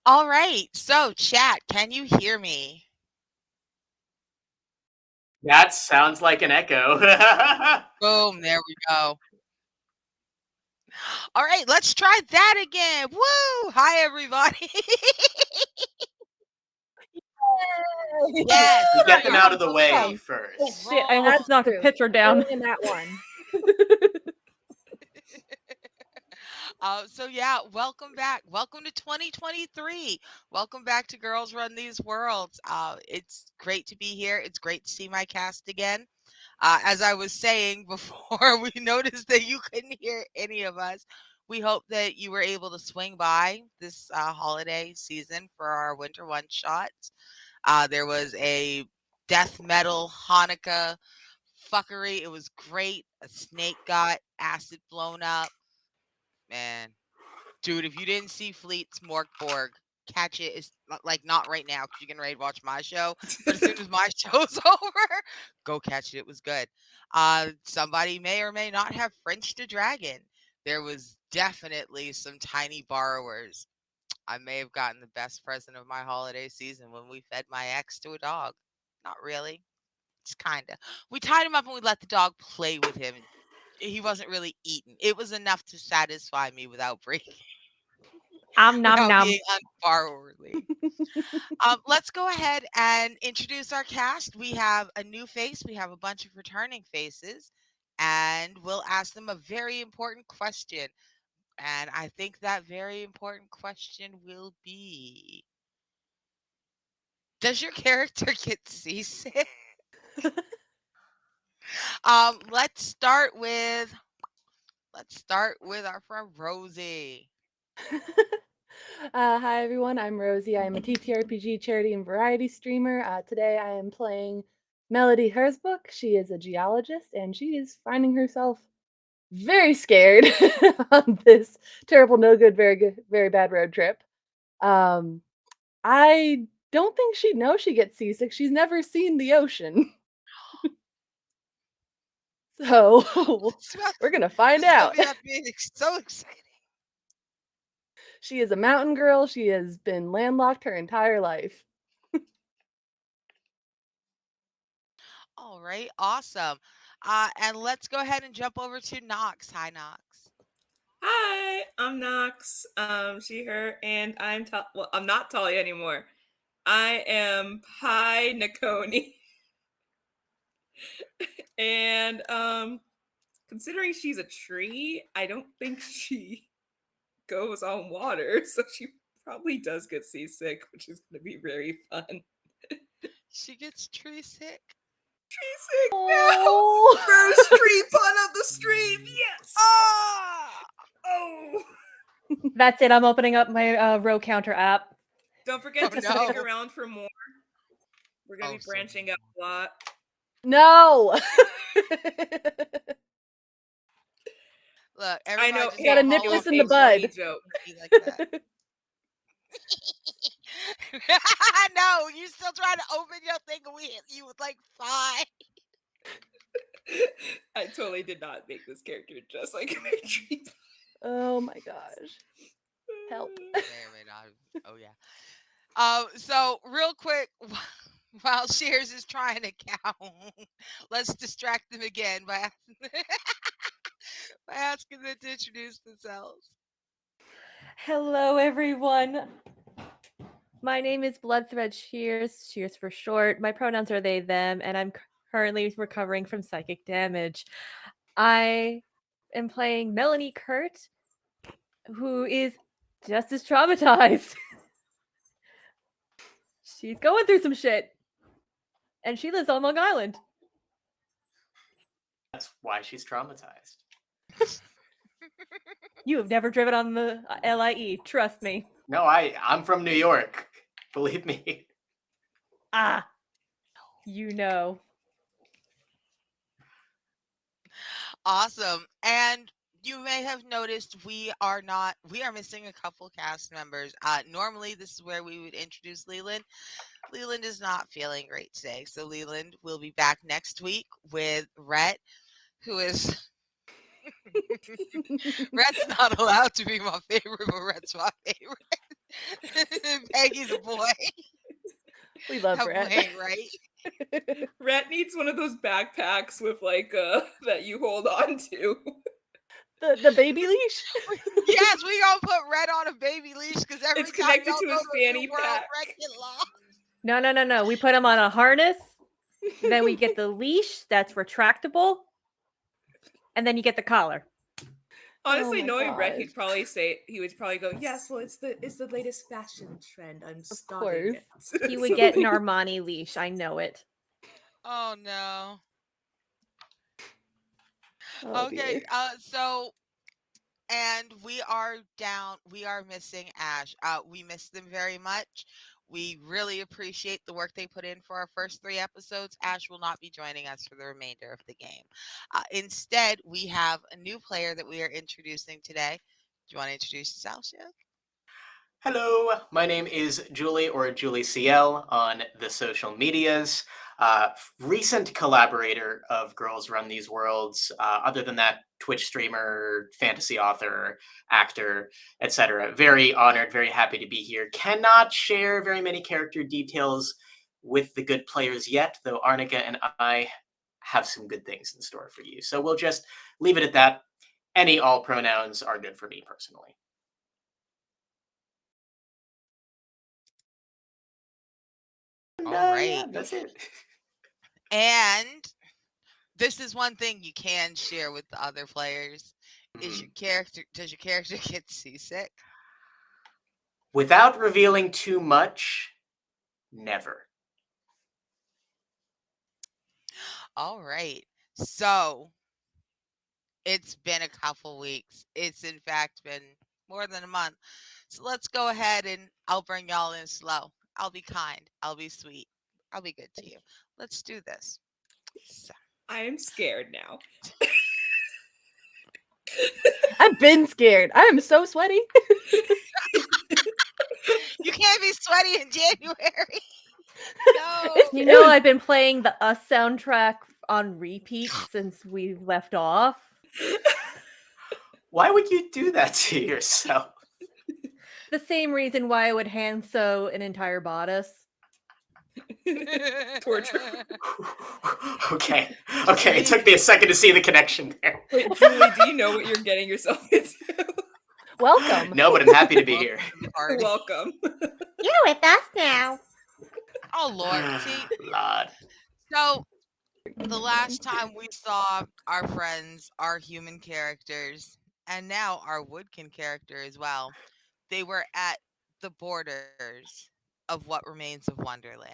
All right. So, chat, can you hear me? That sounds like an echo. Boom. There we go. All right. Let's try that again. Woo. Hi, everybody. Yes. We get them there out of the we way go. first. Oh shit, I almost That's knocked a true. picture down. Only in that one. So yeah, welcome back. Welcome to 2023. Welcome back to Girls Run These Worlds. It's great to be here. It's great to see my cast again. As I was saying before, we noticed that you couldn't hear any of us. We hope that you were able to swing by this holiday season for our winter one shots. There was a death metal Hanukkah fuckery. It was great. A snake got acid blown up. Man, dude, if you didn't see Fleet's Morkborg, catch it. It's not right now because you're getting ready to watch my show. But as soon as my show's over, go catch it. It was good. Somebody may or may not have Frenched a dragon. There was definitely some tiny borrowers. I may have gotten the best present of my holiday season when we fed my ex to a dog. Not really. Just kinda. We tied him up and we let the dog play with him. He wasn't really eaten. It was enough to satisfy me without breaking, Nom without nom. being unborrowerly. Let's go ahead and introduce our cast. We have a new face. We have a bunch of returning faces, and we'll ask them a very important question. And I think that very important question will be: does your character get seasick? Let's start with our friend Rosie. Hi everyone, I'm Rosie. I'm a TTRPG charity and variety streamer. Today I am playing Melody Herzbook. She is a geologist and she is finding herself very scared on this terrible, no good, very bad road trip. I don't think she'd know she gets seasick. She's never seen the ocean. So we're gonna find This is out. gonna be so exciting. She is a mountain girl. She has been landlocked her entire life. All right, awesome. And let's go ahead and jump over to Nox. Hi, Nox. Hi, I'm Nox. She, her, and I'm well, I'm not Talia anymore. I am Pi Nakoni. And considering she's a tree, I don't think she goes on water, so she probably does get seasick, which is going to be very fun. She gets tree sick. Tree sick Oh. now! First tree pun of the stream, yes! Ah! Oh! That's it. I'm opening up my row counter app. Don't forget to no. stick around for more. We're going to be branching out a lot. No. Look, I know. just gotta nip this in the bud. Joke. Like that. No, you're still trying to open your thing and we hit you with like 5. I totally did not make this character just like a tree. Oh my gosh. Help. May or may not. Oh yeah. So real quick, while Shears is trying to count, let's distract them again by asking them to introduce themselves. Hello, everyone. My name is Bloodthread Shears, Shears for short. My pronouns are they, them, and I'm currently recovering from psychic damage. I am playing Melanie Kurt, who is just as traumatized. She's going through some shit. And she lives on Long Island. That's why she's traumatized. You have never driven on the LIE, trust me. No, I'm from New York. Believe me. Ah, you know. Awesome. And you may have noticed we are missing a couple cast members. Normally this is where we would introduce Leland. Leland is not feeling great today. So Leland will be back next week with Rhett, who is Rhett's not allowed to be my favorite, but Rhett's my favorite. Peggy's a boy. We love That boy Brett. ain't right. Rhett needs one of those backpacks with like that you hold on to. The baby leash. Yes, we gonna put Red on a baby leash because every It's time connected y'all to go his to a new fanny world, pack. Red get lost. No. We put him on a harness. Then we get the leash that's retractable. And then you get the collar. Honestly, my knowing Rhett, gosh. he would probably go, yes, well, it's the latest fashion trend. I'm starting course. it. He would get an Armani leash. I know it. Oh no. Oh Okay, dear. so and we are missing Ash. We miss them very much. We really appreciate the work they put in for our first 3 episodes. Ash will not be joining us for the remainder of the game. Instead, we have a new player that we are introducing today. Do you want to introduce yourself, Shug? Hello, my name is Julie or Julie CL on the social medias. Recent collaborator of Girls Run These Worlds. Other than that, Twitch streamer, fantasy author, actor, etc. Very honored, very happy to be here. Cannot share very many character details with the good players yet, though Arnica and I have some good things in store for you. So we'll just leave it at that. Any all pronouns are good for me personally. All Yeah, right. that's it. And this is one thing you can share with the other players. Is your character does your character get seasick? Without revealing too much, never. All right. So it's been a couple weeks. It's in fact been more than a month. So let's go ahead and I'll bring y'all in slow. I'll be kind. I'll be sweet. I'll be good to you. Let's do this. So, I'm scared now. I've been scared. I am so sweaty. you can't be sweaty in January. No. You know, I've been playing the Us soundtrack on repeat since we left off. Why would you do that to yourself? The same reason why I would hand sew an entire bodice. Torture. Okay. It took me a second to see the connection there. Wait, Julie, do you know what you're getting yourself into? Welcome. No, but I'm happy to be here. Welcome to the party. Welcome. You're with us now. Oh Lord. See, Lord. so the last time we saw our friends, our human characters, and now our Woodkin character as well, they were at the borders of what remains of Wonderland.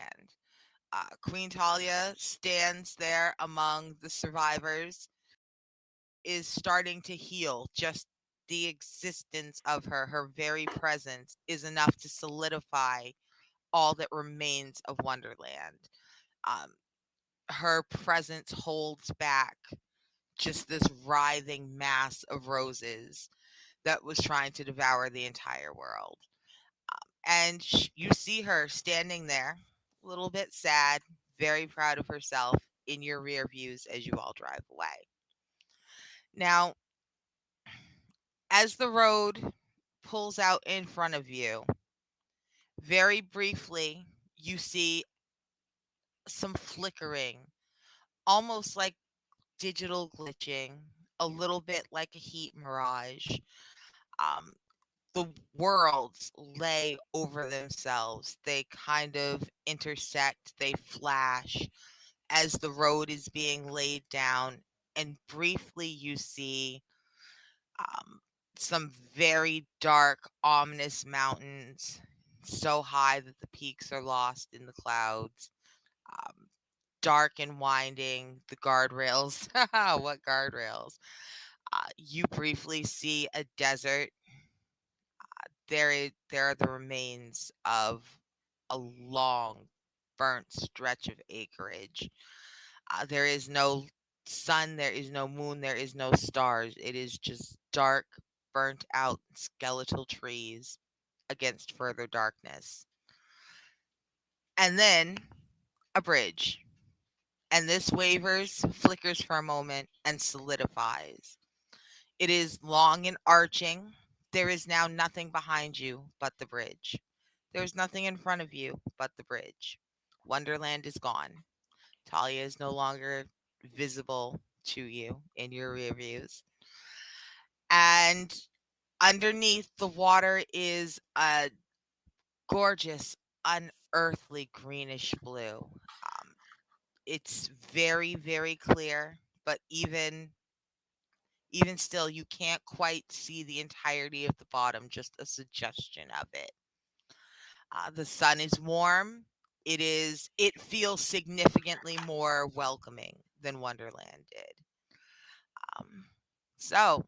Queen Talia stands there among the survivors, is starting to heal. Just the existence of her very presence, is enough to solidify all that remains of Wonderland. Um, her presence holds back just this writhing mass of roses that was trying to devour the entire world. And you see her standing there, a little bit sad, very proud of herself in your rear views as you all drive away. Now, as the road pulls out in front of you, very briefly, you see some flickering, almost like digital glitching, a little bit like a heat mirage. Um, the worlds lay over themselves. They kind of intersect, they flash as the road is being laid down. And briefly, you see um, some very dark, ominous mountains, so high that the peaks are lost in the clouds. Um, Dark and winding, the guardrails. What guardrails? You briefly see a desert. There are the remains of a long, burnt stretch of acreage. There is no sun, there is no moon, there is no stars. It is just dark, burnt out skeletal trees against further darkness. And then a bridge. And this wavers, flickers for a moment, and solidifies. It is long and arching. There is now nothing behind you but the bridge. There is nothing in front of you but the bridge. Wonderland is gone. Talia is no longer visible to you in your rear views. And underneath the water is a gorgeous, unearthly greenish blue. It's very, very clear, but even still, you can't quite see the entirety of the bottom, just a suggestion of it. The sun is warm. It feels significantly more welcoming than Wonderland did. Um, so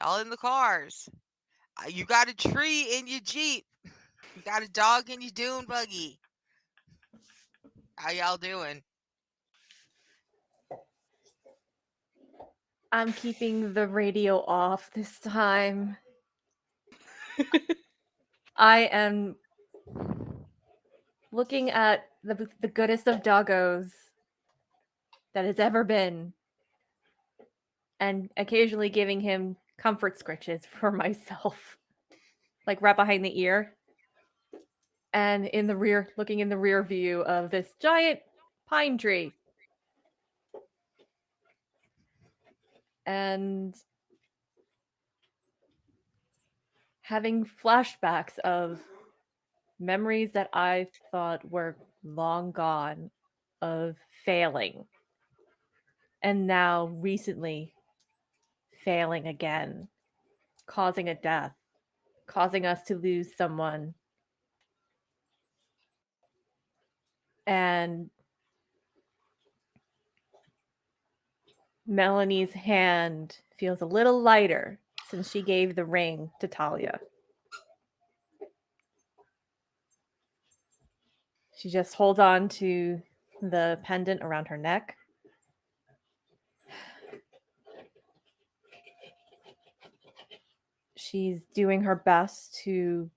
y'all in the cars. You got a tree in your Jeep. You got a dog in your dune buggy. How y'all doing? I'm keeping the radio off this time. I am looking at the goodest of doggos that has ever been, and occasionally giving him comfort scritches for myself, like right behind the ear. And in the rear, looking in the rear view of this giant pine tree. And having flashbacks of memories that I thought were long gone of failing. And now recently failing again, causing a death, causing us to lose someone. And Melanie's hand feels a little lighter since she gave the ring to Talia. She just holds on to the pendant around her neck. She's doing her best to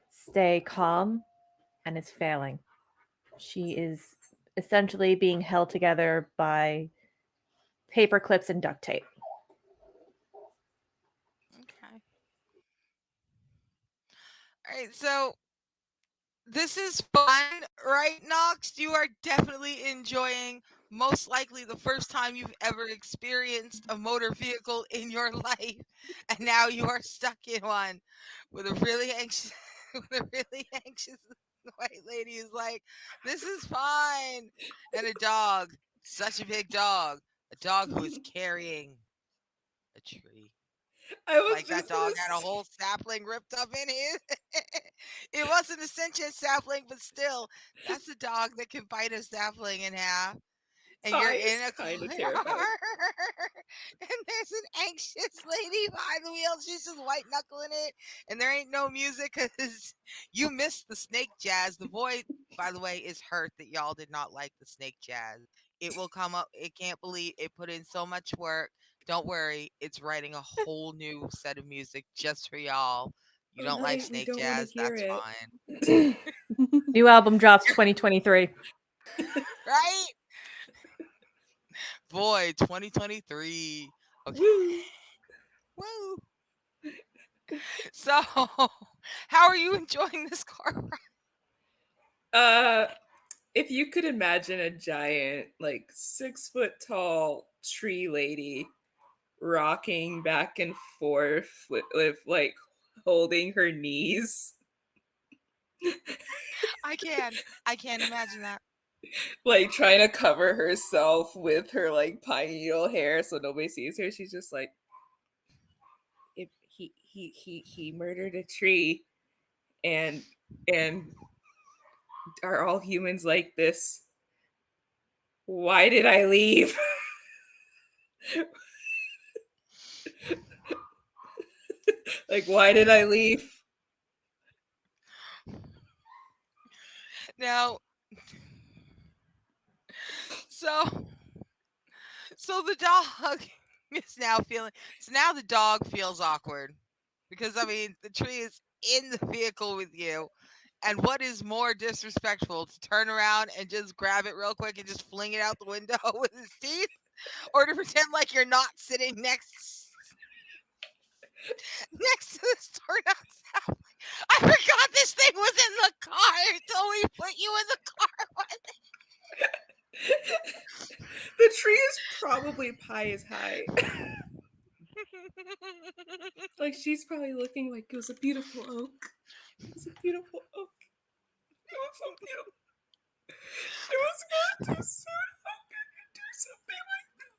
stay calm and is failing. She is essentially being held together by paper clips and duct tape. Okay. All right. So this is fun, right, Knox? You are definitely enjoying most likely the first time you've ever experienced a motor vehicle in your life, and now you are stuck in one with a really anxious, with a really anxious white lady who's like, "This is fine," and a dog, such a big dog, a dog who is carrying a tree. I was Like that just gonna dog had a whole sapling ripped up in it. It wasn't a sentient sapling, but still, that's a dog that can bite a sapling in half. And you're Ty in is a kind of car, terrified. and there's an anxious lady behind the wheel. She's just white knuckling it, and there ain't no music because you missed the snake jazz. The boy, by the way, is hurt that y'all did not like the snake jazz. It will come up. It can't believe it put in so much work. Don't worry, it's writing a whole new set of music just for y'all. You Oh, don't like great. We snake don't want to jazz? hear That's it. fine. New album drops 2023. Right? Boy, 2023. Okay. Woo. Woo. So, how are you enjoying this car ride? If you could imagine a giant, like 6 foot tall tree lady rocking back and forth with like holding her knees, I can. I can't imagine that. like trying to cover herself with her like pine needle hair so nobody sees her. She's just like, if he murdered a tree, and and are all humans like this? Why did I leave? Like, why did I leave? Now, so the dog is now feeling. So now the dog feels awkward because I mean the tree is in the vehicle with you. And what is more disrespectful to turn around and just grab it real quick and just fling it out the window with his teeth, or to pretend like you're not sitting next next to the store outside. I forgot this thing was in the car until we put you in the car with The tree is probably pie is high. it. Like she's probably looking like it was a beautiful oak. It was a beautiful oak. It was so beautiful. It was going too soon. How could you do something like that?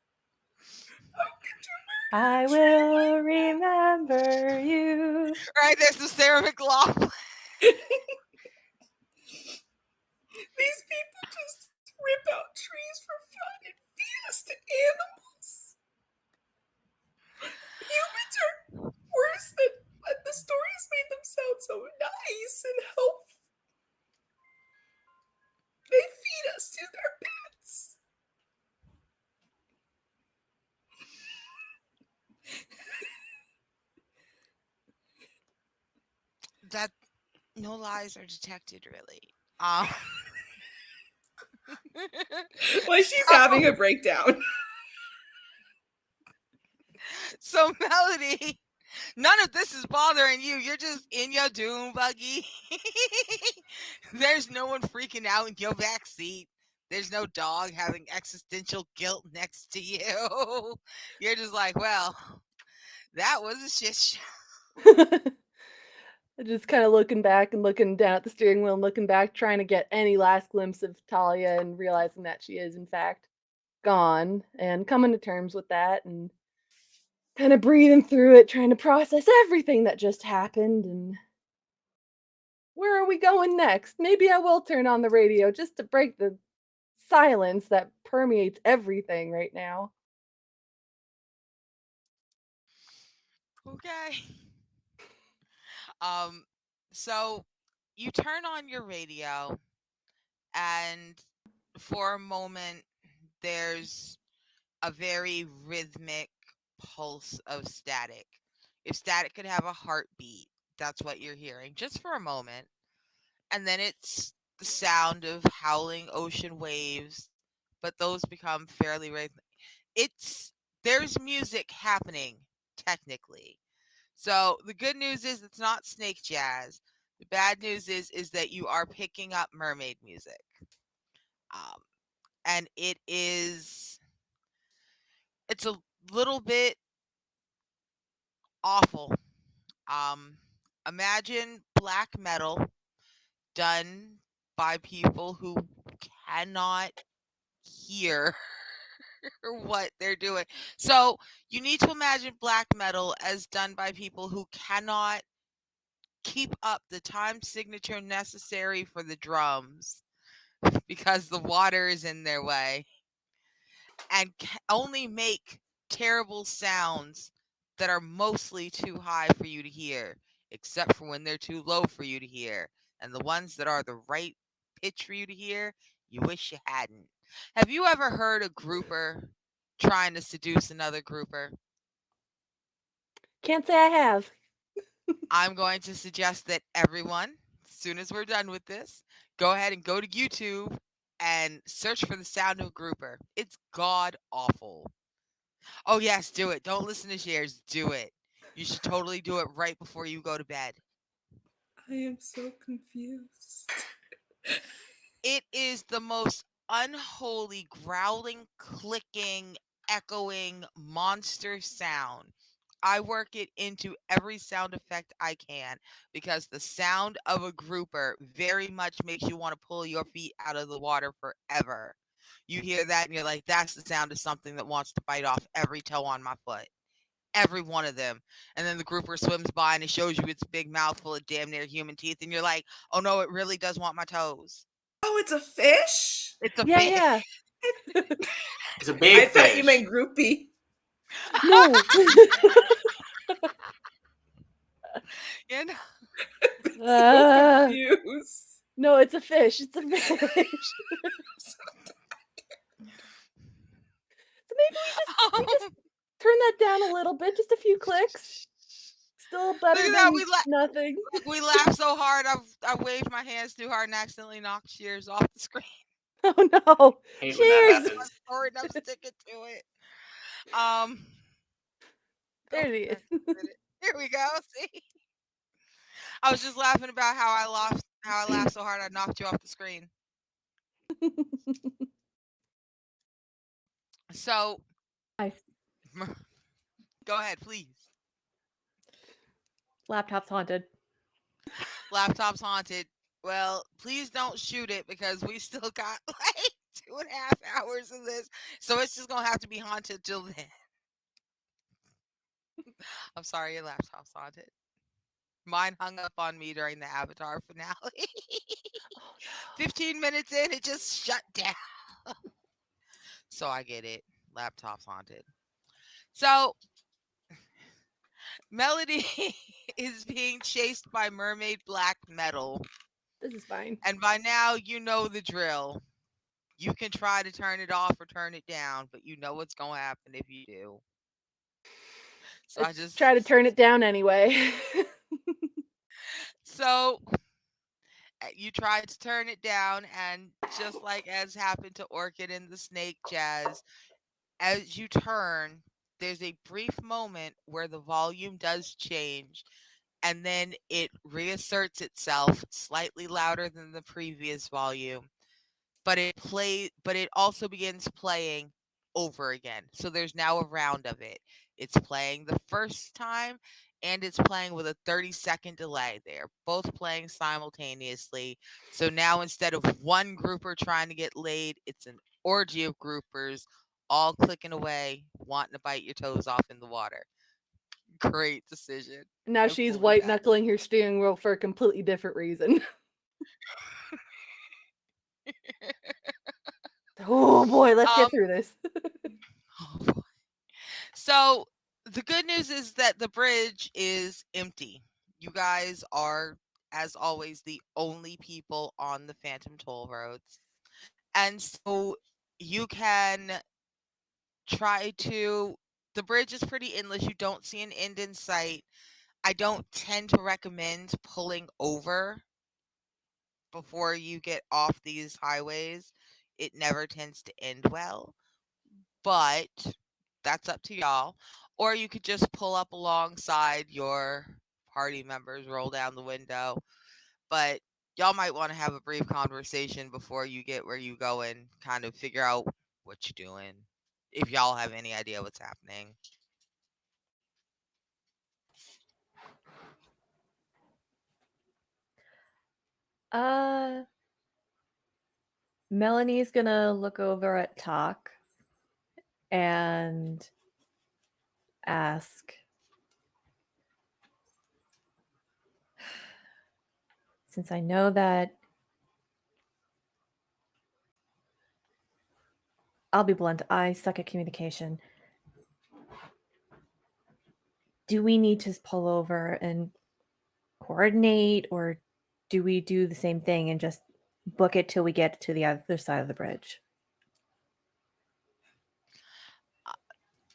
How could you murder I a tree will like remember you. Right, there's the Sarah McLaughlin. These people just rip out trees for fun and feed us to animals. Humans are worse than but the stories made them sound so nice and helpful. They feed us to their pets. That no lies are detected, really. Um, Well, she's having a breakdown. so Melody, none of this is bothering you. You're just in your doom buggy. There's no one freaking out in your back seat. There's no dog having existential guilt next to you. You're just like, well, that was a shit show. Just kind of looking back and looking down at the steering wheel and looking back, trying to get any last glimpse of Talia and realizing that she is, in fact, gone and coming to terms with that and kind of breathing through it, trying to process everything that just happened and where are we going next? Maybe I will turn on the radio just to break the silence that permeates everything right now. Okay. Um, so you turn on your radio, and for a moment, there's a very rhythmic pulse of static. If static could have a heartbeat, that's what you're hearing just for a moment. And then it's the sound of howling ocean waves, but those become fairly rhythmic. It's there's music happening technically. So the good news is it's not snake jazz. The bad news is that you are picking up mermaid music. Um, and it's a little bit awful. Um, Imagine black metal done by people who cannot hear what they're doing. So you need to imagine black metal as done by people who cannot keep up the time signature necessary for the drums because the water is in their way and only make terrible sounds that are mostly too high for you to hear, except for when they're too low for you to hear. And the ones that are the right pitch for you to hear, you wish you hadn't. Have you ever heard a grouper trying to seduce another grouper? Can't say I have. I'm going to suggest that everyone, as soon as we're done with this, go ahead and go to YouTube and search for the sound of a grouper. It's god awful. Oh, yes, do it. Don't listen to shares. Do it. You should totally do it right before you go to bed. I am so confused. It is the most unholy, growling, clicking, echoing monster sound. I work it into every sound effect I can because the sound of a grouper very much makes you want to pull your feet out of the water forever. You hear that and you're like, that's the sound of something that wants to bite off every toe on my foot. Every one of them. And then the grouper swims by and it shows you its big mouth full of damn near human teeth. And you're like, oh no, it really does want my toes. Oh, it's a fish? It's a Yeah, fish. yeah. It's a big I thought you fish. meant groupie. No. You know? I'm so confused. No, it's a fish. It's a fish. So maybe we just turn that down a little bit, just a few clicks. Still better Look at that, than nothing. we laughed so hard I waved my hands too hard and accidentally knocked Shears off the screen. Oh no. Hate when that Cheers. happens. I'm sorry, and I'm sticking to it. Um There it is. It There we go. See, I was just laughing about how I laughed so hard I knocked you off the screen. So, Nice. go ahead, please. Laptop's haunted. Laptop's haunted. Well, please don't shoot it because we still got like 2.5 hours of this. So it's just gonna have to be haunted till then. I'm sorry, your laptop's haunted. Mine hung up on me during the Avatar finale. Oh no. 15 minutes in, it just shut down. So I get it. Laptop's haunted. So Melody is being chased by mermaid black metal. This is fine. And by now, you know the drill. You can try to turn it off or turn it down, but you know what's going to happen if you do. So I Let's just. try to turn it down anyway. So you tried to turn it down, and just like as happened to Orchid and the Snake Jazz, as you turn, there's a brief moment where the volume does change, and then it reasserts itself slightly louder than the previous volume. But it also begins playing over again. So there's now a round of it. It's playing the first time and it's playing with a 30-second delay. They're both playing simultaneously. So now instead of one grouper trying to get laid, it's an orgy of groupers all clicking away, wanting to bite your toes off in the water. Great decision. Now I she's fully white back. knuckling her steering wheel for a completely different reason. Oh boy, let's get through this. Oh, boy. So the good news is that the bridge is empty. You guys are, as always, the only people on the Phantom Toll roads. And so you can try to. The bridge is pretty endless. You don't see an end in sight. I don't tend to recommend pulling over before you get off these highways. It never tends to end well. But that's up to y'all. Or you could just pull up alongside your party members, roll down the window. But y'all might want to have a brief conversation before you get where you go and kind of figure out what you're doing. If y'all have any idea what's happening. Uh, Melanie's gonna look over at Talk and ask, since I know that I'll be blunt, I suck at communication. Do we need to pull over and coordinate, or do we do the same thing and just book it till we get to the other side of the bridge?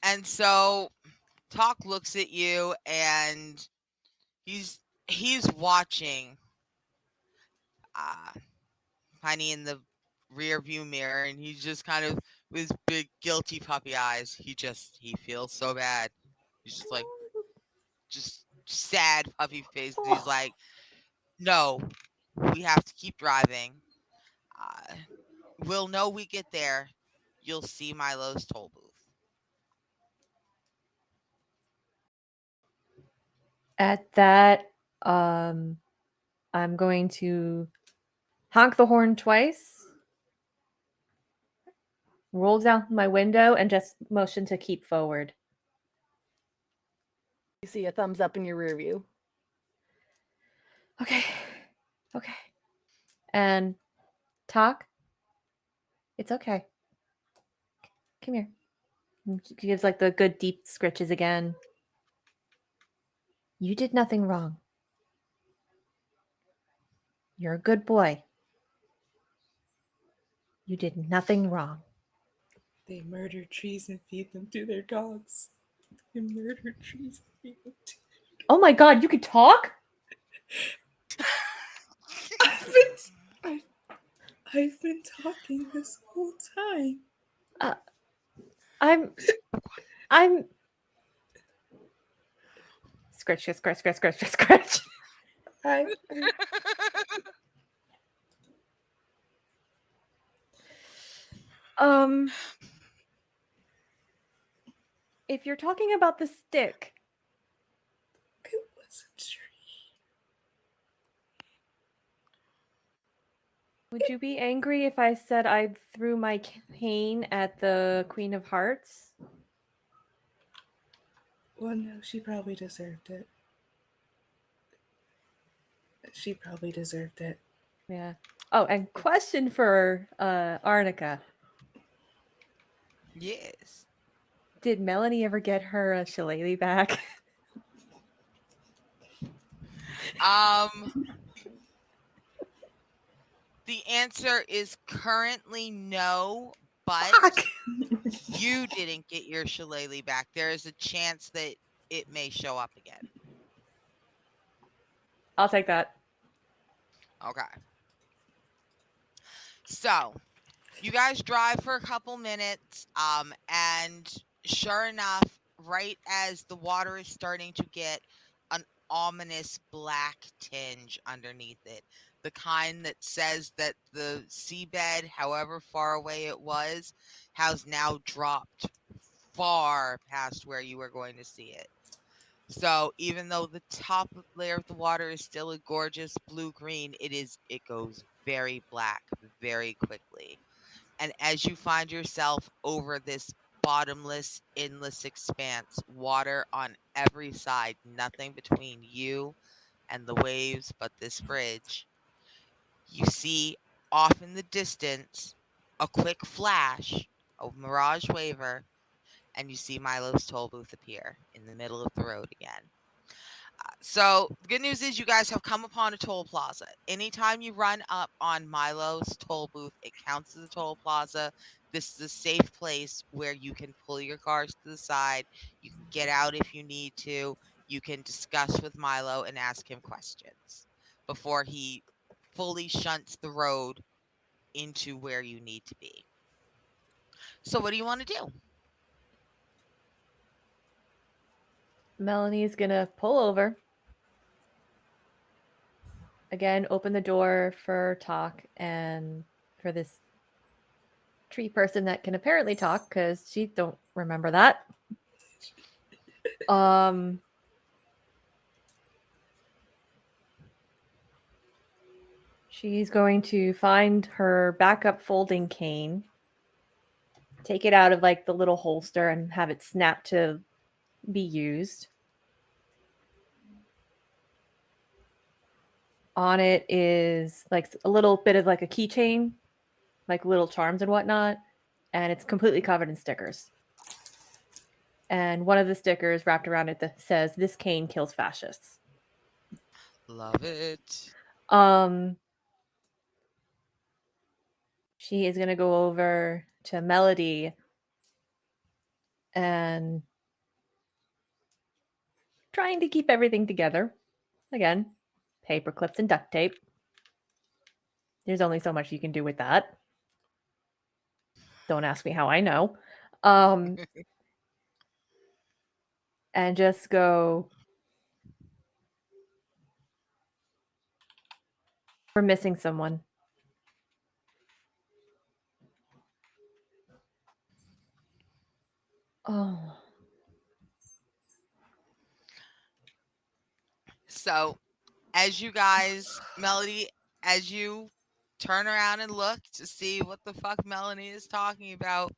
And so Talk looks at you and he's watching Honey in the rear view mirror, and he's just kind of with his big guilty puppy eyes. He feels so bad. He's just like just sad puppy face. And he's like, "No, we have to keep driving. Uh, we'll know we get there. You'll see Milo's toll booth." At that, I'm going to honk the horn twice, roll down my window, and just motion to keep forward. You see a thumbs up in your rear view. Okay. Okay. And Talk, it's okay. Come here. And he gives like the good deep scritches again. You did nothing wrong. You're a good boy. You did nothing wrong. They murder trees and feed them to their dogs. They murder trees and feed them to. Oh my god, you could talk? I've been talking this whole time. I'm scratch, scratch, scratch, scratch, scratch, scratch, scratch. Hi. Um, if you're talking about the stick, It was a tree. would you be angry if I said I threw my cane at the Queen of Hearts? Well, no, she probably deserved it. She probably deserved it. Yeah. Oh, and question for Arnica. Yes. Did Melanie ever get her shillelagh back? Um, the answer is currently no, but Fuck! you didn't get your shillelagh back. There is a chance that it may show up again. I'll take that. Okay. So, you guys drive for a couple minutes, and sure enough, right as the water is starting to get an ominous black tinge underneath it, the kind that says that the seabed, however far away it was, has now dropped far past where you were going to see it. So even though the top layer of the water is still a gorgeous blue green, it goes very black very quickly. And as you find yourself over this bottomless, endless expanse, water on every side, nothing between you and the waves but this bridge, you see off in the distance a quick flash, a mirage waver, and you see Milo's toll booth appear in the middle of the road again. So the good news is you guys have come upon a toll plaza. Anytime you run up on Milo's toll booth, it counts as a toll plaza. This is a safe place where you can pull your cars to the side. You can get out if you need to. You can discuss with Milo and ask him questions before he fully shunts the road into where you need to be. So what do you want to do? Melanie's gonna pull over. Again, open the door for talk and for this tree person that can apparently talk because she don't remember that. Um, she's going to find her backup folding cane, take it out of like the little holster and have it snapped to be used. On it is like a little bit of like a keychain, like little charms and whatnot, and it's completely covered in stickers. And one of the stickers wrapped around it that says, "This cane kills fascists." Love it. Um, she is gonna go over to Melody and trying to keep everything together. Again, paper clips and duct tape. There's only so much you can do with that. Don't ask me how I know. And just go, "We're missing someone." Oh. So as you guys, Melody, as you turn around and look to see what the fuck Melanie is talking about,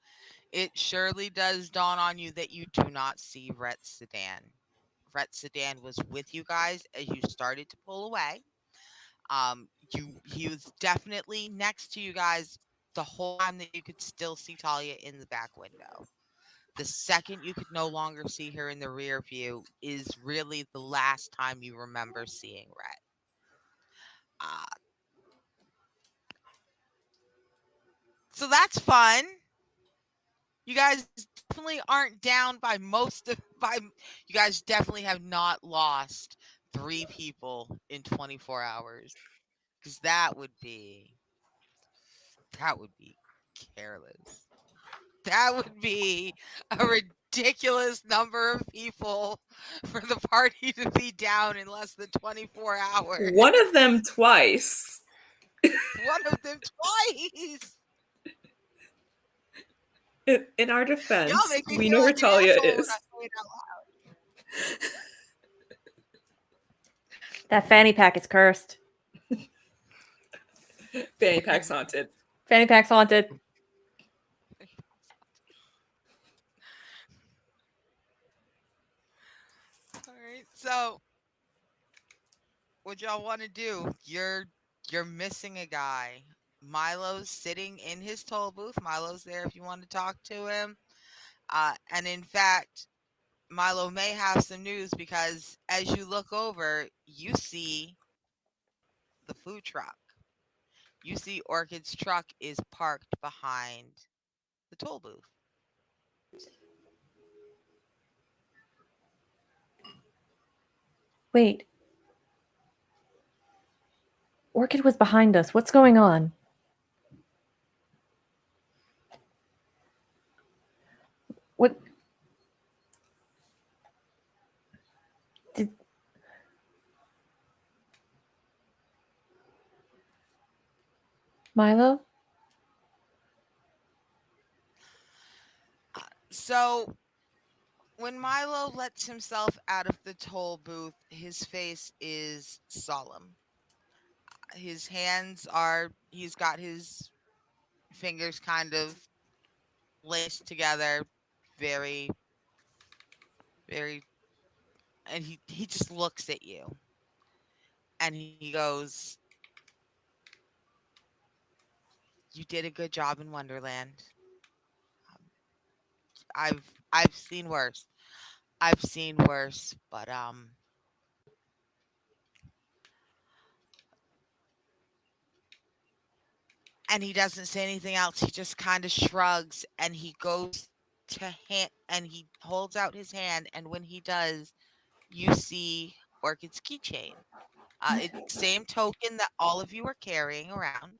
it surely does dawn on you that you do not see Rhett's sedan. Rhett's sedan was with you guys as you started to pull away. He was definitely next to you guys the whole time that you could still see Talia in the back window. The second you could no longer see her in the rear view is really the last time you remember seeing Rhett. Uh, so that's fun. You guys definitely aren't down by most of by you guys definitely have not lost 3 people in 24 hours cuz that would be careless. That would be a ridiculous number of people for the party to be down in less than 24 hours. One of them twice. One of them twice. In our Y'all defense, make me we feel know where like an Talia asshole when I is. say it out loud. That fanny pack is cursed. Fanny pack's haunted. Fanny pack's haunted. All right, so what y'all want to do? You're missing a guy. Milo's sitting in his toll booth. Milo's there if you want to talk to him. And in fact, Milo may have some news because as you look over, you see the food truck. You see Orchid's truck is parked behind the toll booth. Wait. Orchid was behind us. What's going on? What? Did Milo? So when Milo lets himself out of the toll booth, his face is solemn. His hands are, he's got his fingers kind of laced together, very, very, and he just looks at you and he goes, "You did a good job in Wonderland. Um, I've seen worse. I've seen worse, but and he doesn't say anything else. He just kind of shrugs and he goes to hand and he holds out his hand, and when he does, you see Orchid's keychain. It's the same token that all of you are carrying around.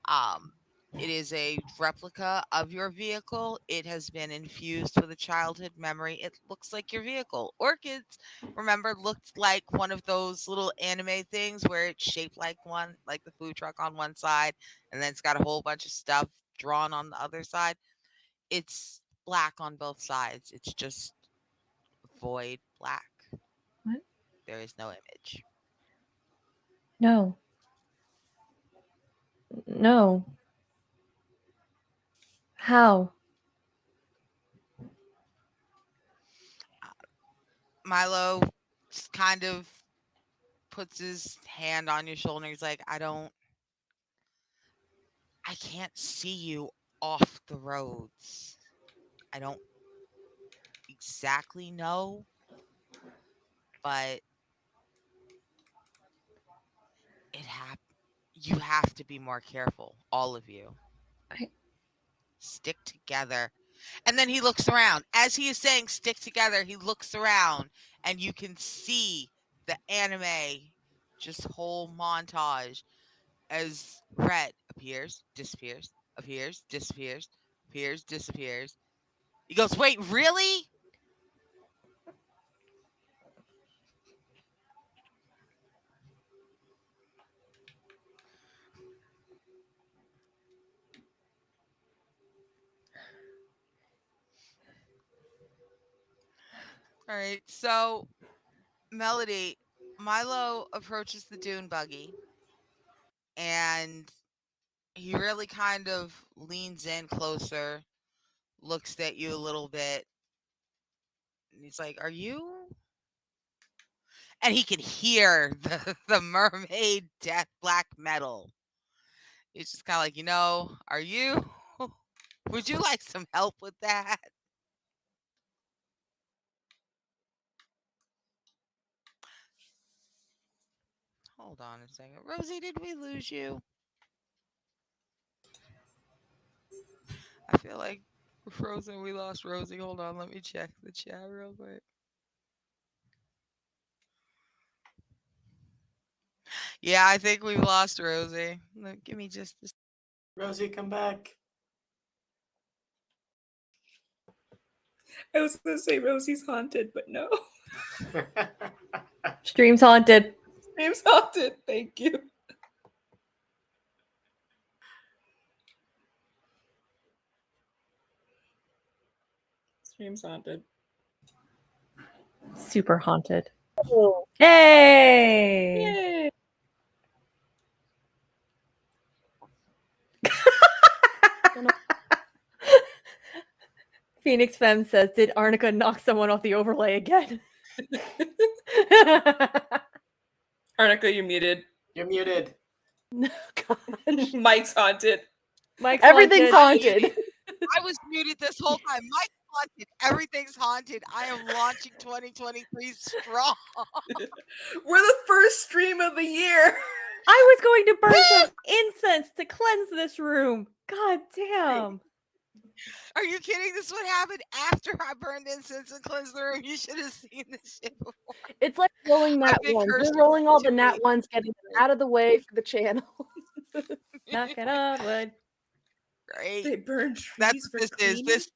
Um, it is a replica of your vehicle. It has been infused with a childhood memory. It looks like your vehicle. Orchids, remember, looked like one of those little anime things where it's shaped like one, like the food truck on one side, and then it's got a whole bunch of stuff drawn on the other side. It's black on both sides. It's just void black. What? There is no image. No. No. How? Milo just kind of puts his hand on your shoulder. He's like, I can't see you off the roads. I don't exactly know, but it you have to be more careful, all of you. I Stick together. And then he looks around. As he is saying stick together, he looks around and you can see the anime just whole montage as Red appears, disappears, appears, disappears, appears, disappears. He goes, "Wait, really?" All right. So, Melody, Milo approaches the dune buggy and he really kind of leans in closer, looks at you a little bit, and he's like, "Are you?" And he can hear the mermaid death black metal. He's just kind of like, "Are you? Would you like some help with that?" Hold on a second. Rosie, did we lose you? I feel like we're frozen. We lost Rosie. Hold on. Let me check the chat real quick. Yeah, I think we've lost Rosie. Look, give me just a Rosie, come back. I was gonna say Rosie's haunted, but no. Stream's haunted. Stream's haunted. Thank you. Stream's haunted. Super haunted. Oh, Hey! Yay! Phoenix Femme says, did Arnica knock someone off the overlay again? Arnica, you're muted. You're muted. no, gosh. Mike's haunted. Mike's Everything's haunted. haunted. I was muted this whole time. Mike's haunted. Everything's haunted. I am launching 2023 strong. We're the first stream of the year. I was going to burn some incense to cleanse this room. God damn. Are you kidding? This would happen after I burned incense and cleansed the room. You should have seen this shit before. It's like rolling nat I've been ones. cursed We're rolling all the for nat 2 ones, getting them out of the way for the channel. Knocking on wood. Great. They burn trees That's for what this is. cleaning? This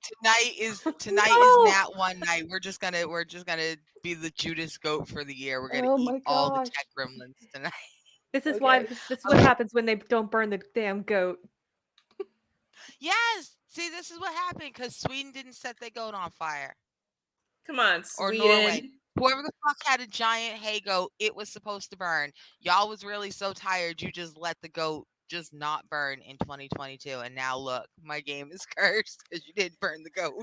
tonight No. is Nat one night. We're just gonna be the Judas goat for the year. We're gonna Oh eat my all the gosh. tech gremlins tonight. This is why Okay. this is what happens when they don't burn the damn goat. Yes. See, this is what happened because Sweden didn't set their goat on fire. Come on, Or Sweden. Norway. Whoever the fuck had a giant hay goat, it was supposed to burn. Y'all was really so tired, you just let the goat just not burn in 2022. And now look, my game is cursed because you didn't burn the goat.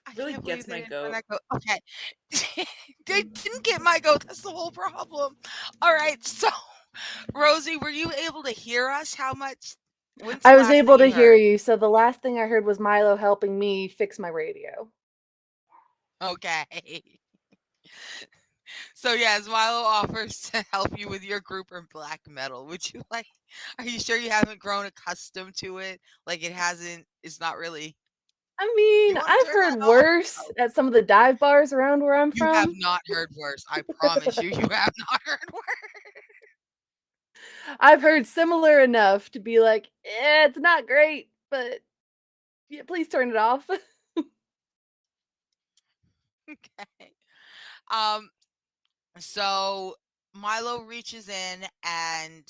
I Really can't gets believe they my didn't burn goat. that goat. Okay. They didn't get my goat. That's the whole problem. All right. So, Rosie, were you able to hear us? When's the I was last able thing to you hear heard? you. So the last thing I heard was Milo helping me fix my radio. Okay. So yes, Milo offers to help you with your group in black metal. Would you like? Are you sure you haven't grown accustomed to it? Like it hasn't. It's not really. I mean, You want to I've turn heard that off? worse at some of the dive bars around where I'm You have from. not heard worse. I promise you, you have not heard worse. I've heard similar enough to be like, it's not great, but yeah, please turn it off. Okay. So Milo reaches in and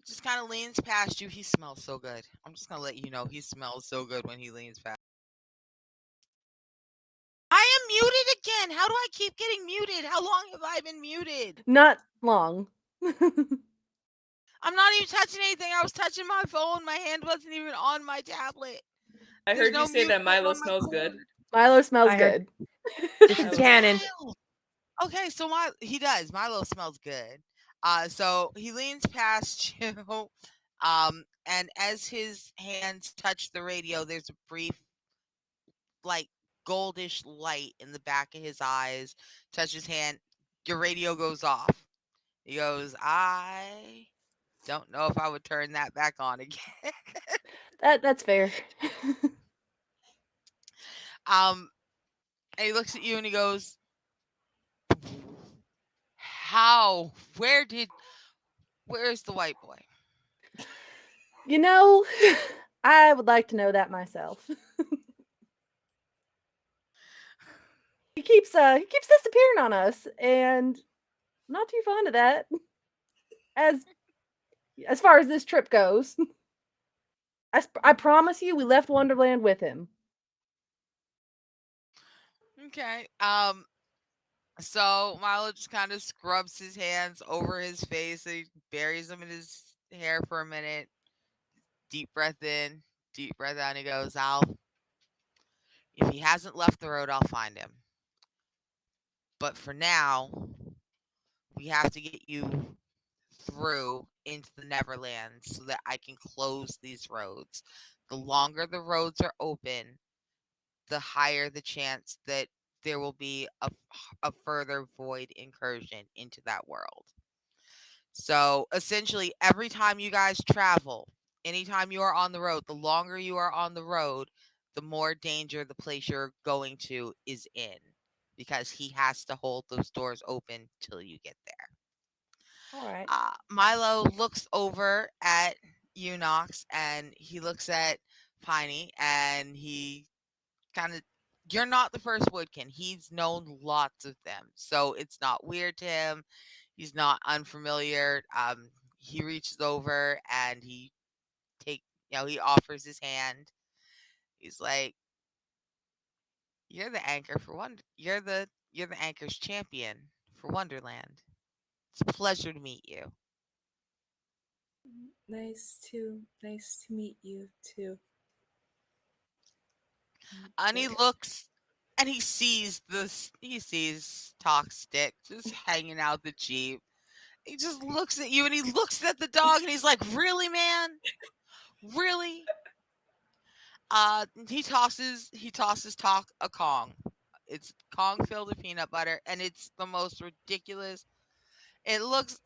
just kind of leans past you. He smells so good. I'm just gonna let you know he smells so good when he leans past. I am muted again. How do I keep getting muted? How long have I been muted? Not long. I'm not even touching anything. I was touching my phone. My hand wasn't even on my tablet. I There's heard no you say mute that button Milo on my smells good. cord. Milo smells I heard- good. This is Milo canon. Wild. Okay, so he does. Milo smells good. So he leans past you, and as his hands touch the radio, there's a brief, like goldish light in the back of his eyes. Touch his hand, your radio goes off. He goes, I don't know if I would turn that back on again. That's fair. And he looks at you and he goes, how? Where's the white boy? You know, I would like to know that myself. He keeps disappearing on us, and I'm not too fond of that. As far as this trip goes, I promise you, we left Wonderland with him. Okay. So Milo just kind of scrubs his hands over his face. He buries them in his hair for a minute. Deep breath in, deep breath out. And he goes, if he hasn't left the road, I'll find him. But for now, we have to get you through into the Neverland so that I can close these roads. The longer the roads are open, the higher the chance that there will be a further void incursion into that world. So essentially, every time you guys travel, anytime you are on the road, the longer you are on the road, the more danger the place you're going to is in because he has to hold those doors open till you get there. All right. Milo looks over at Unox and he looks at Piney and he kind of, you're not the first Woodkin. He's known lots of them, so it's not weird to him. He's not unfamiliar. He reaches over and take, he offers his hand. He's like, "You're the anchor for Wonder. You're the anchor's champion for Wonderland. It's a pleasure to meet you." Nice to meet you too. And he looks and he sees Talk Stick just hanging out the Jeep. He just looks at you and he looks at the dog and he's like, "Really, man? Really?" He tosses Talk a Kong. It's Kong filled with peanut butter and it's the most ridiculous. It looks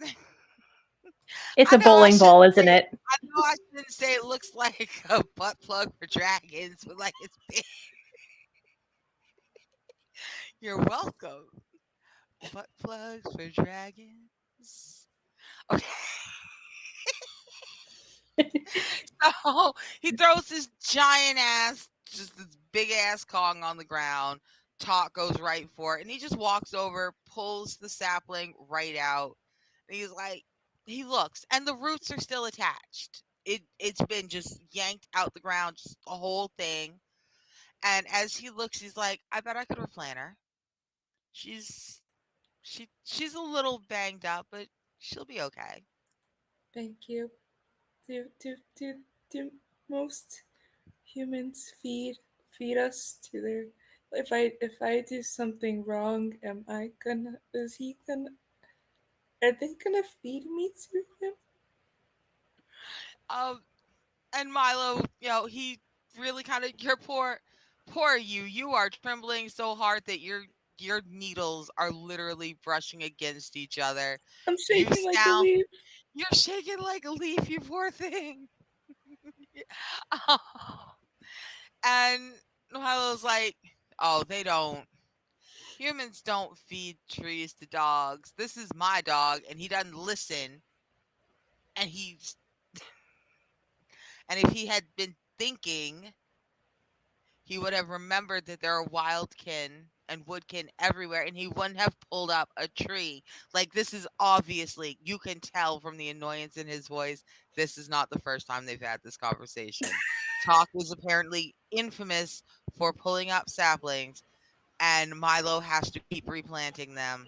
It's I a know I bowling ball, shouldn't isn't say it? I know I shouldn't say it looks like a butt plug for dragons, but like it's big. You're welcome. Butt plugs for dragons. Okay. So he throws this giant ass, just this big ass Kong on the ground. Talk goes right for it. And he just walks over, pulls the sapling right out. And he's like, he looks, and the roots are still attached. It's been just yanked out the ground, just the whole thing. And as he looks, he's like, "I bet I could replant her. She's she's a little banged up, but she'll be okay." Thank you. Do most humans feed us to their? If I do something wrong, am I gonna? Is he gonna? Are they gonna feed me to him? Um, and Milo, he really kind of, your poor you. You are trembling so hard that your needles are literally brushing against each other. I'm You shaking like a sound leaf. you're shaking like a leaf, you poor thing. Oh. And Milo's like, "Oh, they don't. Humans don't feed trees to dogs. This is my dog, and he doesn't listen. And he's and if he had been thinking, he would have remembered that there are wildkin and woodkin everywhere, and he wouldn't have pulled up a tree. Like, this is obviously, you can tell from the annoyance in his voice, this is not the first time they've had this conversation. Talk was apparently infamous for pulling up saplings, and Milo has to keep replanting them.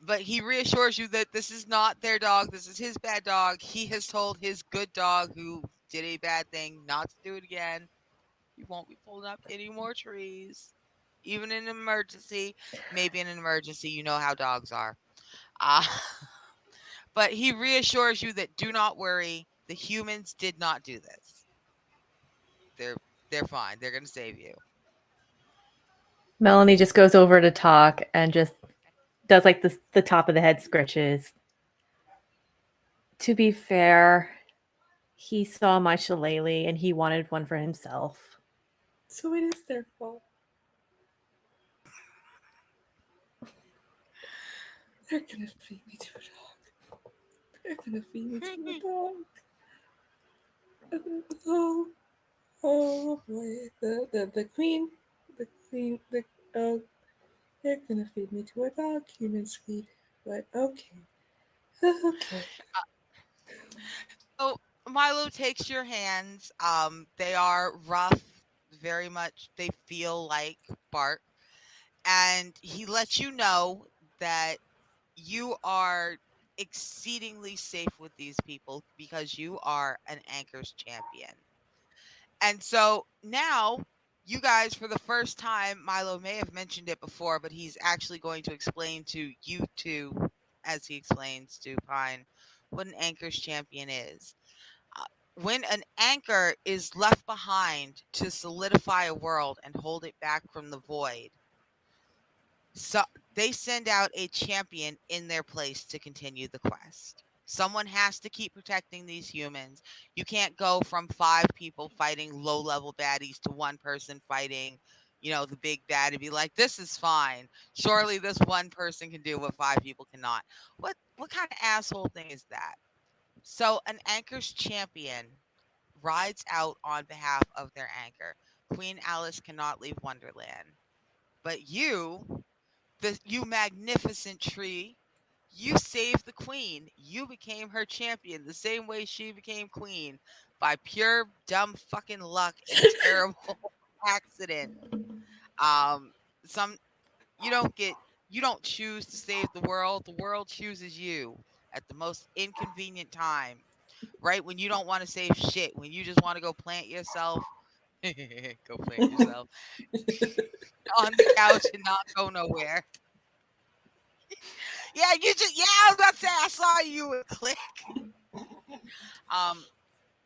But he reassures you that this is not their dog. This is his bad dog. He has told his good dog who did a bad thing not to do it again. You won't be pulling up any more trees, even in an emergency. Maybe in an emergency, you know how dogs are. Uh, but he reassures you that do not worry. The humans did not do this. They're they're fine. They're gonna save you. Melanie just goes over to Talk and just does like the top of the head scritches. To be fair, he saw my shillelagh and he wanted one for himself. So it is their fault. They're gonna feed me to a dog. They're gonna feed me to a dog. Oh, oh boy. The queen. The queen. Oh, they're gonna feed me to a dog. Humans feed. But okay. Okay. So Milo takes your hands. They are rough, very much. They feel like bark, and he lets you know that you are exceedingly safe with these people because you are an anchor's champion. And so now, you guys, for the first time, Milo may have mentioned it before, but he's actually going to explain to you two, as he explains to Pine, what an anchor's champion is. Uh, when an anchor is left behind to solidify a world and hold it back from the void, so they send out a champion in their place to continue the quest. Someone has to keep protecting these humans. You can't go from 5 people fighting low level baddies to one person fighting, the big bad and be like, "This is fine. Surely this one person can do what 5 people cannot." What kind of asshole thing is that? So an anchor's champion rides out on behalf of their anchor. Queen Alice cannot leave Wonderland. But you magnificent tree, you saved the queen. You became her champion the same way she became queen by pure dumb fucking luck and terrible accident. Um, some you don't get you don't choose to save the world. The world chooses you at the most inconvenient time. Right when you don't want to save shit, when you just want to go plant yourself, go plant yourself on the couch and not go nowhere. Yeah, I was about to say I saw you and click. Um,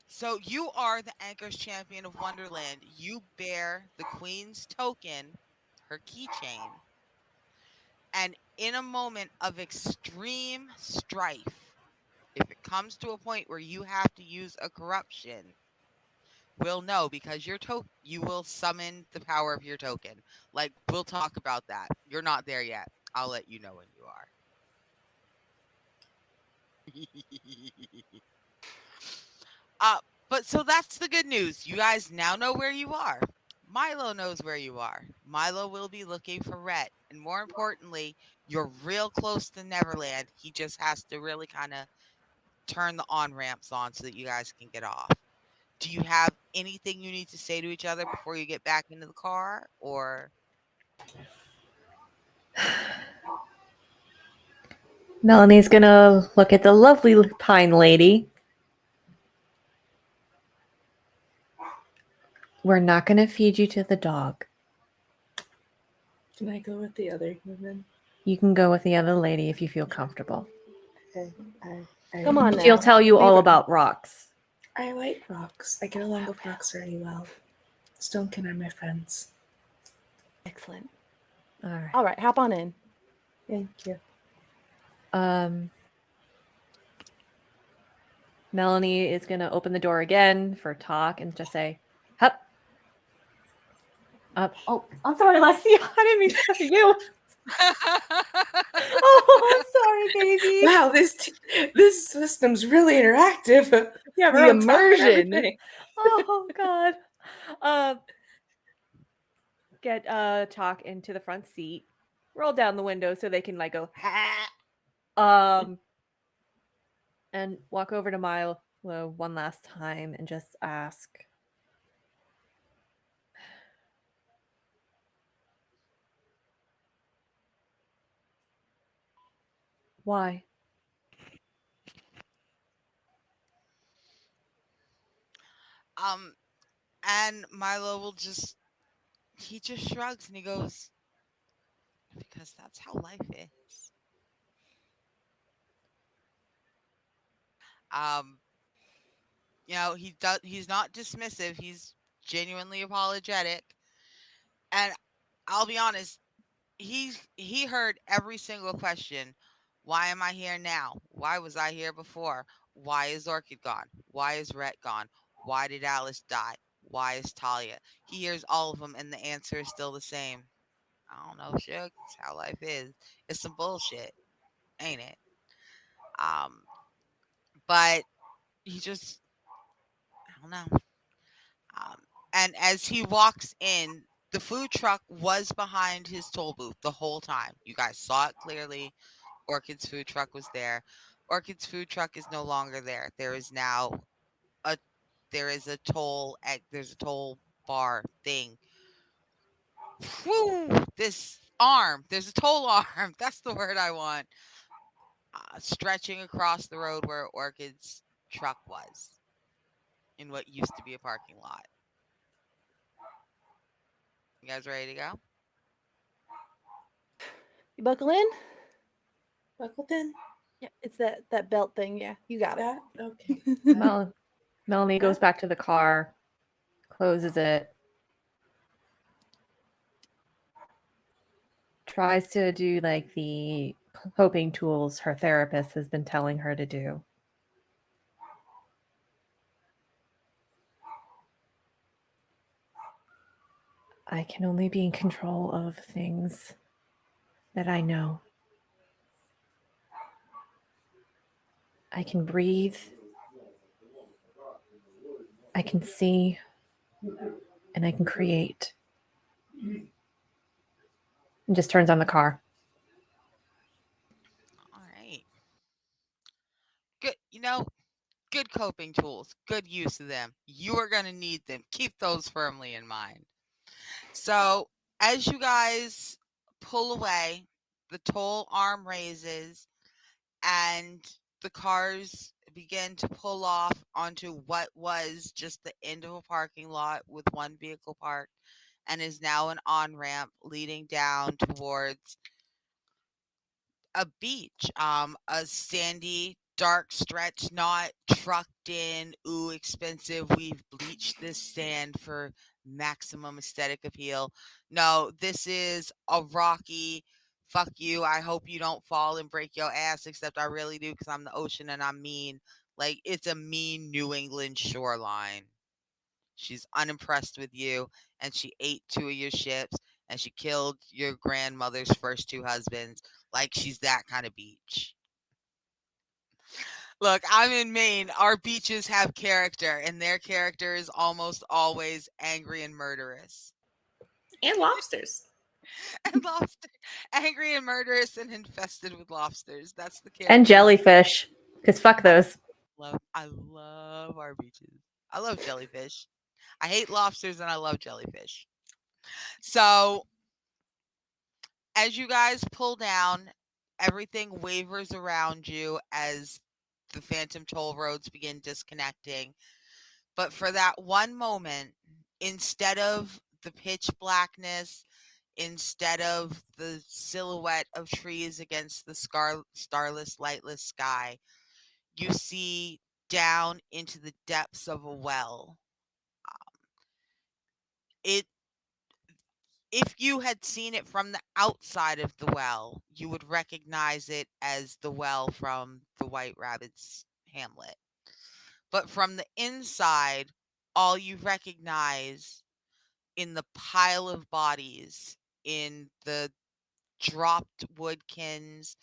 so you are the Anchor's champion of Wonderland. You bear the Queen's token, her keychain, and in a moment of extreme strife, if it comes to a point where you have to use a corruption, we'll know because you will summon the power of your token. Like we'll talk about that. You're not there yet. I'll let you know when you are. Uh, but so that's the good news. You guys now know where you are. Milo knows where you are. Milo will be looking for Rhett. And more importantly, you're real close to Neverland. He just has to really kind of turn the on ramps on so that you guys can get off. Do you have anything you need to say to each other before you get back into the car? Or Melanie's gonna look at the lovely pine lady. We're not gonna feed you to the dog. Can I go with the other human? You can go with the other lady if you feel comfortable. Okay. Come on She'll now. tell you Leave all her- about rocks. I like rocks. I get along with rocks very well. Stonekin are my friends. Excellent. All right. All right, hop on in. Thank you. Melanie is gonna open the door again for talk and just say, "Hup, up." Oh, I'm sorry, Leslie. I didn't mean to say you. Oh, I'm sorry, baby. Wow, this system's really interactive. Yeah, The immersion. Oh God. Get talk into the front seat. Roll down the window so they can like go ha. And walk over to Milo one last time and just ask, why? um and Milo will he just shrugs and he goes, because that's how life is. Um he's not dismissive, he's genuinely apologetic. And I'll be honest, he heard every single question. Why am I here now? Why was I here before? Why is Orchid gone? Why is Rhett gone? Why did Alice die? Why is Talia? He hears all of them, and the answer is still the same. I don't know, Suge. It's how life is. It's some bullshit, ain't it? Um, but he just, I don't know. Um, and as he walks in, the food truck was behind his toll booth the whole time. You guys saw it clearly. Orchid's food truck was there. Orchid's food truck is no longer there. There is now a there's a toll bar thing. Whew, this arm. There's a toll arm. That's the word I want. Stretching across the road where Orchid's truck was in what used to be a parking lot. You guys ready to go? You buckle in? Buckled in? Yeah, it's that belt thing. Yeah, you got it. That? Okay. Melanie goes back to the car, closes it, tries to do like the coping tools her therapist has been telling her to do. I can only be in control of things that I know. I can breathe. I can see. and I can create. And just turns on the car. All right. Good. Good coping tools. Good use of them. You are going to need them. Keep those firmly in mind. So, as you guys pull away, the toll arm raises and the cars begin to pull off onto what was just the end of a parking lot with one vehicle parked and is now an on ramp leading down towards a beach, a sandy, dark stretch, not trucked in. Ooh, expensive. We've bleached this sand for maximum aesthetic appeal. No, this is a rocky. Fuck you. I hope you don't fall and break your ass, except I really do because I'm the ocean and I'm mean. Like, it's a mean New England shoreline. She's unimpressed with you, and she ate two of your ships, and she killed your grandmother's first two husbands. Like, she's that kind of beach. Look, I'm in Maine. Our beaches have character, and their character is almost always angry and murderous. And lobsters. And lobster, angry and murderous and infested with lobsters. That's the character. And jellyfish. Because fuck those. I love our beaches. I love jellyfish. I hate lobsters and I love jellyfish. So, as you guys pull down, everything wavers around you as the phantom toll roads begin disconnecting. But for that one moment, instead of the pitch blackness, instead of the silhouette of trees against the starless, lightless sky, you see down into the depths of a well. It If you had seen it from the outside of the well, you would recognize it as the well from the White Rabbit's hamlet. But from the inside, all you recognize in the pile of bodies, in the dropped woodkins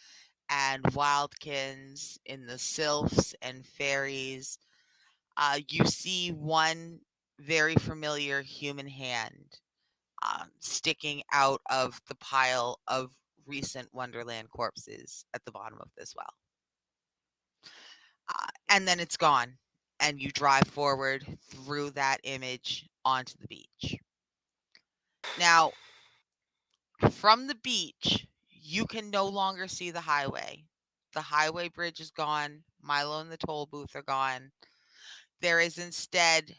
and wildkins, in the sylphs and fairies, you see one very familiar human hand sticking out of the pile of recent Wonderland corpses at the bottom of this well. And then it's gone, and you drive forward through that image onto the beach. Now, from the beach, you can no longer see the highway. The highway bridge is gone. Milo and the toll booth are gone. There is instead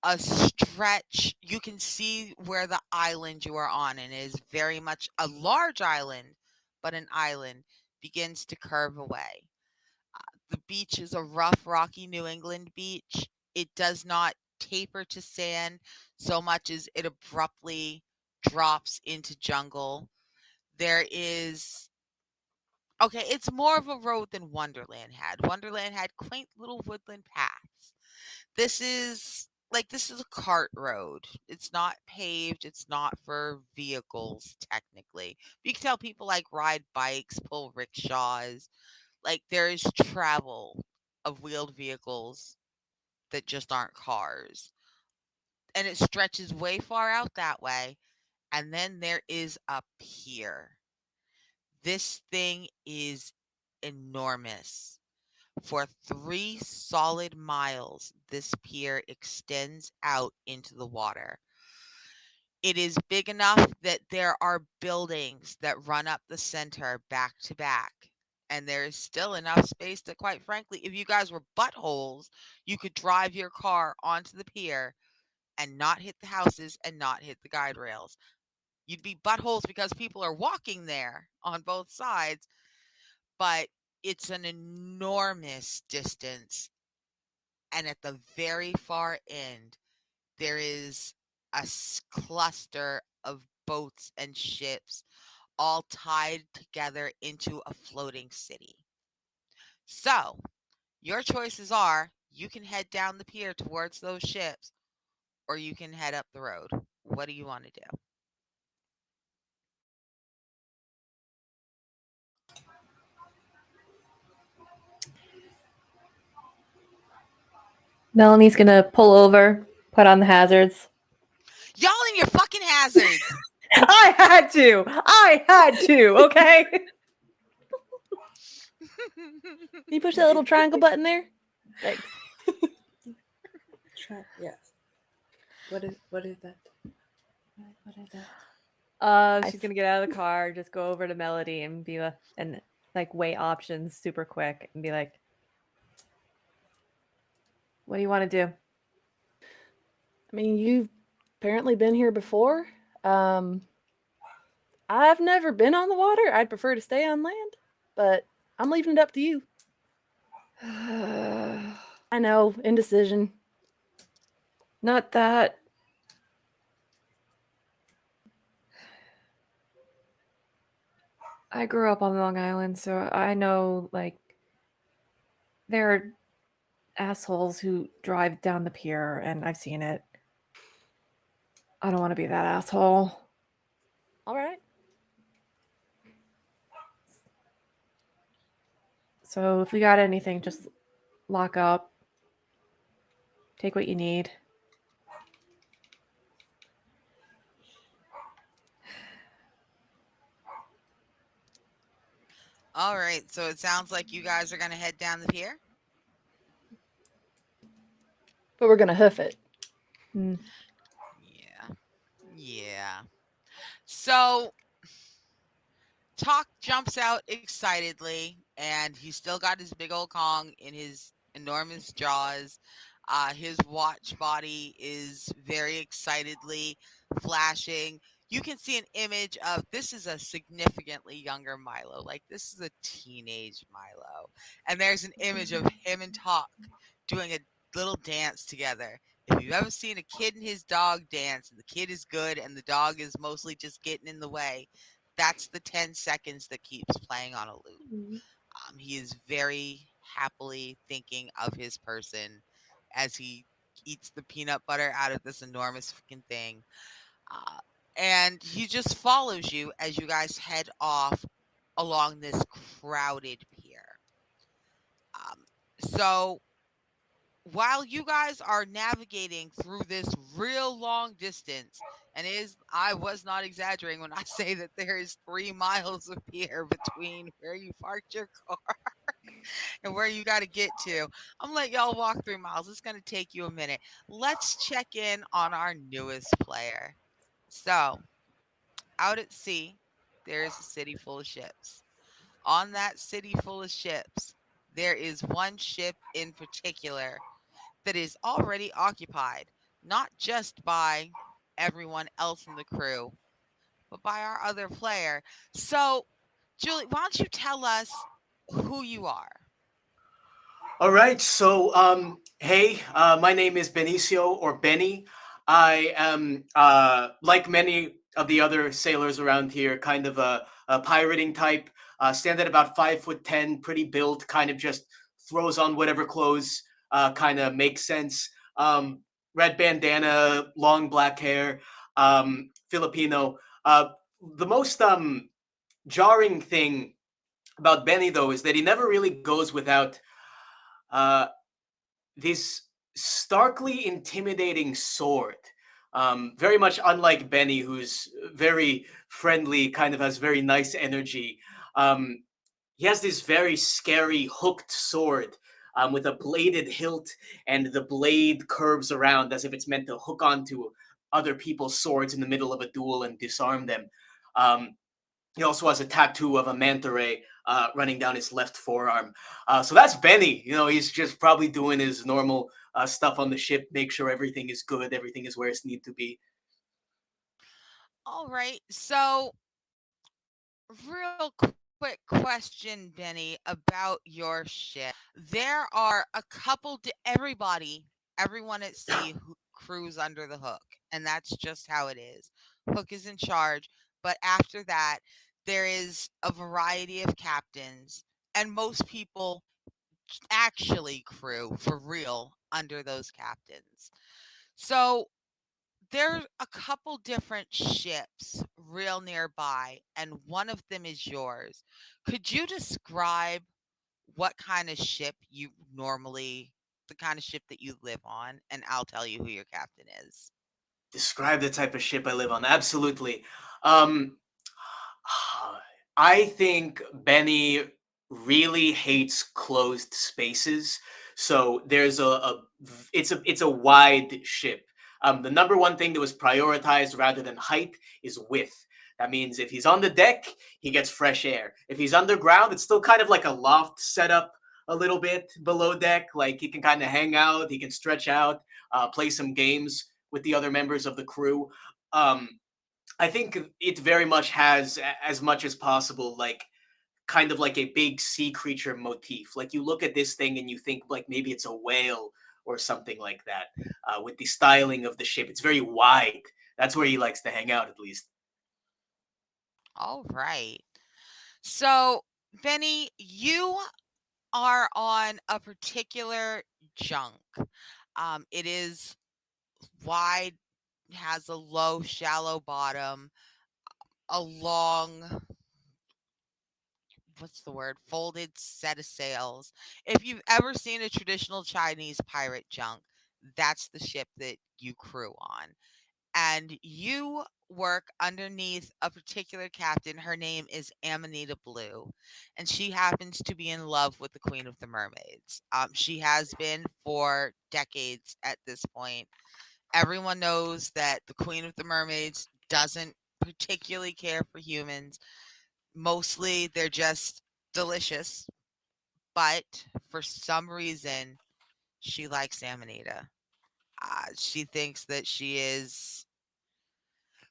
a stretch. You can see where the island you are on, and it is very much a large island, but an island begins to curve away. The beach is a rough, rocky New England beach. It does not taper to sand so much as it abruptly drops into jungle. There is Okay, it's more of a road than Wonderland had. Wonderland had quaint little woodland paths. This is a cart road. It's not paved, it's not for vehicles technically. But you can tell people like ride bikes, pull rickshaws. Like, there is travel of wheeled vehicles that just aren't cars. And it stretches way far out that way. And then there is a pier. This thing is enormous. For 3 solid miles, this pier extends out into the water. It is big enough that there are buildings that run up the center back to back. And there is still enough space that, quite frankly, if you guys were buttholes, you could drive your car onto the pier and not hit the houses and not hit the guide rails. You'd be buttholes because people are walking there on both sides, but it's an enormous distance. And at the very far end, there is a cluster of boats and ships all tied together into a floating city. So, your choices are you can head down the pier towards those ships, or you can head up the road. What do you want to do? Melanie's gonna pull over, put on the hazards. your fucking hazards. I had to. I had to. Okay. Can you push that little triangle button there? Thanks. Yes. What is that? What is that? She's gonna get out of the car, just go over to Melody and be like, and like weigh options super quick and be like, "What do you want to do?" I mean, you've apparently been here before. I've never been on the water. I'd prefer to stay on land, but I'm leaving it up to you. I know, indecision. Not that. I grew up on Long Island, so I know like there are assholes who drive down the pier, and I've seen it. I don't want to be that asshole. All right. So if we got anything, just lock up. Take what you need. All right, so it sounds like you guys are gonna head down the pier. But we're going to hoof it. Mm. Yeah. Yeah. So Talk jumps out excitedly, and he's still got his big old Kong in his enormous jaws. His watch body is very excitedly flashing. You can see an image of this is a significantly younger Milo. Like, this is a teenage Milo. And there's an image of him and Talk doing a little dance together. If you've ever seen a kid and his dog dance, and the kid is good and the dog is mostly just getting in the way, that's the 10 seconds that keeps playing on a loop. He is very happily thinking of his person as he eats the peanut butter out of this enormous freaking thing. Uh, and he just follows you as you guys head off along this crowded pier. So while you guys are navigating through this real long distance, and I was not exaggerating when I say that there is 3 miles of pier between where you parked your car and where you got to get to. I'm gonna let y'all walk 3 miles. It's gonna take you a minute. Let's check in on our newest player. So, out at sea, there is a city full of ships. On that city full of ships, there is one ship in particular that is already occupied, not just by everyone else in the crew, but by our other player. So, Julie, why don't you tell us who you are? All right, so hey, my name is Benicio or Benny. I am, like many of the other sailors around here, kind of a pirating type. Stand at about 5'10", pretty built, kind of just throws on whatever clothes kind of makes sense. Red bandana, long black hair, Filipino. The most jarring thing about Benny, though, is that he never really goes without uh, this starkly intimidating sword. Very much unlike Benny, who's very friendly, kind of has very nice energy. Um, he has this very scary hooked sword with a bladed hilt, and the blade curves around as if it's meant to hook onto other people's swords in the middle of a duel and disarm them. Um, he also has a tattoo of a manta ray running down his left forearm. So that's Benny. You know, he's just probably doing his normal stuff on the ship, make sure everything is good, everything is where it's need to be. All right. So, real quick question, Benny, about your ship. There are a couple, everyone at sea who crews under the hook, and that's just how it is. Hook is in charge, but after that, there is a variety of captains, and most people actually crew for real under those captains. So there's a couple different ships real nearby, and one of them is yours. Could you describe what kind of ship you normally, the kind of ship that you live on, and I'll tell you who your captain is. Describe the type of ship I live on. Absolutely. Um, I think Benny really hates closed spaces. So it's a wide ship. The number one thing that was prioritized rather than height is width. That means if he's on the deck, he gets fresh air. If he's underground, it's still kind of like a loft setup a little bit below deck. Like he can kind of hang out, he can stretch out, play some games with the other members of the crew. Um, I think it very much has as much as possible, like kind of like a big sea creature motif. Like you look at this thing and you think like maybe it's a whale or something like that. With the styling of the ship, it's very wide. That's where he likes to hang out, at least. All right. So, Benny, you are on a particular junk. It is wide, has a low, shallow bottom, a long, what's the word, folded set of sails. If you've ever seen a traditional Chinese pirate junk, that's the ship that you crew on. And you work underneath a particular captain. Her name is Amanita Blue, and she happens to be in love with the Queen of the Mermaids. She has been for decades at this point. Everyone knows that the Queen of the Mermaids doesn't particularly care for humans. Mostly they're just delicious, but for some reason, she likes Amanita. She thinks that she is,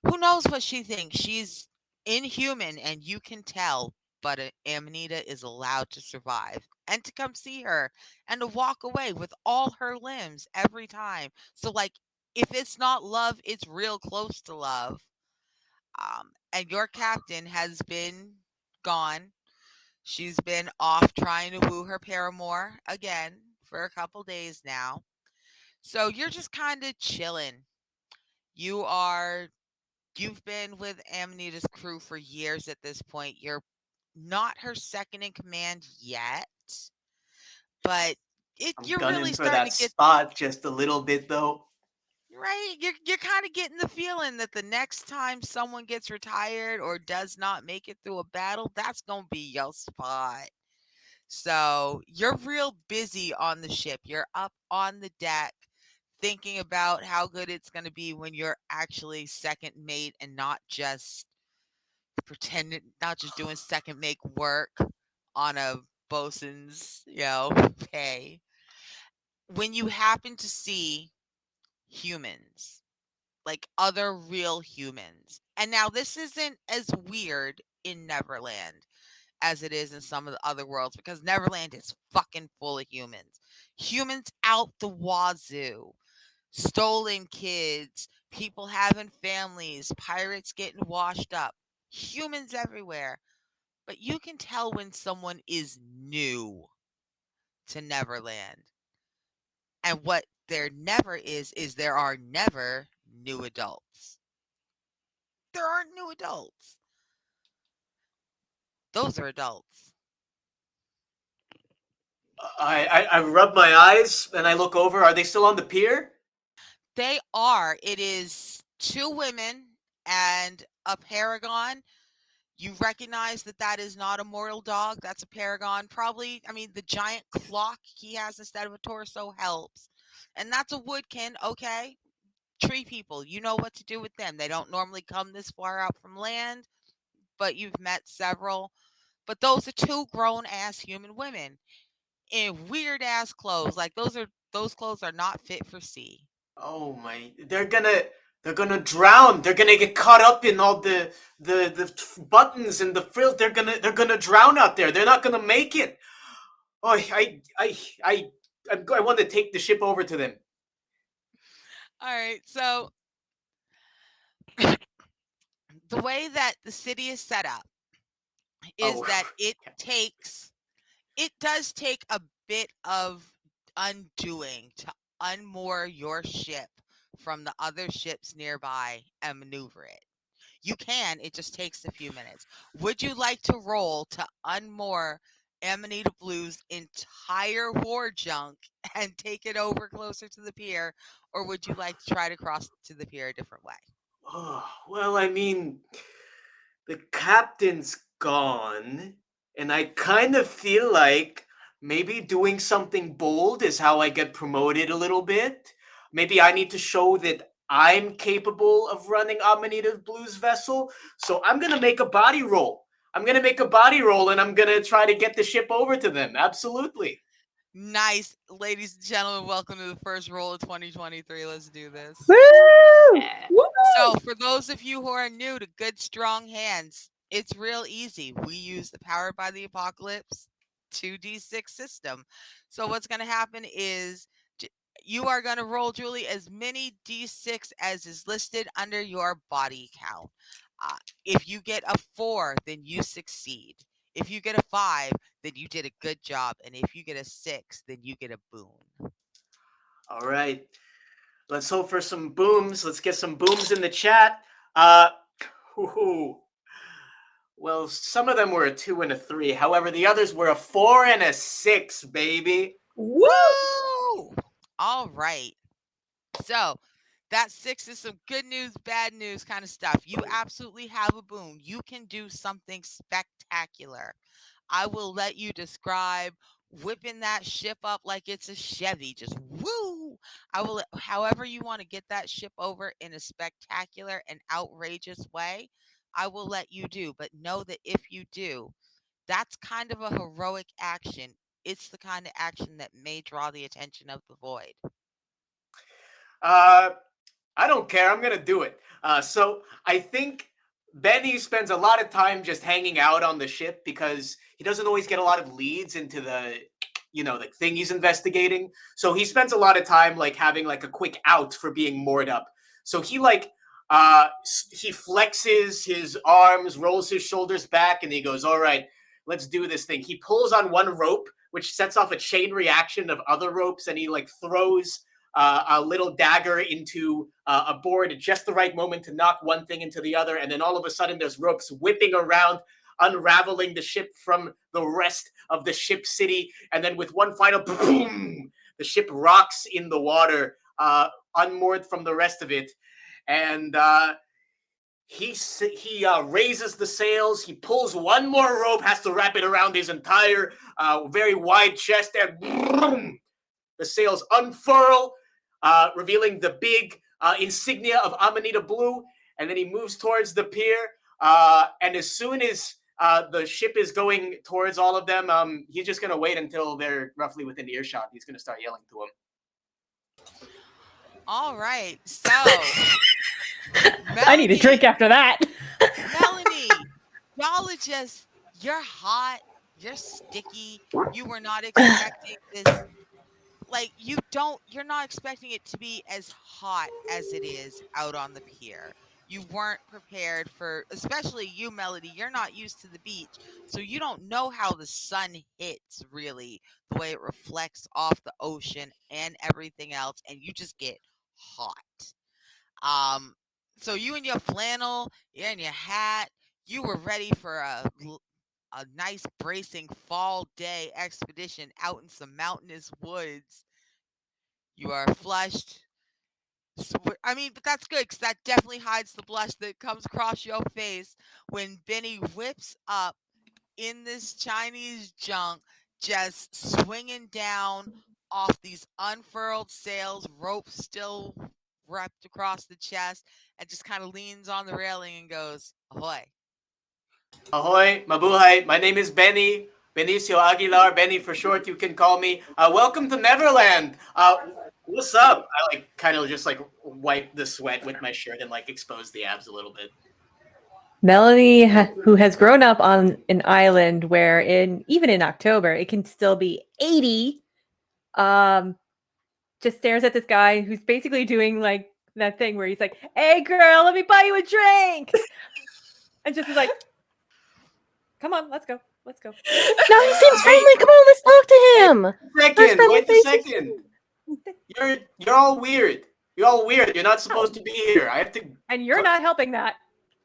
who knows what she thinks? She's inhuman, and you can tell. But Amanita is allowed to survive and to come see her and to walk away with all her limbs every time. So, like, if it's not love, it's real close to love. And your captain has been gone. She's been off trying to woo her paramour again for a couple days now. So you're just kind of chilling. You are You've been with Amanita's crew for years at this point. You're not her second in command yet, but I'm you're gunning really for starting that to get spot just a little bit, though. right. You're kind of getting the feeling that the next time someone gets retired or does not make it through a battle, that's gonna be your spot. So you're real busy on the ship. You're up on the deck thinking about how good it's going to be when you're actually second mate and not just not just doing second make work on a bosun's, pay. When you happen to see humans, like other real humans. And now this isn't as weird in Neverland as it is in some of the other worlds because Neverland is fucking full of humans. Humans out the wazoo. Stolen kids, people having families, pirates getting washed up. Humans everywhere. But you can tell when someone is new to Neverland. And what there never is there are never new adults. There aren't new adults. Those are adults. I rub my eyes and I look over. Are they still on the pier? They are. It is two women and a paragon. You recognize that that is not a mortal dog. That's a paragon. Probably, I mean, the giant clock he has instead of a torso helps. And that's a woodkin, okay? Tree people, you know what to do with them. They don't normally come this far out from land, but you've met several. But those are two grown ass human women in weird ass clothes. Like those clothes are not fit for sea. Oh my! They're gonna drown. They're gonna get caught up in all the buttons and the frills. They're gonna drown out there. They're not gonna make it. Oh, I I want to take the ship over to them. All right, so the way that the city is set up is Oh, that yeah. it does take a bit of undoing to unmoor your ship from the other ships nearby and maneuver it. You can, it just takes a few minutes. Would you like to roll to unmoor Amanita Blue's entire war junk and take it over closer to the pier, or would you like to try to cross to the pier a different way? Oh, well, I mean, the captain's gone, and I kind of feel like maybe doing something bold is how I get promoted a little bit. Maybe I need to show that I'm capable of running Amanita Blue's vessel. So I'm gonna make a body roll. I'm gonna make a body roll, and I'm gonna try to get the ship over to them. Absolutely. Nice. Ladies and gentlemen, welcome to the first roll of 2023. Let's do this. Woo! So, for those of you who are new to Good Strong Hands, it's real easy. We use the Powered by the Apocalypse 2d6 system. So, what's going to happen is you are going to roll, Julie, as many d6 as is listed under your body count. If you get a 4, then you succeed. If you get a 5, then you did a good job. And if you get a 6, then you get a boon. All right. Let's hope for some booms. Let's get some booms in the chat. Uh, whoo-hoo. Well, some of them were a 2 and a 3. However, the others were a 4 and a 6, baby. Woo! All right. So that 6 is some good news, bad news kind of stuff. You absolutely have a boon. You can do something spectacular. I will let you describe whipping that ship up like it's a Chevy. Just woo! I will, however you want to get that ship over in a spectacular and outrageous way, I will let you do. But know that if you do, that's kind of a heroic action. It's the kind of action that may draw the attention of the void. Uh, I don't care. I'm gonna do it. So I think Benny spends a lot of time just hanging out on the ship because he doesn't always get a lot of leads into the thing he's investigating. So he spends a lot of time like having like a quick out for being moored up. So he flexes his arms, rolls his shoulders back, and he goes, "All right, let's do this thing." He pulls on one rope, which sets off a chain reaction of other ropes, and he like throws a little dagger into a board at just the right moment to knock one thing into the other. And then all of a sudden, there's ropes whipping around, unraveling the ship from the rest of the ship city. And then with one final boom, the ship rocks in the water, unmoored from the rest of it. And he raises the sails. He pulls one more rope, has to wrap it around his entire very wide chest, and boom, the sails unfurl, revealing the big insignia of Amanita Blue, and then he moves towards the pier. And as soon as the ship is going towards all of them, he's just going to wait until they're roughly within earshot. He's going to start yelling to them. All right. So, I need a drink after that. Melanie, y'all are just, you're hot. You're sticky. You were not expecting this. Like, you're not expecting it to be as hot as it is out on the pier. You weren't prepared for, especially you, Melody, you're not used to the beach. So you don't know how the sun hits, really, the way it reflects off the ocean and everything else. And you just get hot. So you and your flannel, you and your hat, you were ready for a nice bracing fall day expedition out in some mountainous woods. You are flushed. But that's good because that definitely hides the blush that comes across your face when Benny whips up in this Chinese junk, just swinging down off these unfurled sails, rope still wrapped across the chest, and just kind of leans on the railing and goes, "Ahoy." Ahoy, mabuhay. My name is Benny. Benicio Aguilar. Benny for short, you can call me. Welcome to Neverland. What's up? I like kind of just like wipe the sweat with my shirt and like expose the abs a little bit. Melanie, who has grown up on an island where even in October it can still be 80, just stares at this guy who's basically doing like that thing where he's like, "Hey girl, let me buy you a drink," and just is like, "Come on, let's go, let's go." No, he seems friendly. Come on, let's talk to him. Wait a second. You're all weird. You're all weird. You're not supposed to be here. I have to. And you're not helping that.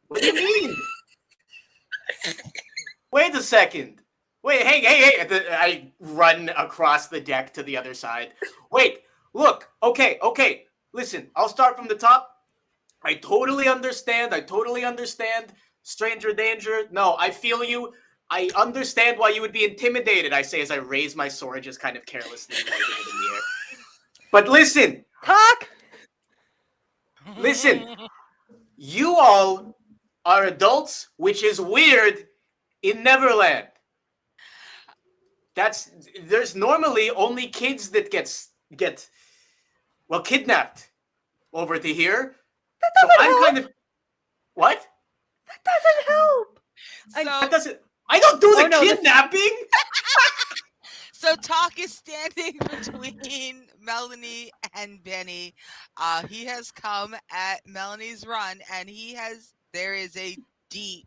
What do you mean? Wait a second. Wait, hey. I run across the deck to the other side. Wait, look. Okay. Listen, I'll start from the top. I totally understand. Stranger danger. No, I feel you. I understand why you would be intimidated, I say as I raise my sword, just kind of carelessly waving it in the air. But listen, Talk. you all are adults, which is weird in Neverland. There's normally only kids that get kidnapped over to here. So doesn't I'm help. kind of what? That doesn't help. That So, doesn't. I don't do the no, kidnapping. so Talk is standing between Melanie and Benny. He has come at Melanie's run, and there is a deep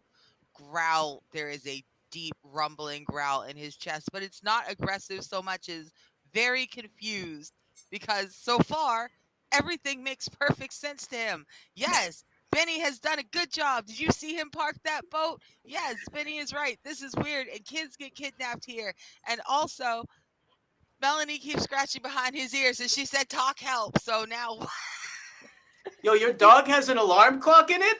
growl. There is a deep rumbling growl in his chest, but it's not aggressive so much as very confused because so far everything makes perfect sense to him. Yes, Benny has done a good job. Did you see him park that boat? Yes, Benny is right. This is weird, and kids get kidnapped here. And also, Melanie keeps scratching behind his ears, and she said, "Talk help." So now, Yo, your dog has an alarm clock in it?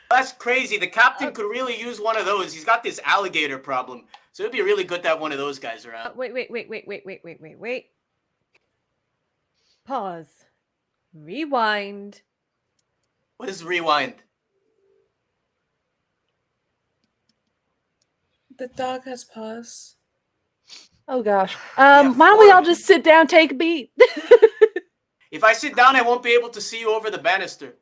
That's crazy. The captain could really use one of those. He's got this alligator problem. So it'd be really good to have one of those guys around. Wait. Pause. Rewind. What is rewind? The dog has paws. Oh gosh. Yeah, Why don't we all Ford. just sit down, take a beat? If I sit down, I won't be able to see you over the banister.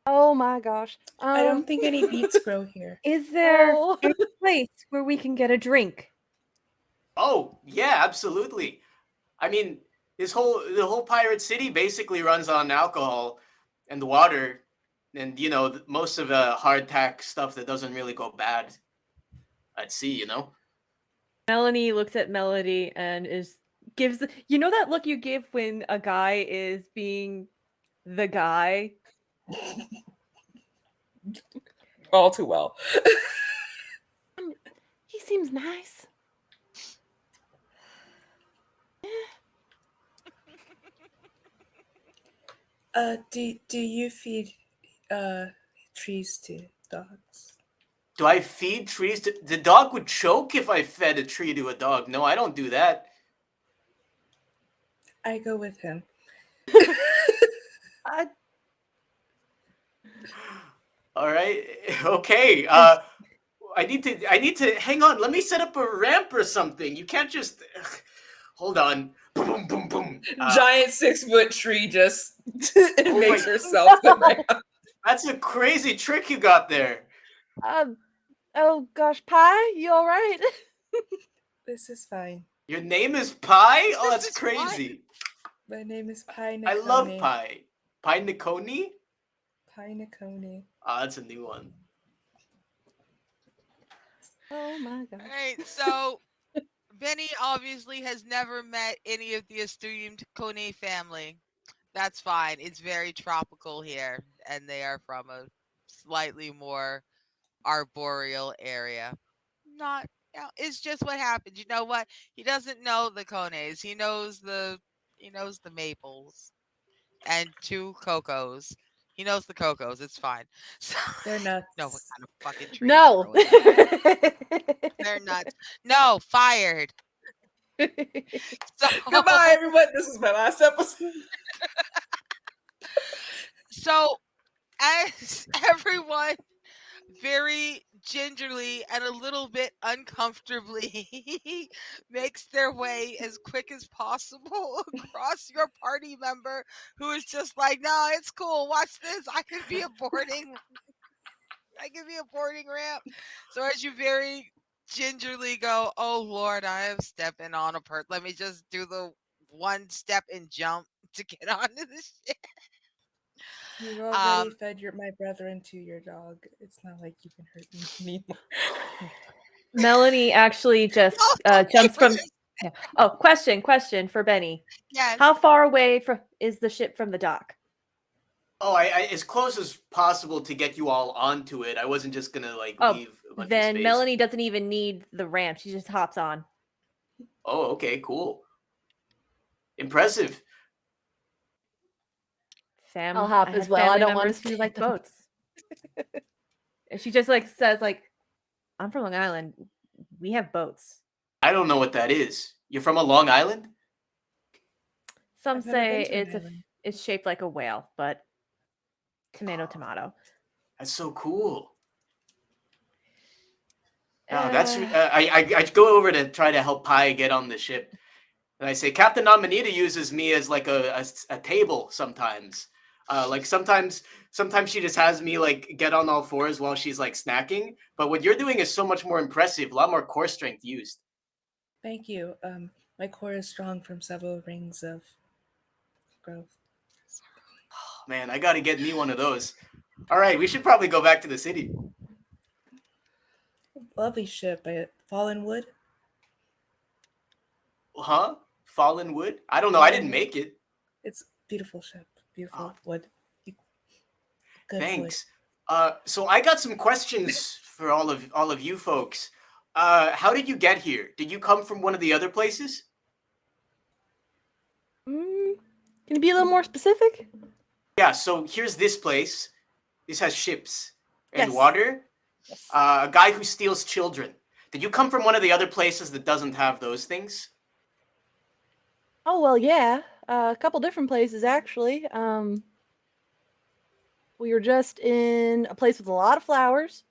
Oh my gosh. I don't think any beets grow here. Is there Oh. any place where we can get a drink? Oh, yeah, absolutely. I mean, the whole pirate city basically runs on alcohol and water and most of the hardtack stuff that doesn't really go bad at sea, Melanie looks at Melody and gives that look you give when a guy is being the guy. All too well. He seems nice. Do you feed trees to dogs? Do I feed trees to... The dog would choke if I fed a tree to a dog. No, I don't do that. I go with him. All right. Okay. I need to hang on. Let me set up a ramp or something. You can't just hold on. Boom, boom, boom. Giant 6-foot tree just Oh makes my- herself the ramp. That's a crazy trick you got there. Oh gosh, Pie, you all right? This is fine. Your name is Pie? Oh, This that's is crazy. My name is Pie Nakoni. I love Pie. Pie Nakoni? Pie Nakoni. Oh, that's a new one. Oh my gosh. all right. So Benny obviously has never met any of the esteemed Kone family. That's fine. It's very tropical here, and they are from a slightly more arboreal area. Not, it's just what happens. You know what? He doesn't know the Kones. He knows the maples and 2 cocos. He knows the cocos. It's fine. So, They're nuts. no, what kind of fucking trees No. grow in that? They're nuts. No, fired. So, Goodbye, everyone. This is my last episode. so as everyone very gingerly and a little bit uncomfortably makes their way as quick as possible across your party member who is just like, no, it's cool. Watch this. I could be a boarding ramp. So as you very gingerly go, oh Lord, I am stepping on a part. Let me just do the one step and jump to get onto the ship. You've already Um, fed my brother into your dog. It's not like you can hurt me anymore. Melanie actually just jumps from. Yeah. Oh, question for Benny. Yes. How far away is the ship from the dock? Oh, I as close as possible to get you all onto it. I wasn't just gonna like Oh, leave a bunch of then space. Melanie doesn't even need the ramp. She just hops on. Oh, okay, cool. Impressive. Fam, I'll I hop as have well. I family don't want to members who stand like on. boats. And she just like says like, I'm from Long Island. We have boats. I don't know what that is. You're from a Long Island? Some I've never been say to an island. it's shaped like a whale, but tomato tomato. That's so cool. Yeah, that's Uh, I go over to try to help Pi get on the ship, and I say Captain Amanita uses me as like a table sometimes. Like sometimes she just has me like get on all fours while she's like snacking. But what you're doing is so much more impressive. A lot more core strength used. Thank you. My core is strong from several rings of growth. Man, I got to get me one of those. All right, we should probably go back to the city. Lovely ship. Fallen wood. Huh? Fallen wood? I don't know. I Fallen didn't wood. make it. It's beautiful ship. Oh, Beautiful wood. Good wood. thanks. So I got some questions for all of you folks. How did you get here? Did you come from one of the other places? Can you be a little more specific? Yeah. So here's this place. This has ships and Yes. water. Yes. A guy who steals children. Did you come from one of the other places that doesn't have those things? Oh well, yeah. A couple different places actually. We were just in a place with a lot of flowers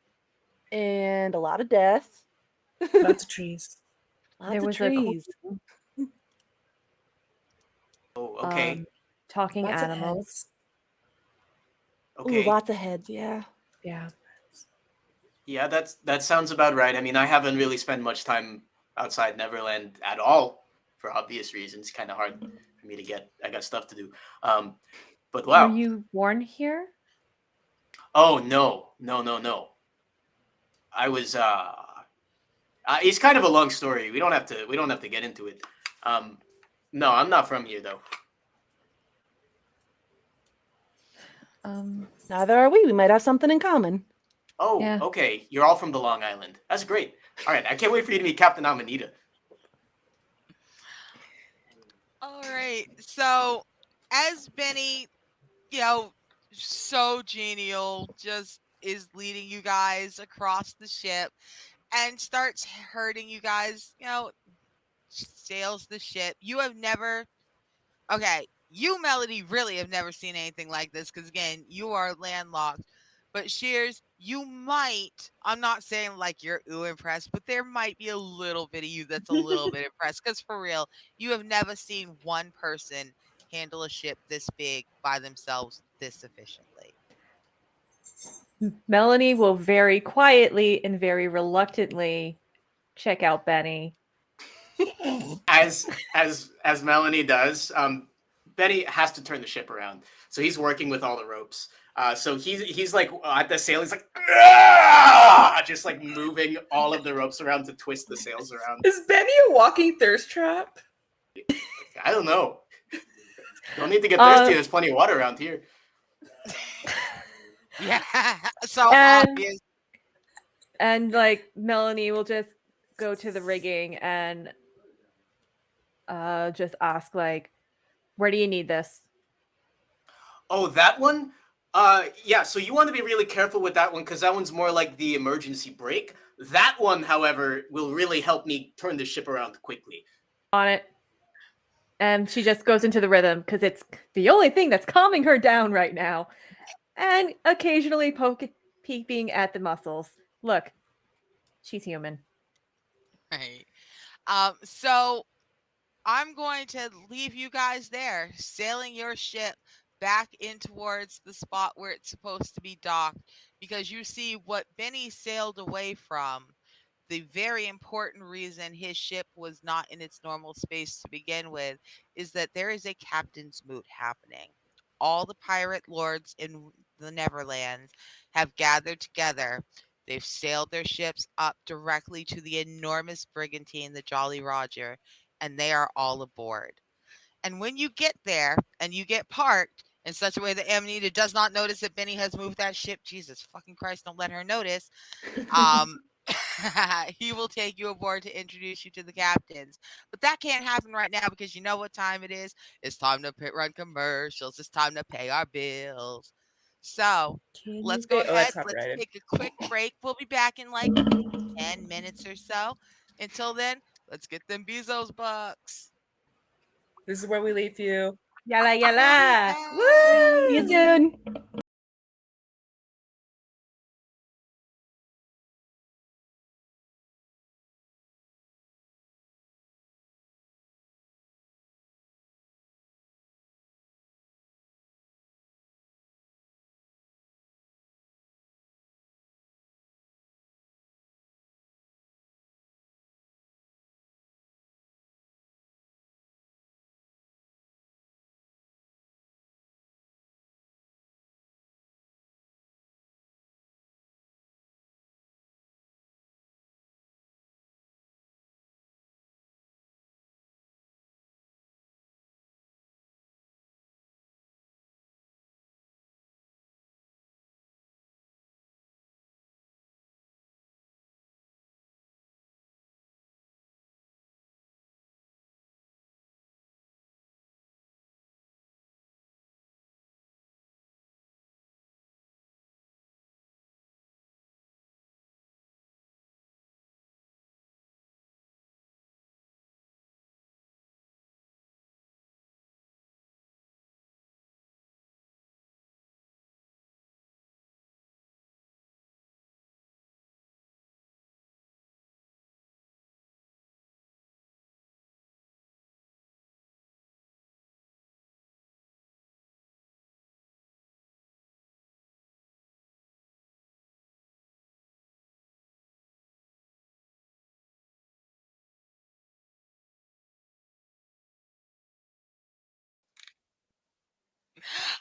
and a lot of death. Lots of trees. Lots there of was a trees. Oh, okay. talking Lots of animals. heads. Okay. Ooh, lots of heads. Yeah. Yeah. Yeah, that sounds about right. I mean, I haven't really spent much time outside Neverland at all for obvious reasons. Kind of hard for me to get. I got stuff to do. But Were wow. you born here? Oh no, no, no, no. I was. It's kind of a long story. We don't have to. We don't have to get into it. Um, no, I'm not from here though. Neither are we. We might have something in common. Oh, Yeah. okay. You're all from the Long Island. That's great. All right. I can't wait for you to meet Captain Amanita. All right. So, as Benny, you know, so genial, just is leading you guys across the ship and starts herding you guys, sails the ship. You have never, okay, you, Melody, really have never seen anything like this because, again, you are landlocked. But Shears, you might, I'm not saying like you're ooh impressed, but there might be a little bit of you that's a little bit impressed because for real, you have never seen one person handle a ship this big by themselves this efficiently. Melanie will very quietly and very reluctantly check out Benny. As Melanie does, Benny has to turn the ship around, so he's working with all the ropes. So he's like at the sail. He's like just like moving all of the ropes around to twist the sails around. Is Benny a walking thirst trap? I don't know. Don't need to get thirsty. There's plenty of water around here. Yeah, so And- obvious. And like Melanie will just go to the rigging and just ask like, where do you need this? Oh, that one? Yeah, so you want to be really careful with that one because that one's more like the emergency brake. That one, however, will really help me turn the ship around quickly. On it. And she just goes into the rhythm because it's the only thing that's calming her down right now. And occasionally peeping at the muscles. Look, she's human. Right. So I'm going to leave you guys there, sailing your ship back in towards the spot where it's supposed to be docked, because you see what Benny sailed away from. The very important reason his ship was not in its normal space to begin with is that there is a captain's moot happening. All the pirate lords in the Neverlands have gathered together. They've sailed their ships up directly to the enormous brigantine, the Jolly Roger, and they are all aboard. And when you get there and you get parked in such a way that Amanita does not notice that Benny has moved that ship. Jesus fucking Christ, don't let her notice. Um, he will take you aboard to introduce you to the captains. But that can't happen right now because you know what time it is? It's time to run commercials. It's time to pay our bills. So Can you let's go Wait, oh, ahead. that's Let's copyrighted. take a quick break. We'll be back in like 10 minutes or so. Until then, let's get them Bezos bucks. This is where we leave you. Yalla We'll be yalla. back. See you Woo! soon.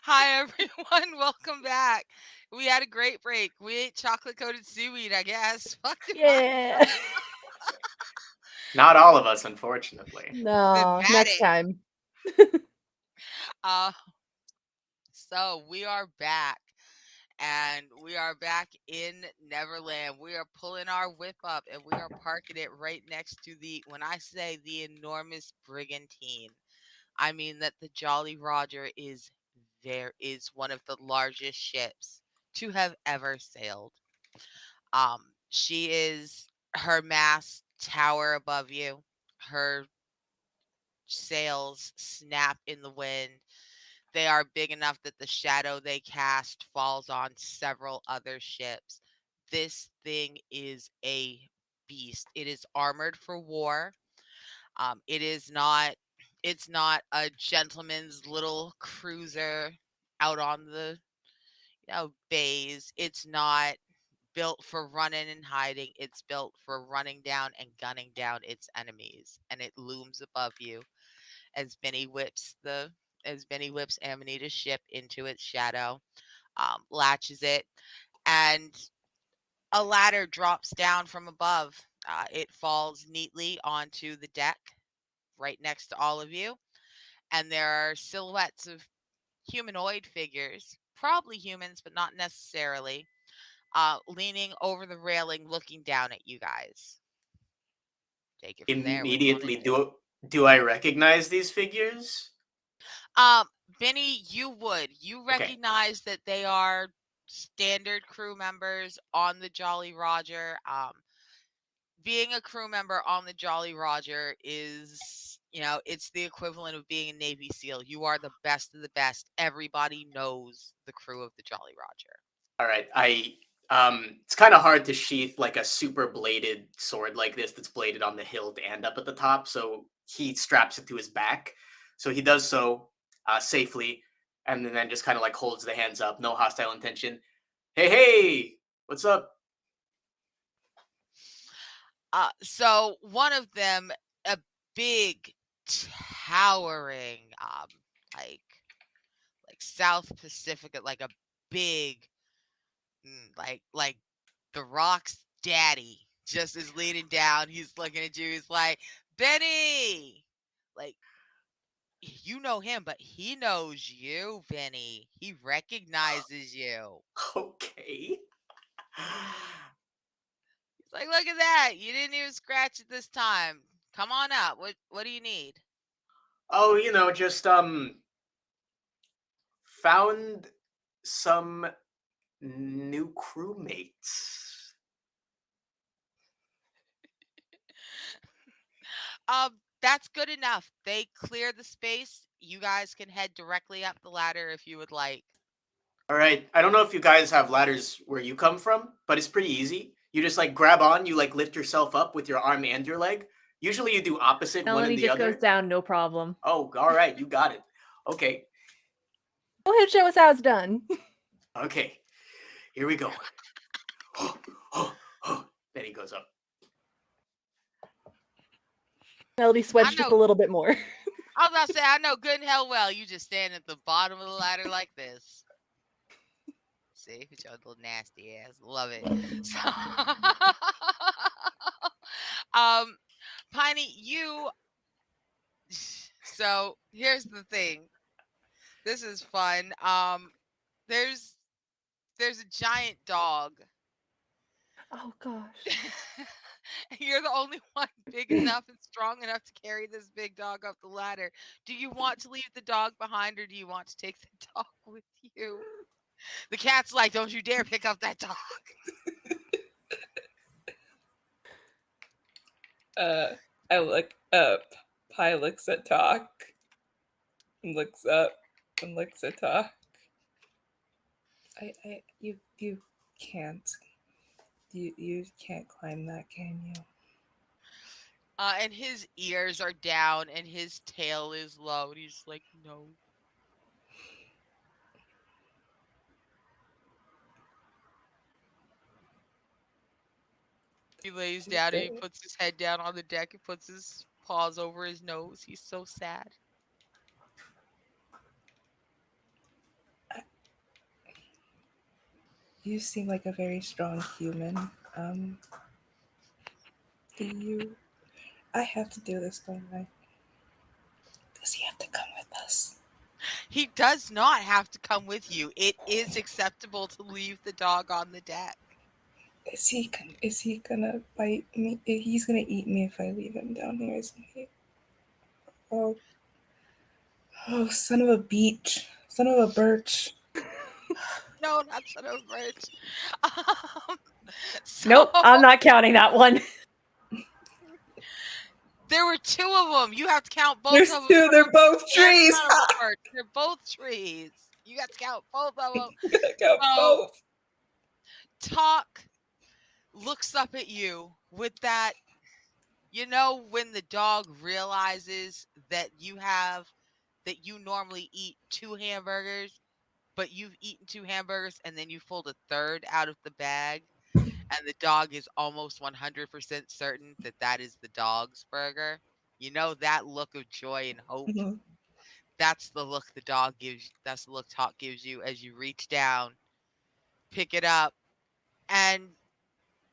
Hi, everyone. Welcome back. We had a great break. We ate chocolate coated seaweed, I guess. Fuck it. Yeah. Not all of us, unfortunately. No, next Thematic. time. Uh, so we are back. And we are back in Neverland. We are pulling our whip up and we are parking it right next to when I say the enormous brigantine, I mean that the Jolly Roger is one of the largest ships to have ever sailed. She is her masts tower above you. Her sails snap in the wind. They are big enough that the shadow they cast falls on several other ships. This thing is a beast. It is armored for war. It is not. It's not a gentleman's little cruiser out on the bays. It's not built for running and hiding. It's built for running down and gunning down its enemies, and it looms above you as Benny whips Amanita's ship into its shadow, latches it, and a ladder drops down from above. It falls neatly onto the deck right next to all of you, and there are silhouettes of humanoid figures, probably humans, but not necessarily, leaning over the railing, looking down at you guys. Take it from there. What do you want to Immediately, do? do I recognize these figures? Um, Benny, you would. You Okay. recognize that they are standard crew members on the Jolly Roger. Being a crew member on the Jolly Roger is, it's the equivalent of being a Navy SEAL. You are the best of the best. Everybody knows the crew of the Jolly Roger. All right. It's kind of hard to sheath like a super bladed sword like this that's bladed on the hilt and up at the top. So he straps it to his back. So he does so safely, and then just kind of like holds the hands up, no hostile intention. Hey, hey, what's up? So one of them, a big, towering, like South Pacific, like a big, like the Rock's daddy, just is leaning down. He's looking at you. He's like, Benny, like You know him, but he knows you, Vinny. He recognizes you. Okay. He's like, look at that. You didn't even scratch it this time. Come on up. What do you need? Oh, just found some new crewmates. That's good enough. They clear the space. You guys can head directly up the ladder if you would like. All right. I don't know if you guys have ladders where you come from, but it's pretty easy. You just like grab on, you like lift yourself up with your arm and your leg. Usually you do opposite, one Melanie and the just goes other. down, no problem. Oh, all right. You got it. Okay. Go ahead, show us how it's done. Okay. Here we go. Then he goes up. Melody sweats I just know. a little bit more. I was about to say, I know good and hell well you just stand at the bottom of the ladder like this. See, with your little nasty ass. Love it. So, Piney, you. So here's the thing. This is fun. There's a giant dog. Oh gosh. You're the only one big enough and strong enough to carry this big dog up the ladder. Do you want to leave the dog behind or do you want to take the dog with you? The cat's like, don't you dare pick up that dog. I look up. Pi looks at Talk and looks up and looks at Talk. You can't. You can't climb that, can you? And his ears are down and his tail is low. And he's like, no. He lays down and he puts his head down on the deck and puts his paws over his nose. He's so sad. You seem like a very strong human. Do you? I have to do this, don't I? Does he have to come with us? He does not have to come with you. It is acceptable to leave the dog on the deck. Is he gonna bite me? He's gonna eat me if I leave him down here, isn't he? Oh, son of a beach, son of a birch. No, not son of a bitch. Nope, I'm not counting that one. There were two of them. You have to count both There's of them. two. They're both trees. Son of a birch. They're both trees. You got to count both of them. I got So, both. Talk looks up at you with that, when the dog realizes that you normally eat 2 hamburgers, but you've eaten 2 hamburgers and then you pulled a third out of the bag, and the dog is almost 100% certain that that is the dog's burger. You know that look of joy and hope. Mhm. That's the look the dog gives you. That's the look Talk gives you as you reach down, pick it up, and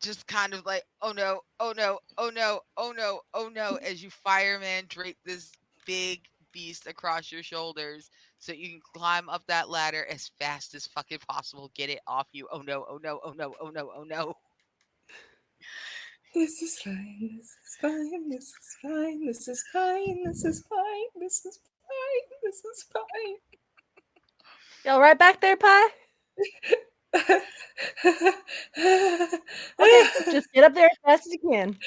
just kind of like, oh no, oh no, oh no, oh no, oh no, as you fireman drape this big beast across your shoulders so you can climb up that ladder as fast as fucking possible. Get it off you. Oh no, oh no, oh no, oh no, oh no. This is fine. This is fine. This is fine. This is fine. This is fine. This is fine. This is fine. Y'all right back there, Pi? Okay, just get up there as fast as you can.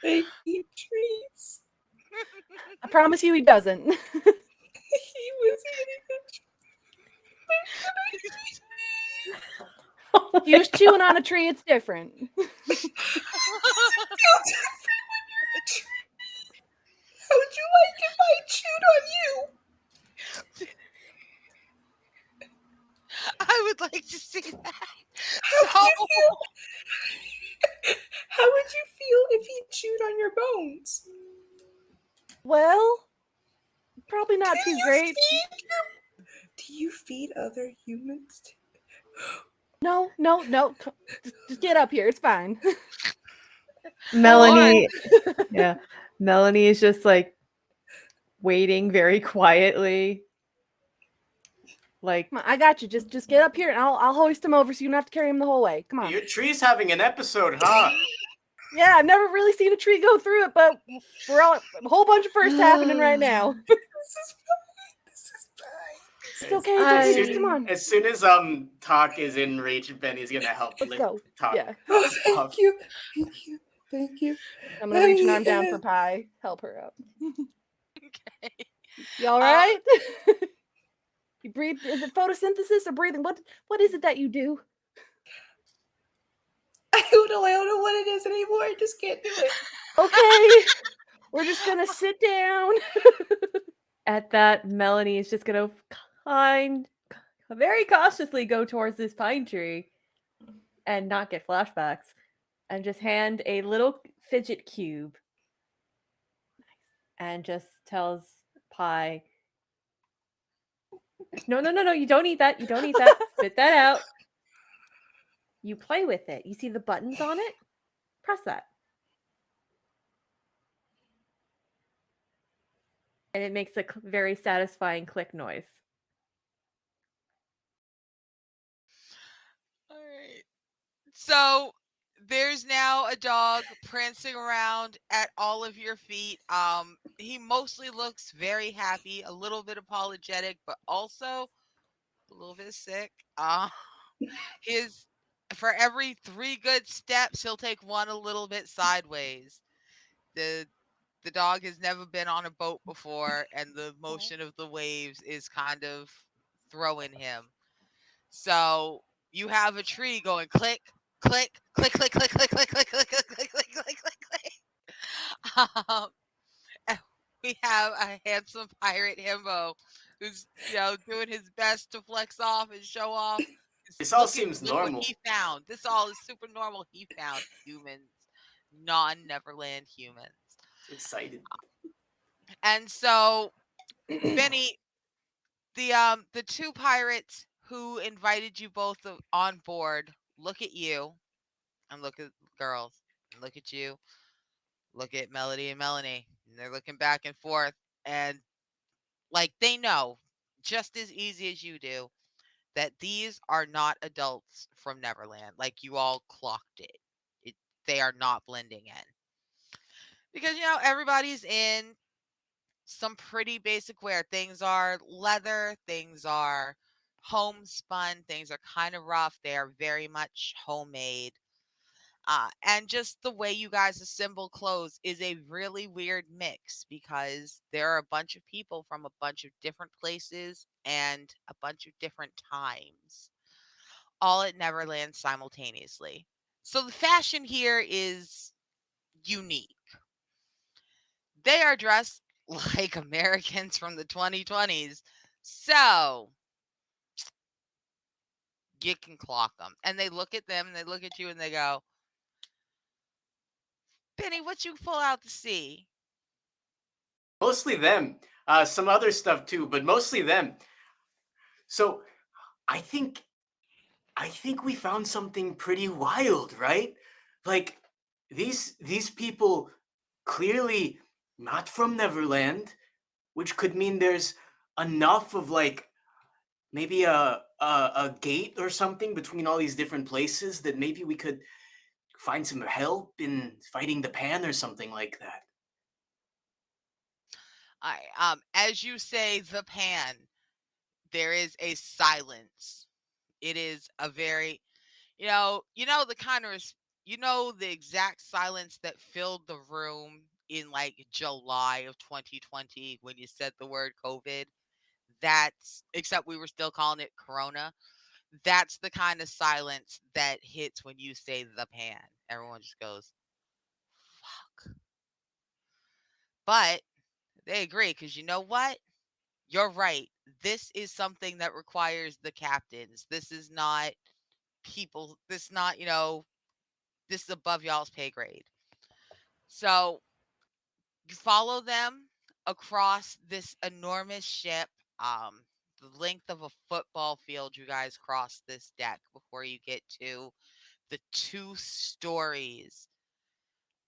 They eat trees. I promise you he doesn't. He was eating a Oh He my was God. chewing on a tree, it's different. How would you like if I chewed on you? I would like to see that. How would you feel? How would you feel if he chewed on your bones? Well, probably not too great. Do you feed other humans? No. Just get up here. It's fine. Melanie, yeah, Melanie is just like, waiting very quietly. Like, Come on, I got you. Just get up here and I'll hoist him over so you don't have to carry him the whole way. Come on. Your tree's having an episode, huh? Yeah, I've never really seen a tree go through it, but we're all a whole bunch of firsts happening right now. This is fine. This is fine. It's okay. It's okay. Just come on. As soon as Talk is in reach, Benny's gonna help Let's lift go. Talk. Yeah. Oh, thank up. you. Thank you. Thank you. I'm gonna reach an arm down for Pie. Help her up. Okay. You all right? You breathe. Is it photosynthesis or breathing? What is it that you do? I don't know what it is anymore. I just can't do it. Okay. We're just gonna sit down. at that, Melanie is just gonna very cautiously go towards this pine tree and not get flashbacks and just hand a little fidget cube and just tells Pie, no, you don't eat that. You don't eat that. Spit that out. You play with it. You see the buttons on it? Press that. And it makes a very satisfying click noise. All right. So there's now a dog prancing around at all of your feet. He mostly looks very happy, a little bit apologetic, but also a little bit sick. His For every 3 good steps, he'll take one a little bit sideways. The dog has never been on a boat before, and the motion of the waves is kind of throwing him. So you have a tree going click, click, click, click, click, click, click, click, click, click, click, click, click, click, click. And we have a handsome pirate himbo who's doing his best to flex off and show off. This all Look seems what normal. he found. This all is super normal. He found humans, non-Neverland humans. So excited. And so, Benny, the 2 pirates who invited you both on board look at you and look at girls and look at you, look at Melody and Melanie, and they're looking back and forth, and like they know just as easy as you do that these are not adults from Neverland. Like you all clocked it. They are not blending in because everybody's in some pretty basic wear. Things are leather, things are homespun, things are kind of rough. They are very much homemade. And just the way you guys assemble clothes is a really weird mix because there are a bunch of people from a bunch of different places and a bunch of different times, all at Neverland simultaneously. So the fashion here is unique. They are dressed like Americans from the 2020s. So you can clock them. And they look at them and they look at you and they go, Benny, what you pull out to sea? Mostly them. Some other stuff too, but mostly them. So I think we found something pretty wild, right? Like these people clearly not from Neverland, which could mean there's enough of like maybe a gate or something between all these different places that maybe we could find some help in fighting the pan or something like that. As you say the pan, there is a silence. It is a very the kind of the exact silence that filled the room in like July of 2020 when you said the word COVID. That's except we were still calling it Corona. That's the kind of silence that hits when you say the pan. Everyone just goes, fuck. But they agree because you know what? You're right. This is something that requires the captains. This is not people. This not, this is above y'all's pay grade. So you follow them across this enormous ship. The length of a football field, you guys cross this deck before you get to the 2 stories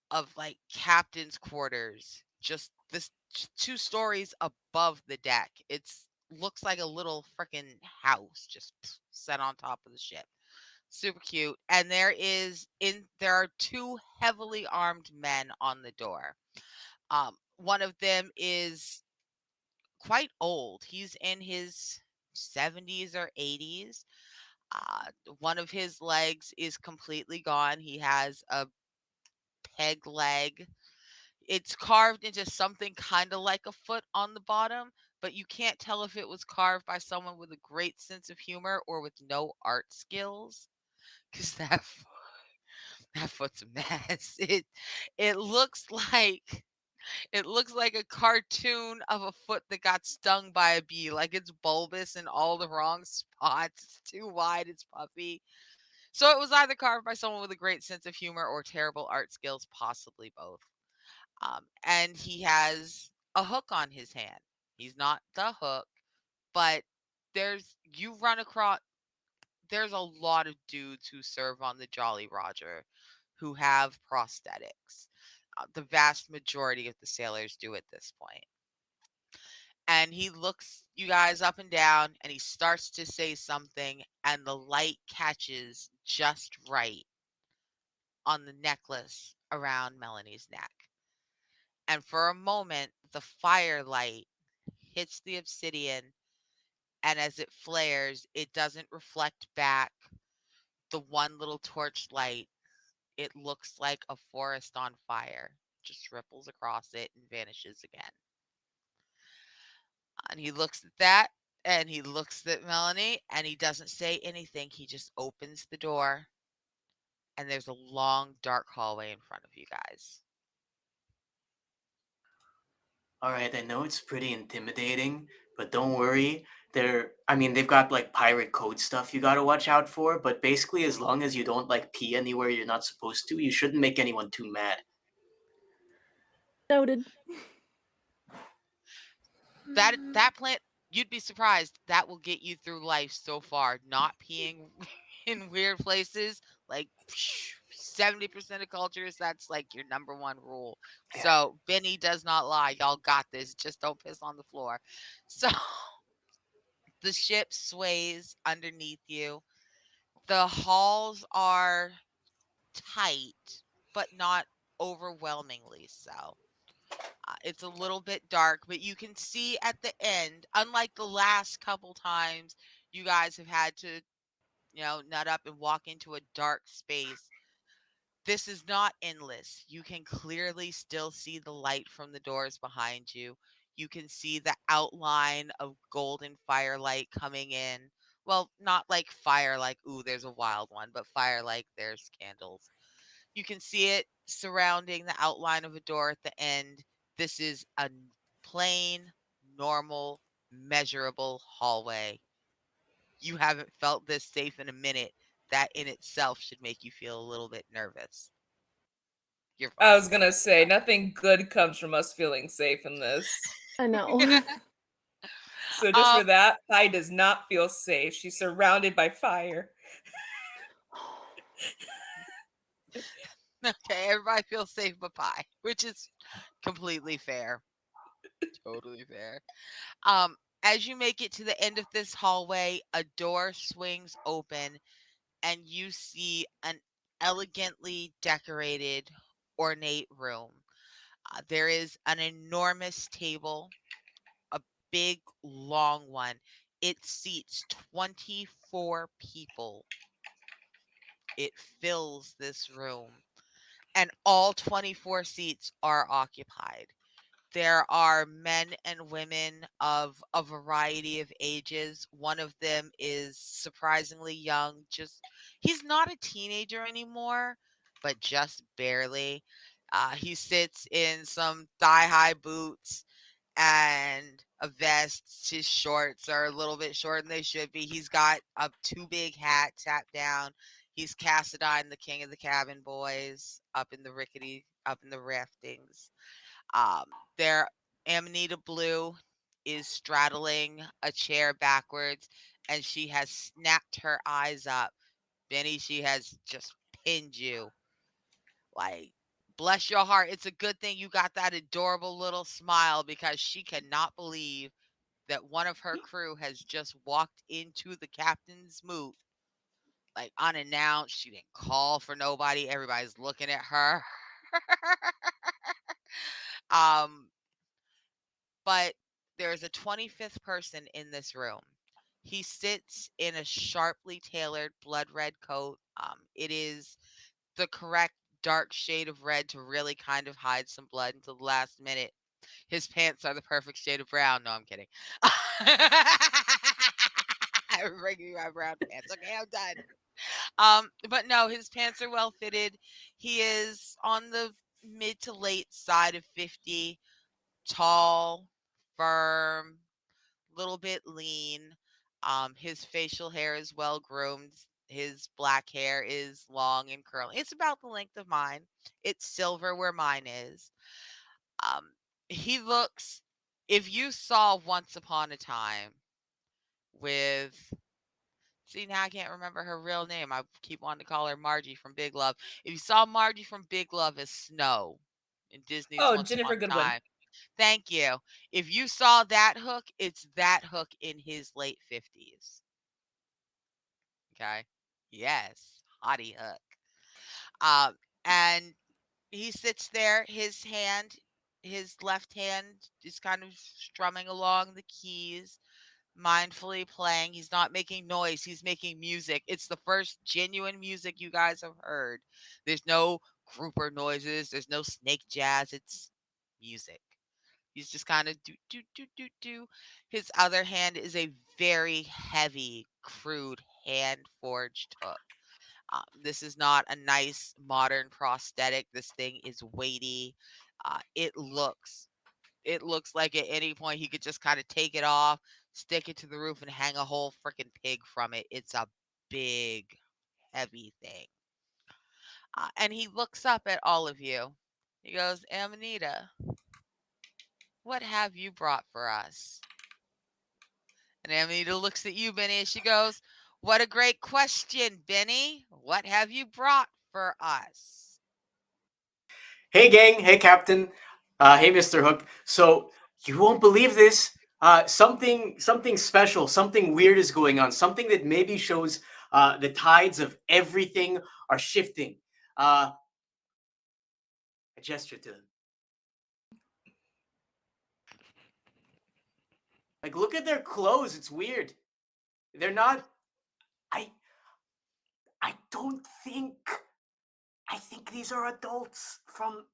of like captain's quarters just this 2 stories above the deck. It's looks like a little freaking house just set on top of the ship. Super cute. And there are 2 heavily armed men on the door. One of them is quite old. He's in his 70s or 80s. Uh, one of his legs is completely gone. He has a peg leg. It's carved into something kind of like a foot on the bottom, but you can't tell if it was carved by someone with a great sense of humor or with no art skills. Because that foot's a mess. It looks like it looks like a cartoon of a foot that got stung by a bee. Like it's bulbous in all the wrong spots. It's too wide. It's puffy. So it was either carved by someone with a great sense of humor or terrible art skills, possibly both. And he has a hook on his hand. He's not the hook, but you run across there's a lot of dudes who serve on the Jolly Roger who have prosthetics. The vast majority of the sailors do at this point. And he looks you guys up and down and he starts to say something, and the light catches just right on the necklace around Melanie's neck. And for a moment, the firelight hits the obsidian, and as it flares, it doesn't reflect back the one little torch light. It looks like a forest on fire, just ripples across it and vanishes again. And he looks at that, and he looks at Melanie, and he doesn't say anything. He just opens the door, and there's a long, dark hallway in front of you guys. All right, I know it's pretty intimidating, but don't worry. They've got like pirate code stuff you gotta watch out for, but basically, as long as you don't like pee anywhere you're not supposed to, you shouldn't make anyone too mad. Noted. That plant, you'd be surprised, that will get you through life so far. Not peeing in weird places, like 70% of cultures, that's like your number one rule. Yeah. So Benny does not lie. Y'all got this. Just don't piss on the floor. So the ship sways underneath you. The halls are tight, but not overwhelmingly so. It's a little bit dark, but you can see at the end, unlike the last couple times you guys have had to, nut up and walk into a dark space, this is not endless. You can clearly still see the light from the doors behind you. You can see the outline of golden firelight coming in. Well, not like fire, like, ooh, there's a wild one, but fire like there's candles. You can see it surrounding the outline of a door at the end. This is a plain, normal, measurable hallway. You haven't felt this safe in a minute. That in itself should make you feel a little bit nervous. You're I fine. was gonna say nothing good comes from us feeling safe in this. I know. So just um, for that, Pi does not feel safe. She's surrounded by fire. okay, everybody feels safe but pie, which is completely fair. Totally fair. Um, as you make it to the end of this hallway, a door swings open and you see an elegantly decorated, ornate room. There is an enormous table, a big, long one. It seats 24 people. It fills this room, and all 24 seats are occupied. There are men and women of a variety of ages. One of them is surprisingly young. He's not a teenager anymore, but just barely. He sits in some thigh-high boots and a vest. His shorts are a little bit shorter than they should be. He's got a too big hat tapped down. He's Cassadine, the king of the cabin boys, up in the raftings. Um, their Amanita Blue is straddling a chair backwards, and she has snapped her eyes up. Benny, she has just pinned you, like Bless your heart. It's a good thing you got that adorable little smile because she cannot believe that one of her crew has just walked into the captain's moot like unannounced. She didn't call for nobody. Everybody's looking at her. um, but there's a 25th person in this room. He sits in a sharply tailored blood red coat. It is the correct dark shade of red to really kind of hide some blood until the last minute. His pants are the perfect shade of brown. No, I'm kidding. Bring me my brown pants. Okay, I'm done. But no, his pants are well fitted. He is on the mid to late side of 50, tall, firm, little bit lean. His facial hair is well groomed. His black hair is long and curly. It's about the length of mine. It's silver where mine is. Um, he looks, if you saw Once Upon a Time with, see, now I can't remember her real name. I keep wanting to call her Margie from Big Love. If you saw Margie from Big Love as Snow in Disney's Oh, Once Upon Jennifer a Goodwin. Time, thank you. If you saw that Hook, it's that Hook in his late 50s. Okay. Yes. Hottie Hook. And he sits there, his left hand is kind of strumming along the keys, mindfully playing. He's not making noise, he's making music. It's the first genuine music you guys have heard. There's no grouper noises, there's no snake jazz, it's music. He's just kind of do do do do do. His other hand is a very heavy, crude hand forged hook. This is not a nice modern prosthetic. This thing is weighty. It looks like at any point he could just kind of take it off, stick it to the roof, and hang a whole freaking pig from it. It's a big, heavy thing. And he looks up at all of you. He goes, Amanita, what have you brought for us? And Amanita looks at you, Benny, and she goes, what a great question, Benny. What have you brought for us? Hey, gang. Hey, Captain. Hey, Mr. Hook. So you won't believe this. Something special, something weird is going on. Something that maybe shows the tides of everything are shifting. I gesture to them. Like, look at their clothes. It's weird. They're not. I. I don't think. I think these are adults from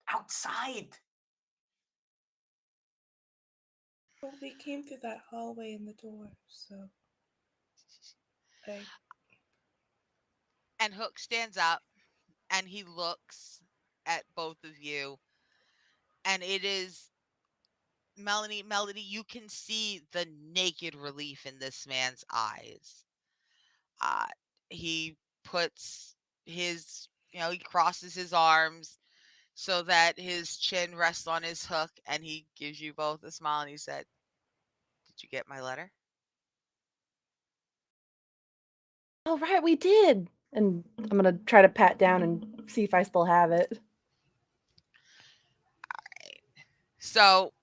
outside. Well, we came through that hallway in the door, so I. And Hook stands up and he looks at both of you. And it is Melody, you can see the naked relief in this man's eyes. Uh, he puts he crosses his arms so that his chin rests on his hook and he gives you both a smile and he said, did you get my letter? Oh, right, we did. And I'm gonna try to pat down and see if I still have it. So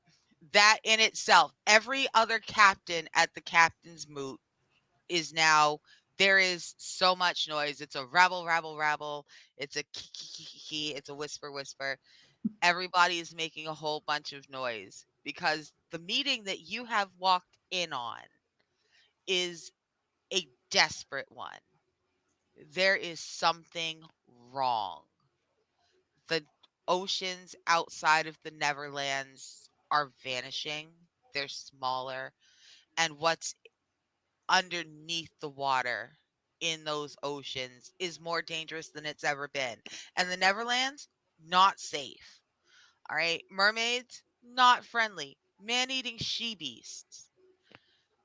that in itself, every other captain at the captain's moot is now, there is so much noise. It's a rabble, rabble, rabble. It's a key, it's a whisper, whisper. Everybody is making a whole bunch of noise because the meeting that you have walked in on is a desperate one. There is something wrong. The oceans outside of the Neverlands are vanishing. They're smaller. And what's underneath the water in those oceans is more dangerous than it's ever been. And the Neverlands, not safe. All right. Mermaids, not friendly. Man eating she beasts.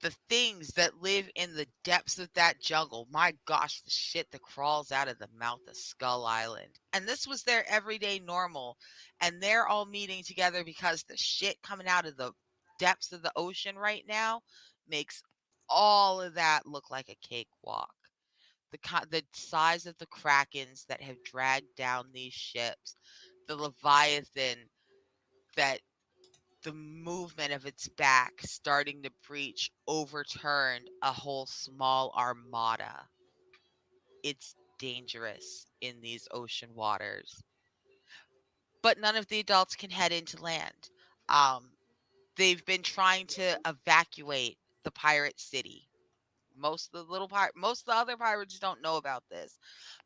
The things that live in the depths of that jungle. My gosh, the shit that crawls out of the mouth of Skull Island. And this was their everyday normal. And they're all meeting together because the shit coming out of the depths of the ocean right now makes all of that look like a cakewalk. the size of the krakens that have dragged down these ships, the leviathan that the movement of its back starting to breach overturned a whole small armada. It's dangerous in these ocean waters. But none of the adults can head into land. Um, they've been trying to evacuate the pirate city. Most of the other pirates don't know about this,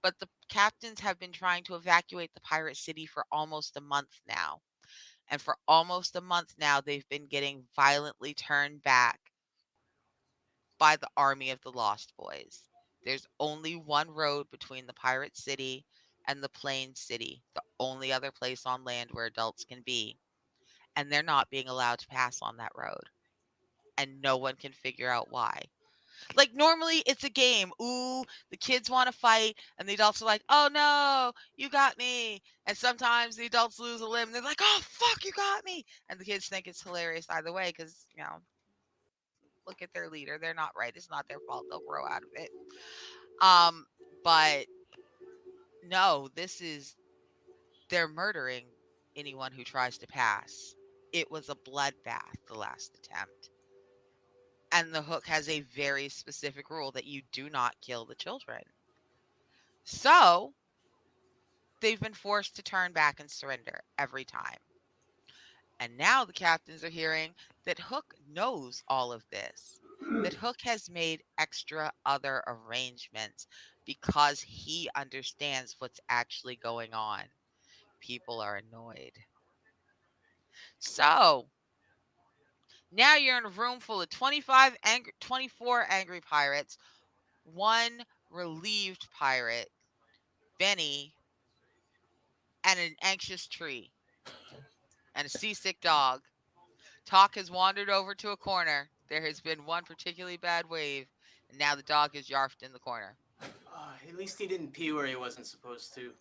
but the captains have been trying to evacuate the pirate city for almost a month now. And for almost a month now, they've been getting violently turned back by the army of the Lost Boys. There's only one road between the pirate city and the plain city, the only other place on land where adults can be. And they're not being allowed to pass on that road. And no one can figure out why. Like normally it's a game. Ooh, the kids want to fight, and the adults are like, "Oh no, you got me." And sometimes the adults lose a limb. And they're like, "Oh fuck, you got me." And the kids think it's hilarious either way because look at their leader. They're not right. It's not their fault. They'll grow out of it. Um, but no, this is they're murdering anyone who tries to pass. It was a bloodbath the last attempt. And the hook has a very specific rule that you do not kill the children. So they've been forced to turn back and surrender every time. And now the captains are hearing that Hook knows all of this, that Hook has made extra other arrangements because he understands what's actually going on. People are annoyed. So now you're in a room full of 24 angry pirates, one relieved pirate, Benny, and an anxious tree, and a seasick dog. Talk has wandered over to a corner. There has been one particularly bad wave, and now the dog is yarfed in the corner. At least he didn't pee where he wasn't supposed to.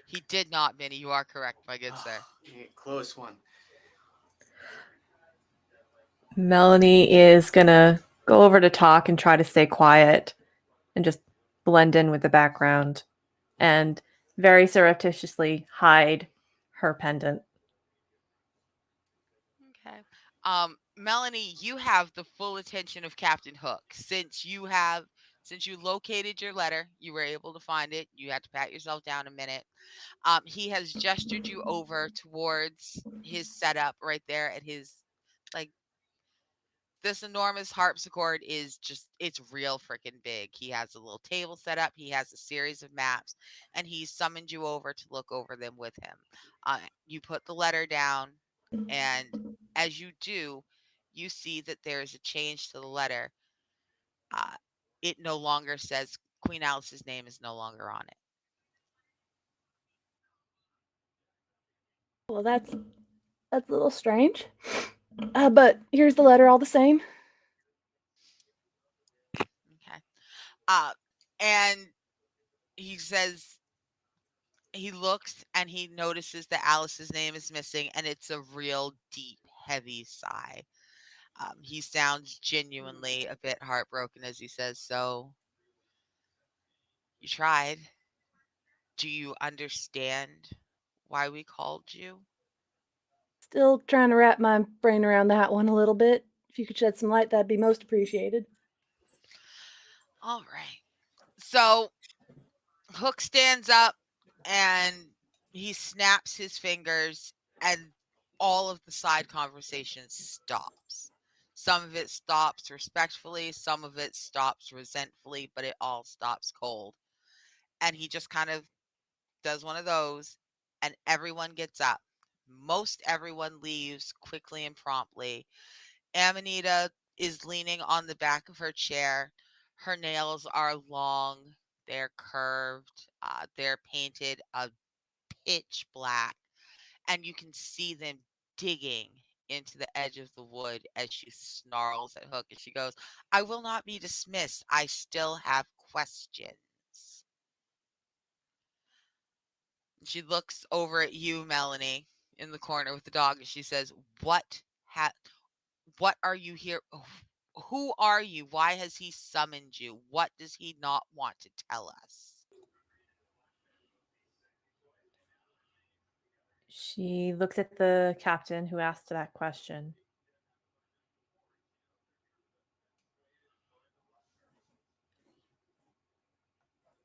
He did not, Minnie. You are correct, my good sir. Yeah, close one. Melanie is gonna go over to Talk and try to stay quiet and just blend in with the background and very surreptitiously hide her pendant. Okay. Melanie, you have the full attention of Captain Hook. Since you located your letter, you were able to find it. You had to pat yourself down a minute. He has gestured you over towards his setup right there at his like this enormous harpsichord is just it's real freaking big. He has a little table set up, he has a series of maps, and he summoned you over to look over them with him. You put the letter down, and as you do, you see that there is a change to the letter. Uh, it no longer says Queen Alice's name is no longer on it. Well, that's a little strange. But here's the letter all the same. Okay. Uh, and he says he looks and he notices that Alice's name is missing, and it's a real deep, heavy sigh. He sounds genuinely a bit heartbroken as he says, "So, you tried. Do you understand why we called you?" Still trying to wrap my brain around that one a little bit. If you could shed some light, that'd be most appreciated. All right. So, Hook stands up and he snaps his fingers, and all of the side conversation stops. Some of it stops respectfully, some of it stops resentfully, but it all stops cold. And he just kind of does one of those, and everyone gets up. Most everyone leaves quickly and promptly. Amanita is leaning on the back of her chair. Her nails are long, they're curved, they're painted a pitch black, and you can see them digging into the edge of the wood as she snarls at Hook and she goes, "I will not be dismissed. I still have questions." She looks over at you, Melanie, in the corner with the dog, and she says, "What are you here? Oh, Who are you? Why has he summoned you? What does he not want to tell us? She looks at the captain who asked that question.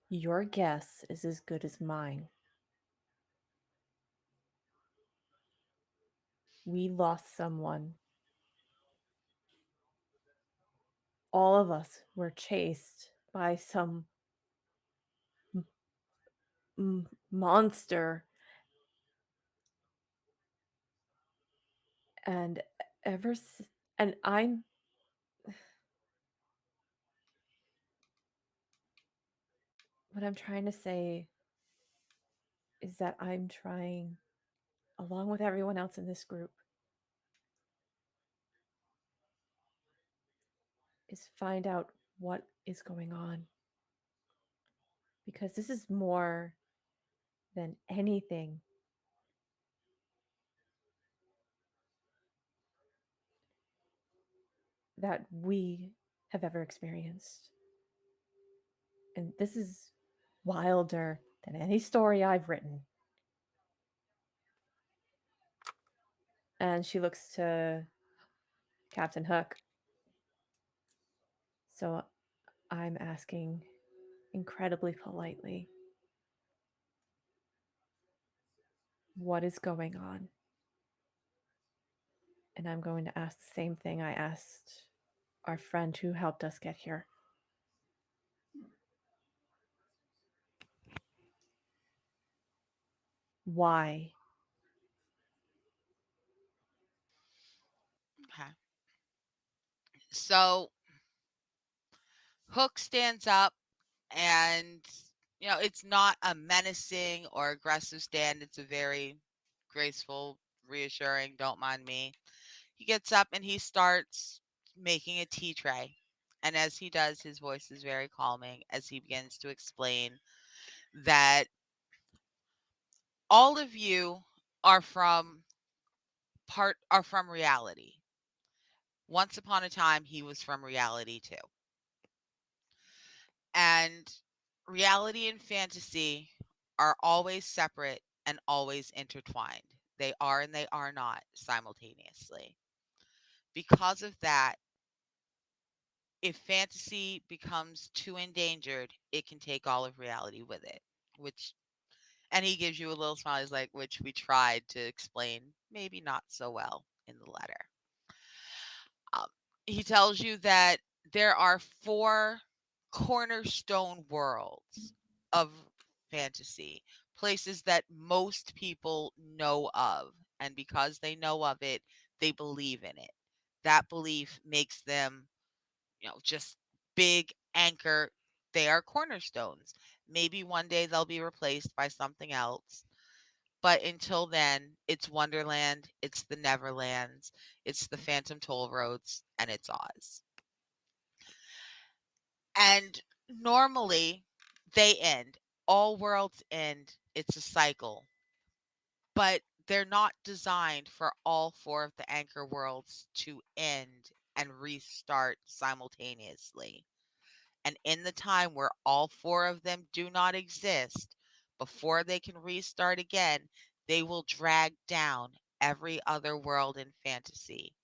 Your guess is as good as mine. We lost someone. All of us were chased by some monster. And and I'm what I'm trying to say is that I'm trying, along with everyone else in this group, is find out what is going on. Because this is more than anything that we have ever experienced. And this is wilder than any story I've written. And she looks to Captain Hook. So I'm asking incredibly politely, what is going on? And I'm going to ask the same thing I asked our friend who helped us get here. Why? Okay. So Hook stands up and, it's not a menacing or aggressive stand. It's a very graceful, reassuring, don't mind me. He gets up and he starts making a tea tray. And as he does, his voice is very calming as he begins to explain that all of you are from reality. Once upon a time, he was from reality too. And reality and fantasy are always separate and always intertwined. They are and they are not simultaneously. Because of that, if fantasy becomes too endangered, it can take all of reality with it. Which, and he gives you a little smile. He's like, which we tried to explain, maybe not so well in the letter. Um, he tells you that there are 4 cornerstone worlds of fantasy, places that most people know of. And because they know of it, they believe in it. That belief makes them, just big anchor. They are cornerstones. Maybe one day they'll be replaced by something else. But until then, it's Wonderland, it's the Neverlands, it's the Phantom Toll Roads, and it's Oz. And normally they end. All worlds end. It's a cycle. But they're not designed for all 4 of the anchor worlds to end and restart simultaneously. And in the time where all 4 of them do not exist, before they can restart again, they will drag down every other world in fantasy.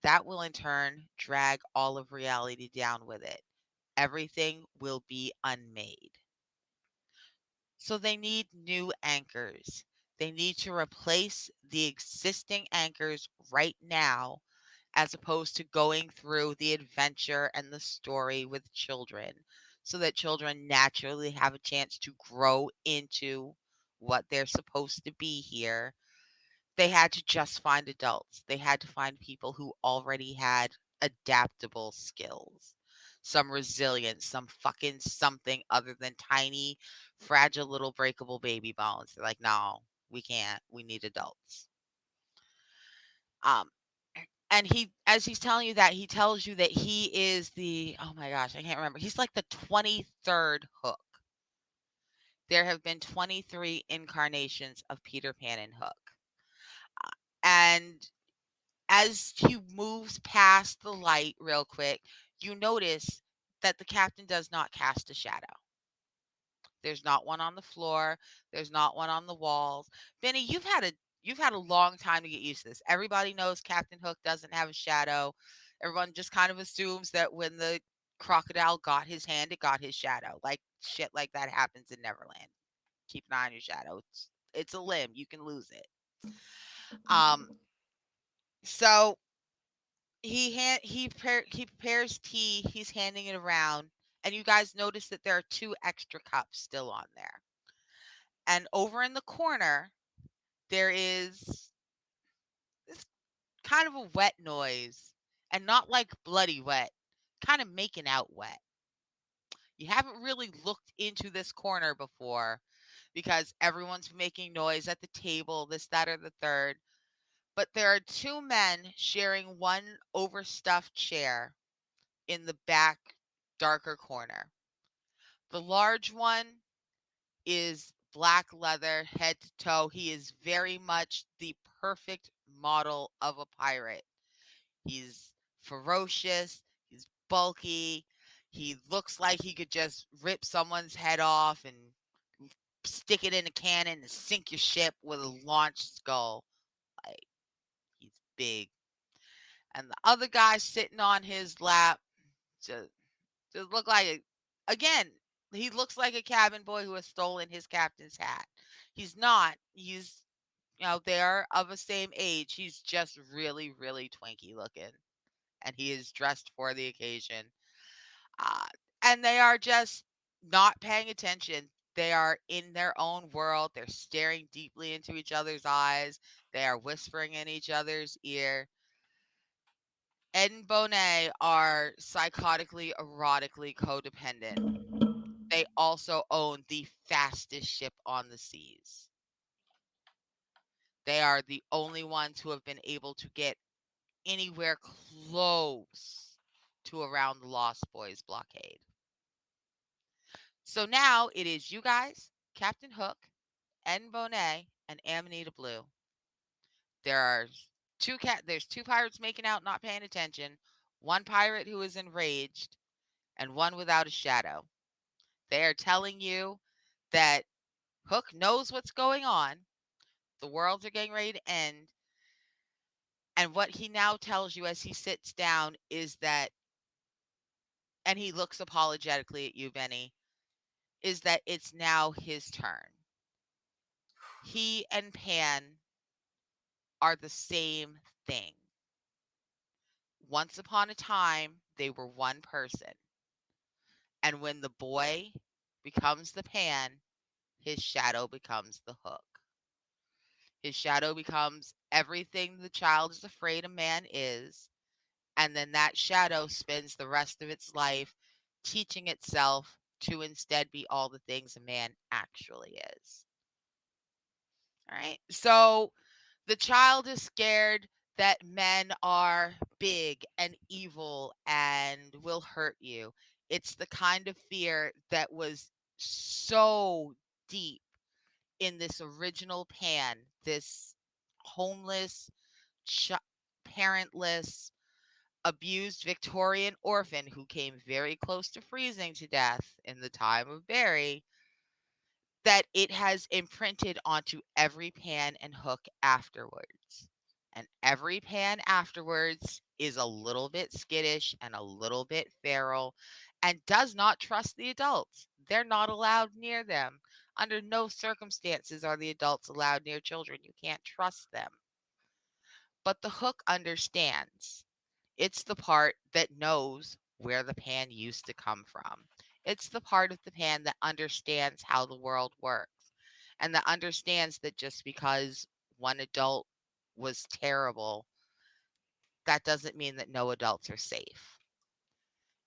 That will in turn drag all of reality down with it. Everything will be unmade. So they need new anchors. They need to replace the existing anchors right now, as opposed to going through the adventure and the story with children, so that children naturally have a chance to grow into what they're supposed to be here. They had to just find adults. They had to find people who already had adaptable skills, some resilience, some fucking something other than tiny, fragile little breakable baby bones. They're like, no, we can't. We need adults. Um, and as he's telling you that, he tells you that he is oh my gosh, I can't remember. He's like the 23rd Hook. There have been 23 incarnations of Peter Pan and Hook. And As he moves past the light real quick, you notice that the captain does not cast a shadow. There's not one on the floor. There's not one on the walls. Benny, you've had a long time to get used to this. Everybody knows Captain Hook doesn't have a shadow. Everyone just kind of assumes that when the crocodile got his hand, it got his shadow. Like shit like that happens in Neverland. Keep an eye on your shadow. It's a limb. You can lose it. Um so he prepares tea, he's handing it around, and you guys notice that there are two extra cups still on there. And over in the corner, there is this kind of a wet noise, and not like bloody wet, kind of making out wet. You haven't really looked into this corner before because everyone's making noise at the table, this, that, or the third. But there are two men sharing one overstuffed chair in the back, darker corner. The large one is black leather, head to toe. He is very much the perfect model of a pirate. He's ferocious, he's bulky, he looks like he could just rip someone's head off and stick it in a cannon and sink your ship with a launched skull. Like, he's big. And the other guy sitting on his lap just, just look like again, he looks like a cabin boy who has stolen his captain's hat. He's not. He's, they are of the same age. He's just really, really twinky looking, and he is dressed for the occasion. Uh, and they are just not paying attention. They are in their own world. They're staring deeply into each other's eyes. They are whispering in each other's ear. Ed and Bonet are psychotically, erotically codependent. They also own the fastest ship on the seas. They are the only ones who have been able to get anywhere close to around the Lost Boys blockade. So now it is you guys, Captain Hook, Ed and Bonet, and Amanita Blue. There are there's two pirates making out, not paying attention, one pirate who is enraged, and one without a shadow. They are telling you that Hook knows what's going on. The worlds are getting ready to end. And what he now tells you as he sits down is that, and he looks apologetically at you, Benny, is that it's now his turn. He and Pan are the same thing. Once upon a time, they were one person. And when the boy becomes the Pan, his shadow becomes the Hook. His shadow becomes everything the child is afraid a man is. And then that shadow spends the rest of its life teaching itself to instead be all the things a man actually is. All right. So the child is scared that men are big and evil and will hurt you. It's the kind of fear that was so deep in this original Pan, this homeless, ch- parentless, abused Victorian orphan who came very close to freezing to death in the time of Barry, that it has imprinted onto every Pan and Hook afterwards. And every Pan afterwards is a little bit skittish and a little bit feral and does not trust the adults. They're not allowed near them. Under no circumstances are the adults allowed near children. You can't trust them. But the Hook understands. It's the part that knows where the Pan used to come from. It's the part of the Pan that understands how the world works and that understands that just because one adult was terrible, that doesn't mean that no adults are safe.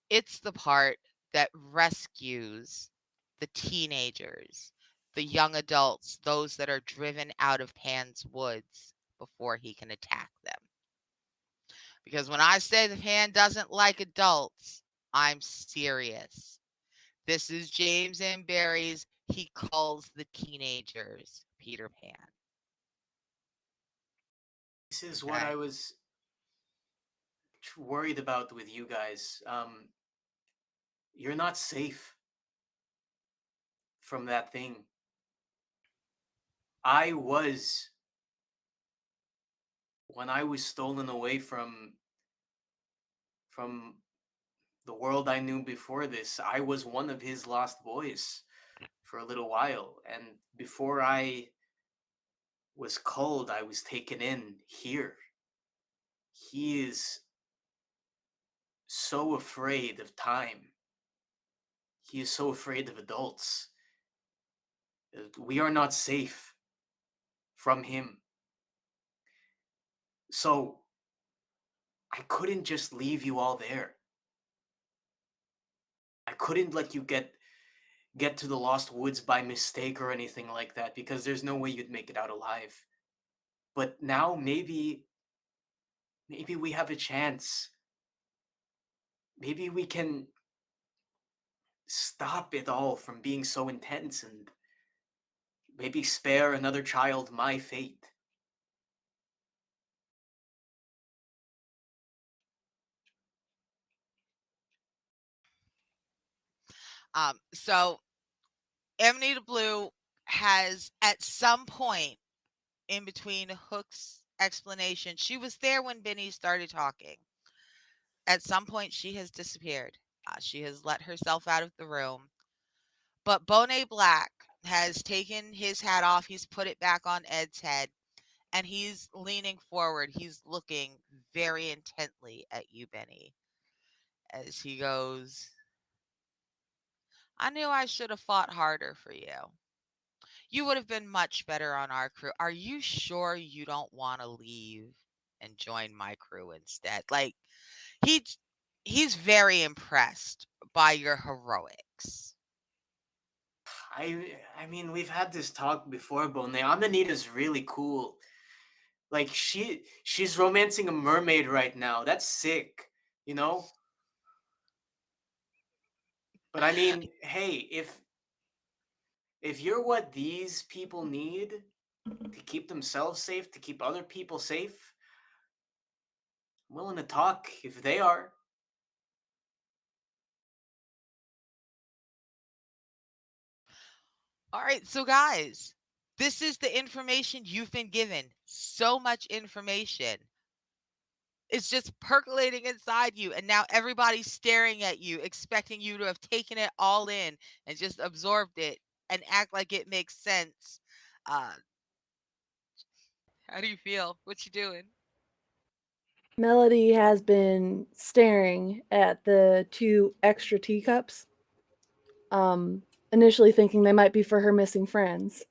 It's the part that rescues the teenagers, the young adults, those that are driven out of Pan's woods before he can attack them. Because when I say the Pan doesn't like adults, I'm serious. This is James and Barry's. He calls the teenagers Peter Pan. This is what Okay. I was worried about with you guys. You're not safe from that thing. I was when I was stolen away from the world I knew before this. I was one of his lost boys for a little while, and before I was culled, I was taken in here. He is so afraid of time. He is so afraid of adults. We are not safe from him. So I couldn't just leave you all there. I couldn't let you get to the lost woods by mistake or anything like that, because there's no way you'd make it out alive. But now maybe we have a chance. Maybe we can stop it all from being so intense and maybe spare another child my fate. So Amanita Blue has at some point in between Hook's explanation, she was there when Benny started talking. At some point, she has disappeared. She has let herself out of the room. But Bonet Black has taken his hat off. He's put it back on Ed's head. And he's leaning forward. He's looking very intently at you, Benny, as he goes, I knew I should have fought harder for you. You would have been much better on our crew. Are you sure you don't want to leave and join my crew instead? Like he he's very impressed by your heroics. I mean, we've had this talk before, Bonet. Amanita's really cool. Like she's romancing a mermaid right now. That's sick, you know? But I mean, hey, if you're what these people need to keep themselves safe, to keep other people safe, I'm willing to talk if they are. All right, so guys, this is the information you've been given. So much information. It's just percolating inside you, and now everybody's staring at you, expecting you to have taken it all in and just absorbed it and act like it makes sense. Uh, how do you feel? What you doing? Melody has been staring at the two extra teacups, initially thinking they might be for her missing friends.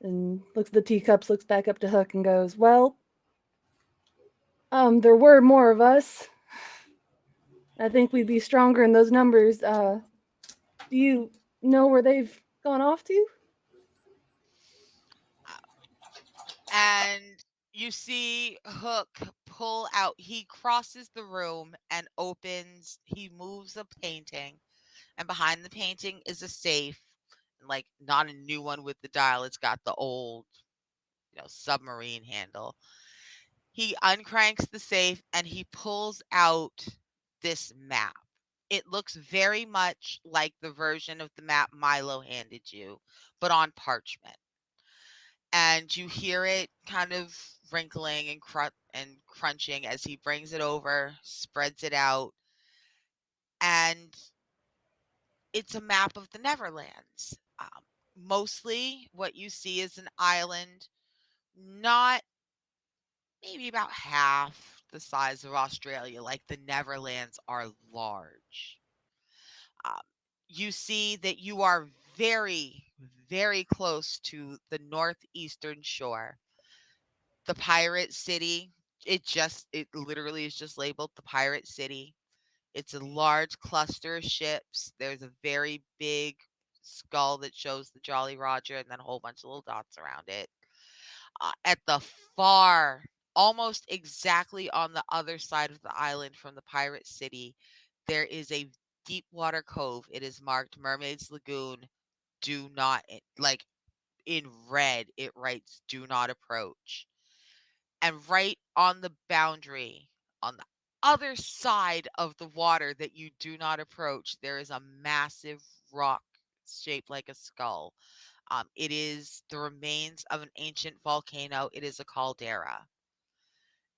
And looks at the teacups, looks back up to Hook and goes, well, there were more of us. I think we'd be stronger in those numbers. Do you know where they've gone off to? And you see Hook pull out. He crosses the room and opens, he moves a painting, and behind the painting is a safe. Like, not a new one with the dial, it's got the old, submarine handle. He uncranks the safe and he pulls out this map. It looks very much like the version of the map Milo handed you, but on parchment. And you hear it kind of wrinkling and crunching as he brings it over, spreads it out, and it's a map of the Neverlands. Mostly, what you see is an island, not maybe about half the size of Australia. Like the Neverlands are large. Um, you see that you are very, very close to the northeastern shore. The pirate city, it literally is just labeled the pirate city. It's a large cluster of ships. There's a very big skull that shows the Jolly Roger and then a whole bunch of little dots around it. At the far, almost exactly on the other side of the island from the pirate city, there is a deep water cove. It is marked Mermaid's Lagoon. Do not, like in red, it writes, do not approach. And right on the boundary, On the other side of the water that you do not approach, there is a massive rock shaped like a skull. It is the remains of an ancient volcano. It is a caldera.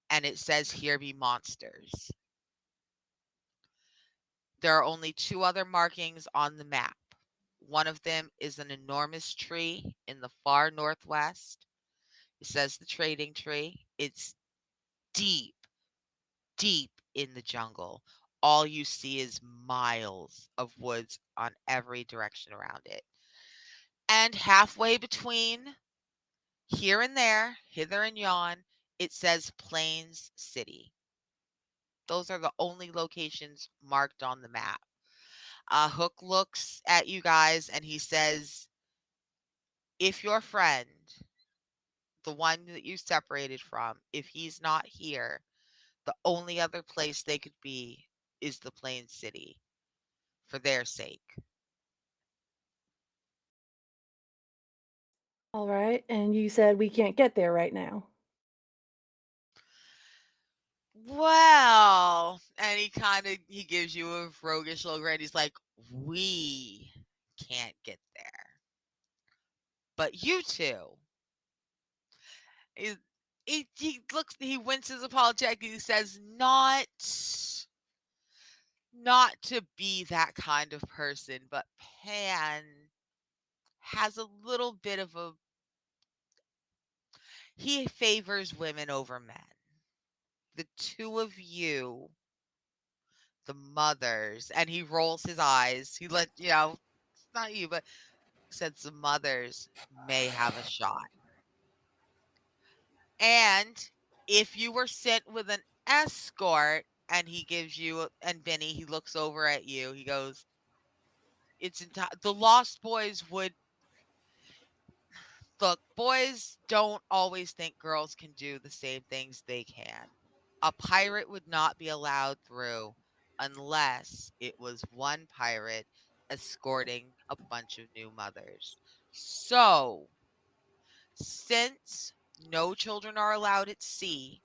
And it says, "Here be monsters." There are only two other markings on the map. One of them is an enormous tree in the far northwest. It says the trading tree. It's deep, deep in the jungle. All you see is miles of woods on every direction around it. And halfway between here and there, hither and yon, it says Plains City. Those are the only locations marked on the map. Hook looks at you guys and he says, if your friend, the one that you separated from, if he's not here, the only other place they could be is the Plain City for their sake. All right, and you said we can't get there right now. Well, and he gives you a roguish look, right? He's like, we can't get there, but you two. He, he winces apologetically. He says, not to be that kind of person, but Pan has a little bit of a he favors women over men. The two of you, the mothers, and he rolls his eyes. He let it's not you, but said the mothers may have a shot. And if you were sent with an escort and he gives you and Benny, he looks over at you, he goes, the Lost Boys would look, boys don't always think girls can do the same things they can. A pirate would not be allowed through unless it was one pirate escorting a bunch of new mothers. So, since no children are allowed at sea,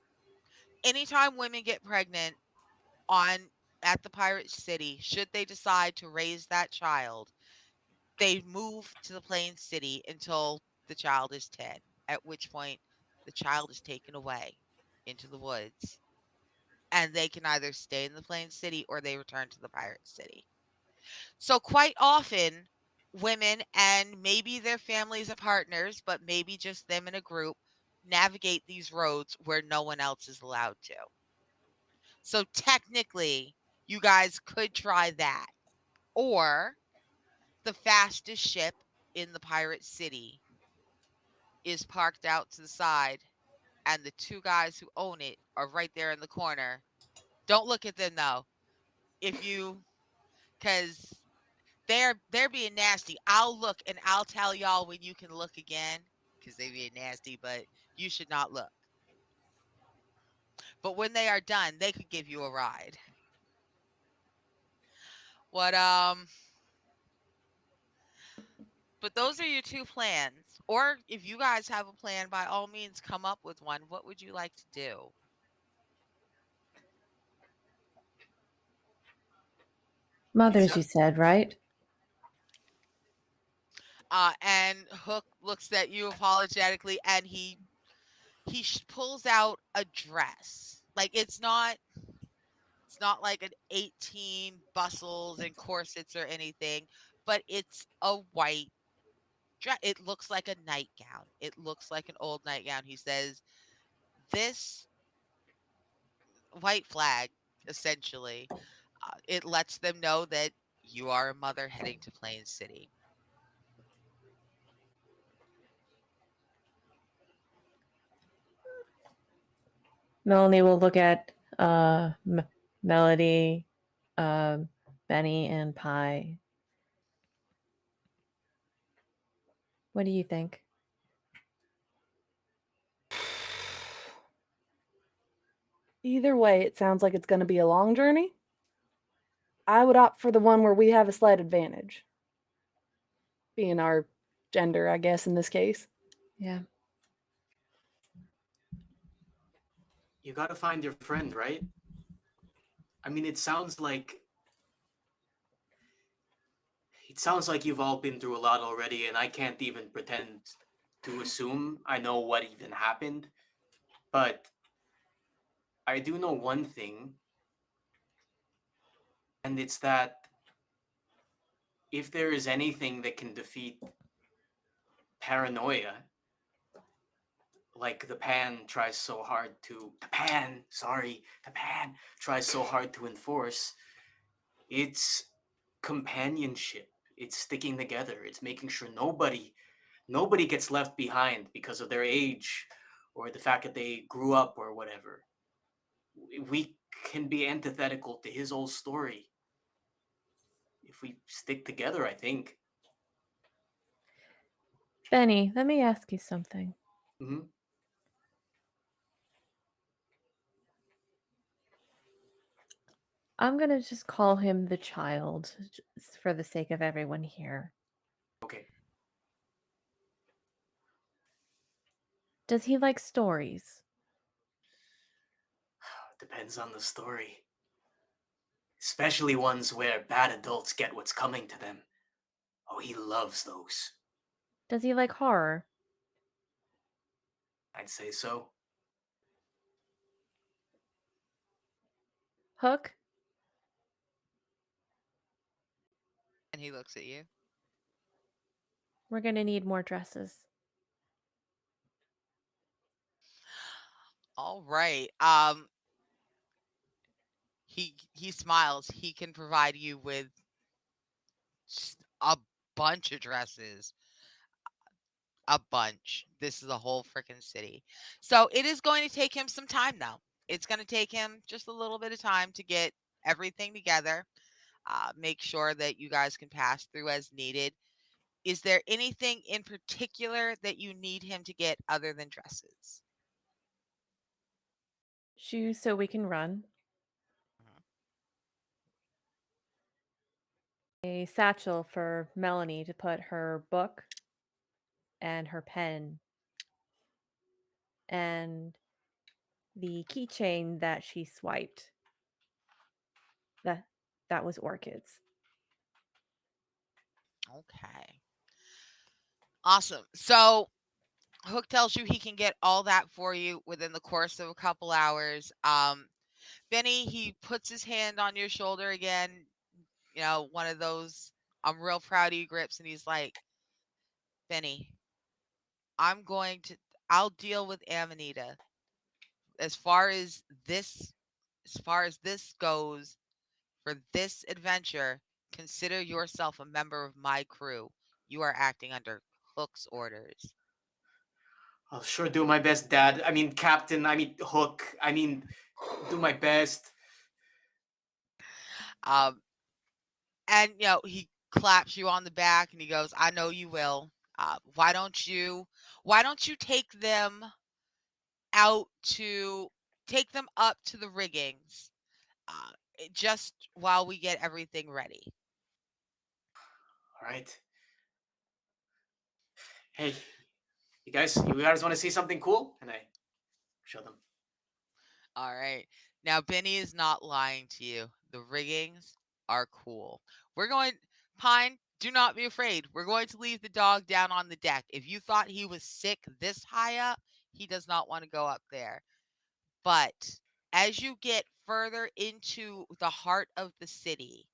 anytime women get pregnant on at the pirate city, should they decide to raise that child, they move to the plain city until the child is 10, at which point the child is taken away into the woods and they can either stay in the plain city or they return to the pirate city. So quite often women and maybe their families and partners, but maybe just them in a group, navigate these roads where no one else is allowed to. So technically, you guys could try that. Or the fastest ship in the pirate city is parked out to the side, and the two guys who own it are right there in the corner. Don't look at them though. If you, because they're being nasty. I'll look and I'll tell y'all when you can look again, because they being nasty. But you should not look. But when they are done, they could give you a ride. What But those are your two plans. Or if you guys have a plan, by all means, come up with one. What would you like to do? Mothers, So, you said, right? And Hook looks at you apologetically, and he pulls out a dress. Like it's not like an 18 bustles and corsets or anything, but it's a white dress. It looks like a nightgown. It looks like an old nightgown. He says, "This white flag, essentially, it lets them know that you are a mother heading to Plain City." Melanie will look at Melody, Benny, and Pie. What do you think? Either way, it sounds like it's going to be a long journey. I would opt for the one where we have a slight advantage, being our gender, I guess, in this case. Yeah. you got to find your friend, right? I mean, it sounds like you've all been through a lot already, and I can't even pretend to assume I know what even happened. But I do know one thing, and it's that if there is anything that can defeat paranoia, like the pan tries so hard to enforce, it's companionship. It's sticking together. It's making sure nobody gets left behind because of their age or the fact that they grew up or whatever. We can be antithetical to his whole story if we stick together, I think. Benny, let me ask you something. Hmm. I'm gonna just call him the child just for the sake of everyone here. Okay. Does he like stories? Depends on the story. Especially ones where bad adults get what's coming to them. Oh, he loves those. Does he like horror? I'd say so. Hook? And he looks at you. We're gonna need more dresses. All right. He smiles. He can provide you with just a bunch of dresses. A bunch. This is a whole freaking city. So it is going to take him some time though. It's going to take him just a little bit of time to get everything together. Make sure that you guys can pass through as needed. Is there anything in particular that you need him to get other than dresses? Shoes so we can run. Mhm. A satchel for Melanie to put her book and her pen and the keychain that she swiped. That that was orchids. Okay. Awesome. So Hook tells you he can get all that for you within the course of a couple hours. Benny, he puts his hand on your shoulder again, one of those I'm real proud of you grips, and he's like, Benny, I'm going to I'll deal with Amanita. As far as this goes for this adventure, consider yourself a member of my crew. You are acting under Hook's orders. I'll sure do my best, Dad. I mean, Captain. I mean, Hook. I mean, do my best. Um, and he claps you on the back and he goes, "I know you will. Why don't you take them out to take them up to the riggings, just while we get everything ready." All right. Hey, you guys want to see something cool? And I show them. All right. Now, Benny is not lying to you. The riggings are cool. We're going, Pine, do not be afraid. We're going to leave the dog down on the deck. If you thought he was sick this high up, he does not want to go up there. But as you get further into the heart of the city,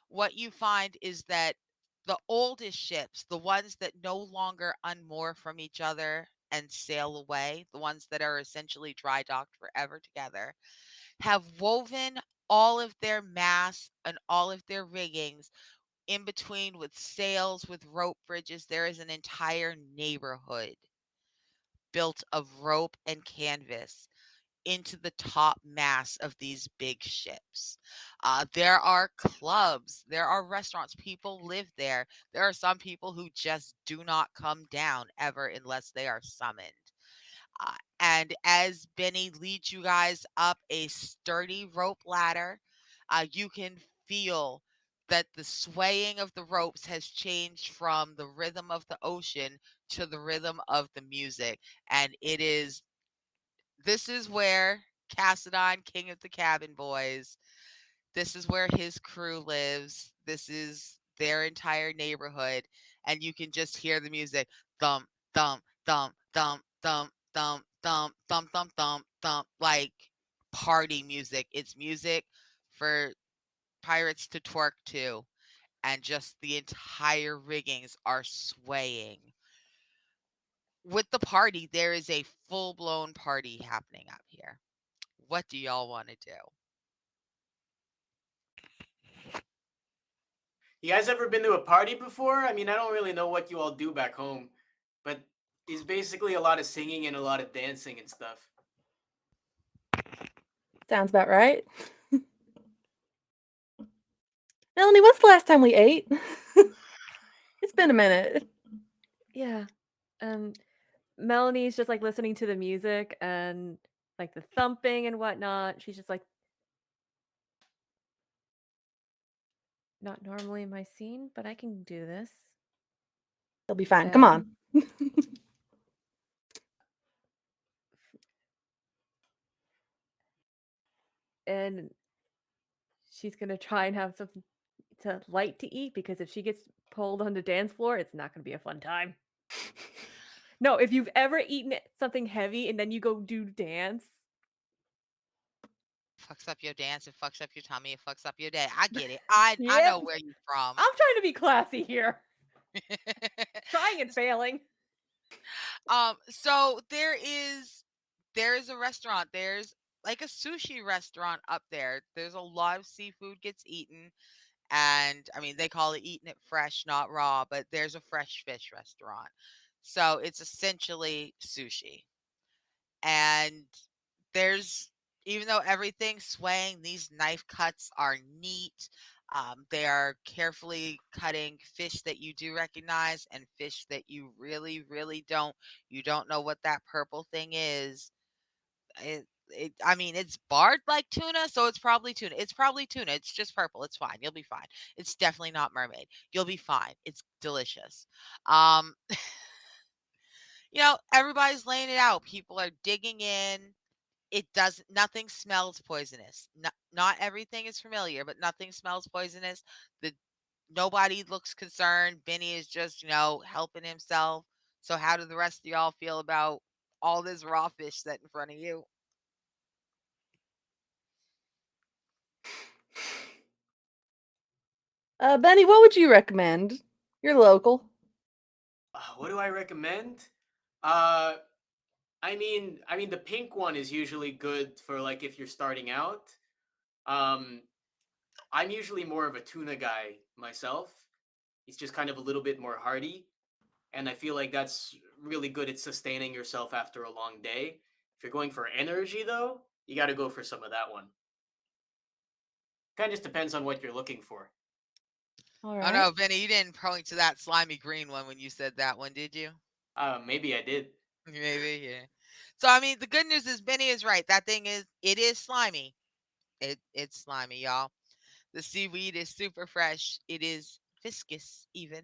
what you find is that the oldest ships, the ones that no longer unmoor from each other and sail away, the ones that are essentially dry docked forever together, have woven all of their masts and all of their riggings in between with sails, with rope bridges. There is an entire neighborhood built of rope and canvas into the top mass of these big ships. There are clubs, there are restaurants, people live there. There are some people who just do not come down ever unless they are summoned. And as Benny leads you guys up a sturdy rope ladder, you can feel that the swaying of the ropes has changed from the rhythm of the ocean to the rhythm of the music. And this is where Cassadine, King of the Cabin Boys, This is where his crew lives. This is their entire neighborhood. And you can just hear the music thump, thump, thump, thump, thump, thump, thump, thump, thump, thump, thump, like party music. It's music for pirates to twerk to. And just the entire riggings are swaying. With the party, there is a full blown party happening up here. What do y'all want to do? You guys ever been to a party before? I mean, I don't really know what you all do back home, but it's basically a lot of singing and a lot of dancing and stuff. Sounds about right. Melanie, what's the last time we ate? It's been a minute. Yeah. Melanie's just like listening to the music and like the thumping and whatnot. She's just like, not normally in my scene, but I can do this. It'll be fine. Come on. And she's gonna try and have something to light to eat because if she gets pulled on the dance floor, it's not gonna be a fun time. No, if you've ever eaten something heavy and then you go do dance, Fucks up your dance, it fucks up your tummy, it fucks up your day. I get it. I Yep. know where you're from. I'm trying to be classy here. Trying and failing. So there's a restaurant. There's like a sushi restaurant up there. There's a lot of seafood gets eaten, and I mean they call it eating it fresh, not raw, but there's a fresh fish restaurant. So it's essentially sushi. And there's even though everything's swaying, these knife cuts are neat. They are carefully cutting fish that you do recognize and fish that you really, really don't. You don't know what that purple thing is. I mean, it's barred like tuna, so it's probably tuna. It's probably tuna. It's just purple. It's fine. You'll be fine. It's definitely not mermaid. You'll be fine. It's delicious. Um, everybody's laying it out. People are digging in. It doesn't nothing smells poisonous. Not everything is familiar, but nothing smells poisonous. The Nobody looks concerned. Benny is just, helping himself. So how do the rest of y'all feel about all this raw fish set in front of you? Benny, what would you recommend? You're local. What do I recommend? Uh, I mean, the pink one is usually good for like if you're starting out. Um, I'm usually more of a tuna guy myself. It's just kind of a little bit more hearty, and I feel like that's really good at sustaining yourself after a long day. If you're going for energy, though, you got to go for some of that one. Kind of just depends on what you're looking for. All Oh right. no, Benny, you didn't point to that slimy green one when you said that one, did you? Maybe I did. Maybe, yeah. So I mean, the good news is Benny is right. It is slimy. It's slimy, y'all. The seaweed is super fresh. It is viscous even.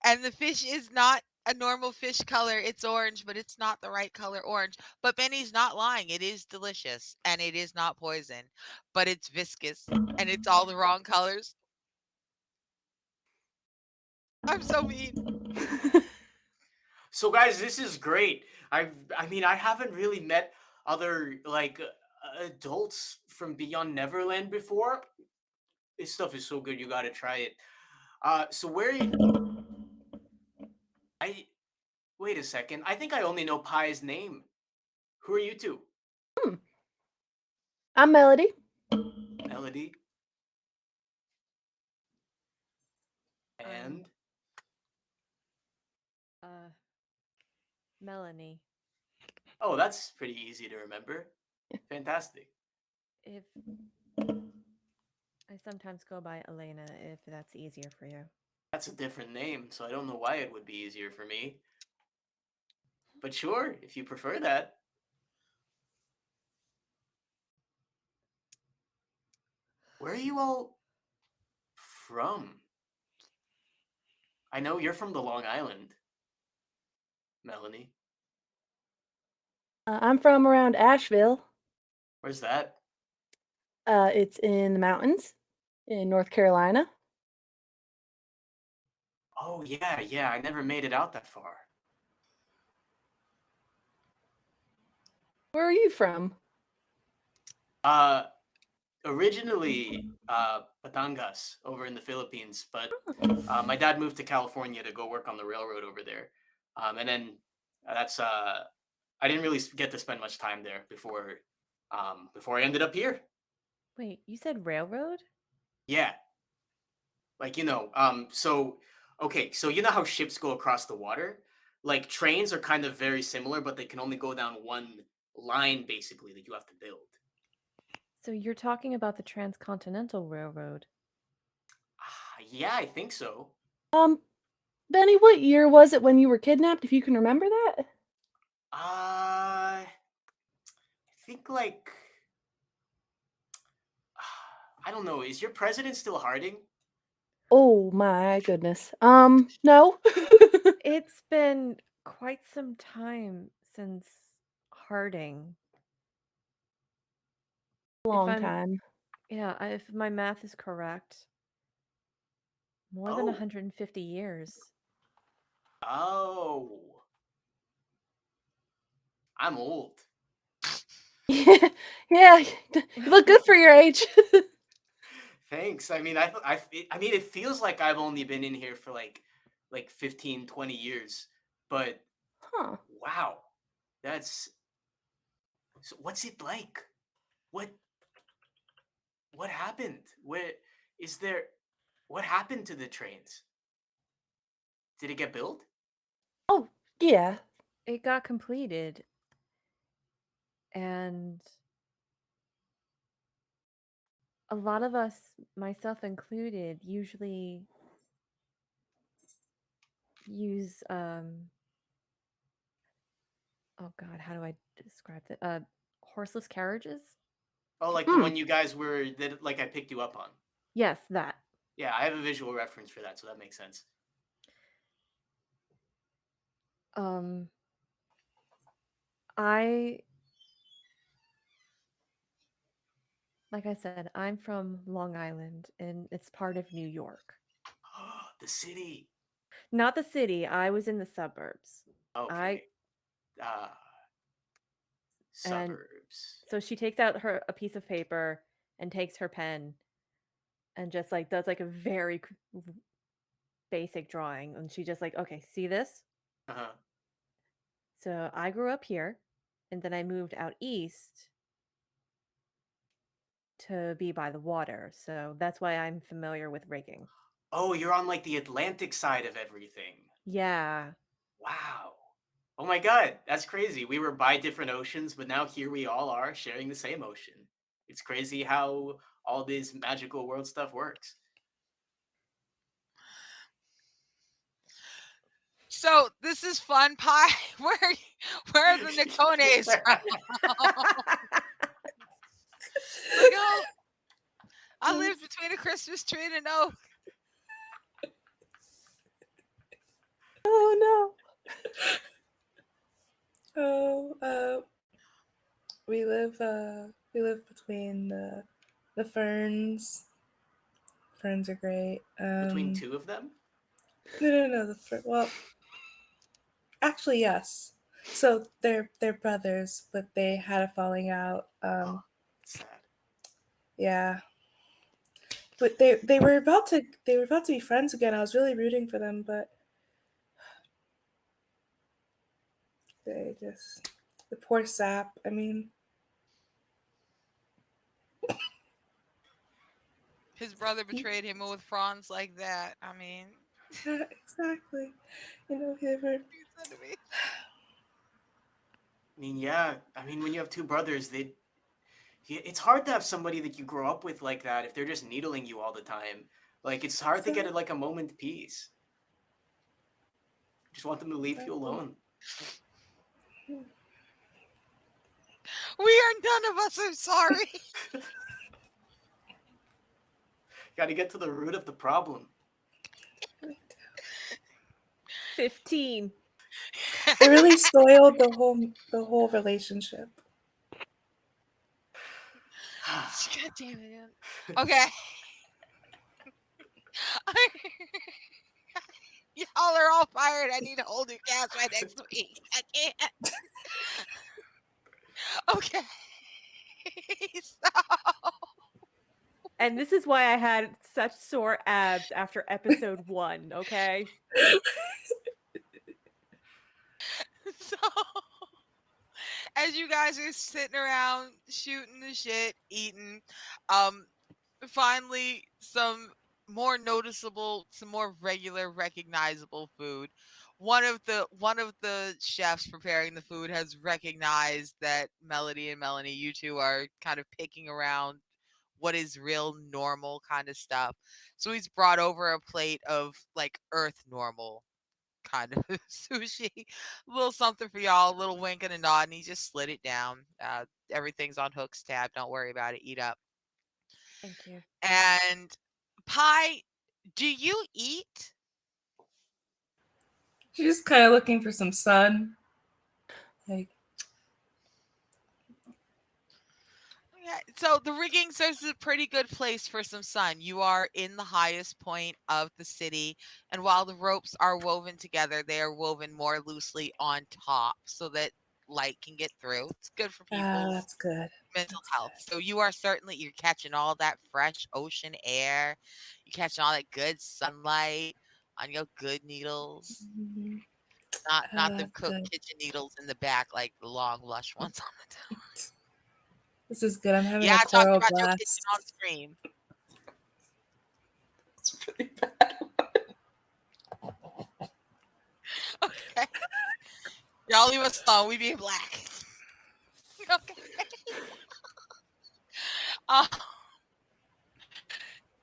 And the fish is not a normal fish color. It's orange, but it's not the right color orange. But Benny's not lying. It is delicious and it is not poison, but it's viscous and it's all the wrong colors. I'm so mean. So, guys, this is great. I mean, I haven't really met other like adults from Beyond Neverland before. This stuff is so good. You got to try it. So I wait a second. I think I only know Pie's name. Who are you two? I'm Melody. Melody I'm and uh Melanie. oh, that's pretty easy to remember. Fantastic. If I sometimes go by Elena if that's easier for you. That's a different name, so I don't know why it would be easier for me. But sure, if you prefer that. Where are you all from? I know you're from the Long Island, Melanie. I'm from around Asheville. Where's that? It's in the mountains in North Carolina. Oh yeah. I never made it out that far. Where are you from? Uh, Originally Batangas over in the Philippines, but my dad moved to California to go work on the railroad over there, and then that's I didn't really get to spend much time there before I ended up here. Wait, you said railroad? Yeah, like so okay, so you know how ships go across the water? Like trains are kind of very similar, but they can only go down one line basically that you have to build. So you're talking about the Transcontinental Railroad. Yeah, I think so. Um, Benny, what year was it when you were kidnapped? If you can remember that. I think like I don't know. Is your president still Harding? Oh my goodness. No. It's been quite some time since Harding. If Long I'm, time. yeah, if my math is correct, more than Oh, 150 years. oh, I'm old. Yeah, yeah. You look good for your age. Thanks. I mean, I mean, it feels like I've only been in here for like 15, 20 years, but Huh. wow, that's so. What's it like? What what happened? Where is there? What happened to the trains? Did it get built? Oh, yeah. It got completed, and a lot of us, myself included, usually use oh god, how do I describe it? Horseless carriages? Oh, like the Hmm. one you guys were that like I picked you up on. Yes, that. Yeah, I have a visual reference for that, so that makes sense. Um I like I said, I'm from Long Island and it's part of New York. The city. Not the city, I was in the suburbs. I Okay. Uh, and Suburbs. so she takes out her a piece of paper and takes her pen and just like does like a very basic drawing and she just like, okay, see this? Uh-huh. So I grew up here and then I moved out east to be by the water. So that's why I'm familiar with rigging. Oh, you're on like the Atlantic side of everything. Yeah. Wow. Oh my God, that's crazy. We were by different oceans, but now here we all are sharing the same ocean. It's crazy how all this magical world stuff works. So this is fun pie. Where are the Nicones from? Like, oh, I lived between a Christmas tree and an oak. Oh no. Oh, we live between the ferns. Ferns are great. Between two of them? No. Well, actually, yes. So they're brothers, but they had a falling out. Oh, it's sad. Yeah, but they were about to be friends again. I was really rooting for them, but they just the poor sap. I mean, His brother he, betrayed him with fronds like that. I mean, yeah, exactly. They were. he said to me. I mean, yeah. I mean, when you have two brothers, it's hard to have somebody that you grow up with like that if they're just needling you all the time. Like, it's hard to get like a moment peace. Just want them to leave you Exactly. alone. We are none of us are sorry. Got to get to the root of the problem. 15. It really soiled the whole relationship. God damn it. Okay. Y'all are all fired. I need a whole new cast by next week. I can't. Okay. So, And this is why I had such sore abs after episode 1, okay? so as you guys are sitting around shooting the shit, eating, um, finally some more regular, recognizable food. One of the chefs preparing the food has recognized that Melody and Melanie, you two are kind of picking around what is real normal kind of stuff. So he's brought over a plate of like earth normal kind of sushi. A little something for y'all, a little wink and a nod, and he just slid it down. Everything's on Hook's tab. Don't worry about it. Eat up. Thank you. And Pie, do you eat? She's just kind of looking for some sun. Like, Yeah, so the rigging says it's a pretty good place for some sun. You are in the highest point of the city, and while the ropes are woven together, they are woven more loosely on top so that light can get through. It's good for people's that's good. mental That's health. So you're catching all that fresh ocean air. You're catching all that good sunlight on your good needles. good. Mm-hmm. Not the That's cooked good. kitchen needles in the back like the long lush ones on the top. This is good. I'm having Yeah, a I talked coral about your kitchen on blast. stream. It's really bad. Okay. Y'all leave us alone. We be black. Okay. Uh,